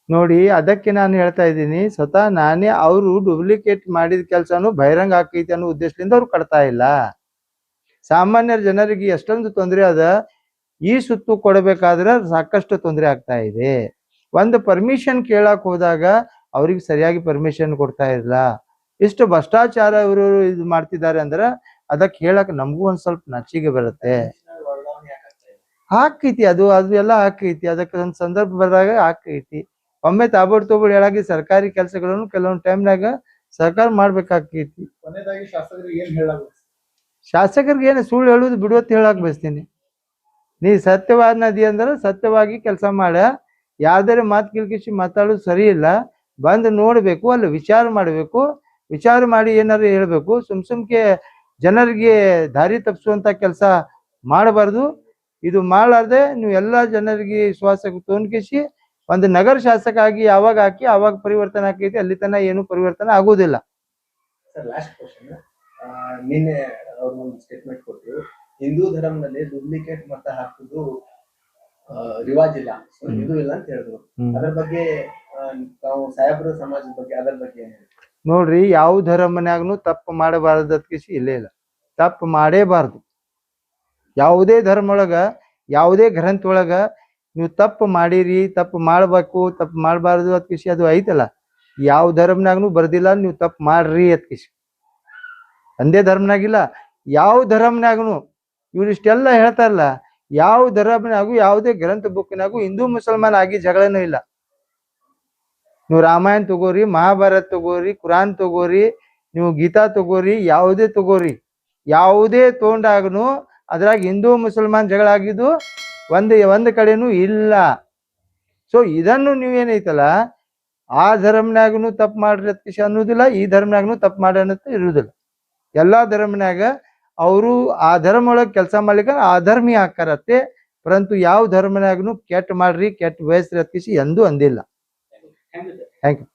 ನೋಡಿ, ಅದಕ್ಕೆ ನಾನು ಹೇಳ್ತಾ ಇದ್ದೀನಿ, ಸ್ವತಃ ನಾನೇ ಅವರು ಡೂಪ್ಲಿಕೇಟ್ ಮಾಡಿದ ಕೆಲಸನು ಬಹಿರಂಗ ಆಕೈತಿ ಅನ್ನೋ ಉದ್ದೇಶದಿಂದ ಅವ್ರು ಕಟ್ತಾ ಇಲ್ಲ. ಸಾಮಾನ್ಯ ಜನರಿಗೆ ಎಷ್ಟೊಂದು ತೊಂದರೆ ಅದ. ಈ ಸುತ್ತು ಕೊಡಬೇಕಾದ್ರೆ ಸಾಕಷ್ಟು ತೊಂದರೆ ಆಗ್ತಾ ಇದೆ. ಒಂದು ಪರ್ಮಿಷನ್ ಕೇಳಕ್ ಹೋದಾಗ ಅವ್ರಿಗೆ ಸರಿಯಾಗಿ ಪರ್ಮಿಷನ್ ಕೊಡ್ತಾ ಇಲ್ಲ. ಇಷ್ಟು ಭ್ರಷ್ಟಾಚಾರ ಇವರು ಇದು ಮಾಡ್ತಿದ್ದಾರೆ ಅಂದ್ರೆ ಅದಕ್ಕೆ ಹೇಳಕ್ ನಮಗೂ ಒಂದ್ ಸ್ವಲ್ಪ ನಚಿಗೆ ಬರುತ್ತೆ. ಹಾಕೈತಿ ಅದು ಎಲ್ಲ ಹಾಕೈತಿ. ಅದಕ್ಕೆ ಒಂದು ಸಂದರ್ಭ ಬಂದಾಗ ಹಾಕೈತಿ. ಒಮ್ಮೆ ತಾಬೋಡ್ ಹೇಳಾಗಿ ಸರ್ಕಾರಿ ಕೆಲಸಗಳನ್ನು ಕೆಲವೊಂದು ಟೈಮ್ನಾಗ ಸರ್ಕಾರ ಮಾಡ್ಬೇಕಾಕೈತಿ. ಕೊನೆಯದಾಗಿ ಶಾಸಕರಿಗೆ ಏನ್ ಹೇಳಬೇಕು? ಶಾಸಕರಿಗೆ ಏನು ಸುಳ್ಳು ಹೇಳುದು ಬಿಡುವತ್ತು ಹೇಳಕ್ ಬಯಸ್ತೀನಿ. ನೀ ಸತ್ಯವಾದ ನದಿ ಅಂದ್ರೆ ಸತ್ಯವಾಗಿ ಕೆಲಸ ಮಾಡ. ಯಾವ್ದಾರ ಮಾತು ಕಿಲ್ಕಿಸಿ ಮಾತಾಡೋದು ಸರಿ ಇಲ್ಲ. ಬಂದು ನೋಡ್ಬೇಕು, ಅಲ್ಲಿ ವಿಚಾರ ಮಾಡ್ಬೇಕು. ವಿಚಾರ ಮಾಡಿ ಏನಾರು ಹೇಳ್ಬೇಕು. ಸುಮ್ಕೆ ಜನರಿಗೆ ದಾರಿ ತಪ್ಪಿಸುವಂತ ಕೆಲಸ ಮಾಡಬಾರ್ದು. ಇದು ಮಾಡಲಾರ್ದೆ ನೀವು ಎಲ್ಲಾ ಜನರಿಗೆ ವಿಶ್ವಾಸಕ್ಕೆ ತೊಂದ್ಕಿಸಿ ಒಂದು ನಗರ ಶಾಸಕ ಆಗಿ ಯಾವಾಗ ಹಾಕಿ ಆವಾಗ ಪರಿವರ್ತನೆ ಆಕೈತಿ. ಅಲ್ಲಿ ತನ ಏನು ಪರಿವರ್ತನೆ ಆಗುವುದಿಲ್ಲ. Sir, last question. ನಿನ್ನೆ ಅವ್ರು ಒಂದು ಸ್ಟೇಟ್ಮೆಂಟ್ ಕೊಟ್ಟರು, ಹಿಂದೂ ಧರ್ಮದಲ್ಲಿ ಡೂಪ್ಲಿಕೇಟ್ ಮತ ಹಾಕುದು ರಿವಾಜ್ ಇಲ್ಲ, ಇದು ಇಲ್ಲ ಅಂತ ಹೇಳಿದ್ರು. ಅದ್ರ ಬಗ್ಗೆ ತಾವು ಸಾಹೇಬ್ರ ಸಮಾಜದ ಬಗ್ಗೆ ಅದ್ರ ಬಗ್ಗೆ ಏನ್ ಹೇಳಿ? ನೋಡ್ರಿ, ಯಾವ ಧರ್ಮನ್ಯಾಗನು ತಪ್ಪು ಮಾಡಬಾರ್ದು ಅದಕ್ಕಿಸಿ ಇಲ್ಲೇ ಇಲ್ಲ. ತಪ್ಪು ಮಾಡೇಬಾರ್ದು. ಯಾವುದೇ ಧರ್ಮ ಒಳಗ, ಯಾವುದೇ ಗ್ರಂಥ ಒಳಗ ನೀವು ತಪ್ಪು ಮಾಡಿರಿ, ತಪ್ಪು ಮಾಡ್ಬೇಕು, ತಪ್ಪು ಮಾಡಬಾರ್ದು ಅದಕ್ಕಿಸಿ ಅದು ಐತಲ್ಲ. ಯಾವ ಧರ್ಮನಾಗನು ಬರ್ದಿಲ್ಲ ನೀವು ತಪ್ಪು ಮಾಡ್ರಿ ಅದಕ್ಕಿಸಿ. ಒಂದೇ ಧರ್ಮನಾಗಿಲ್ಲ, ಯಾವ ಧರ್ಮನಾಗನು ಇವ್ರು ಇಷ್ಟೆಲ್ಲ ಹೇಳ್ತಾರಲ್ಲ, ಯಾವ ಧರ್ಮನಾಗು ಯಾವುದೇ ಗ್ರಂಥ ಬುಕ್ನಾಗು ಹಿಂದೂ ಮುಸಲ್ಮಾನ್ ಆಗಿ ಜಗಳನೂ ಇಲ್ಲ. ನೀವು ರಾಮಾಯಣ ತಗೋರಿ, ಮಹಾಭಾರತ ತಗೋರಿ, ಕುರಾನ್ ತಗೋರಿ, ನೀವು ಗೀತಾ ತಗೋರಿ, ಯಾವುದೇ ತಗೋರಿ, ಯಾವುದೇ ತಗೊಂಡಾಗನು ಅದ್ರಾಗ ಹಿಂದೂ ಮುಸಲ್ಮಾನ್ ಜಗಳ ಆಗಿದ್ದು ಒಂದು ಕಡೆನೂ ಇಲ್ಲ. ಸೊ ಇದನ್ನು ನೀವೇನೈತಲ್ಲ, ಆ ಧರ್ಮನಾಗನು ತಪ್ಪು ಮಾಡ್ರಿ ಅದಕ್ಕೆ ಅನ್ನೋದಿಲ್ಲ, ಈ ಧರ್ಮನಾಗನು ತಪ್ಪು ಮಾಡಿ ಅನ್ನೋದು ಇರುವುದಿಲ್ಲ. ಎಲ್ಲಾ ಧರ್ಮನಾಗ ಅವರು ಆ ಧರ್ಮ ಒಳಗೆ ಕೆಲಸ ಮಾಡ್ಲಿಕ್ಕೆ ಅಧರ್ಮಿ ಹಾಕಾರತ್ತೆ. ಪರಂತು ಯಾವ ಧರ್ಮನಾಗೂ ಕೆಟ್ಟ ಮಾಡ್ರಿ ಕೆಟ್ಟ ಬಯಸ್ರಿ ಅತ್ಕಿಸಿ ಎಂದೂ ಅಂದಿಲ್ಲ. Thank you sir. Thank you.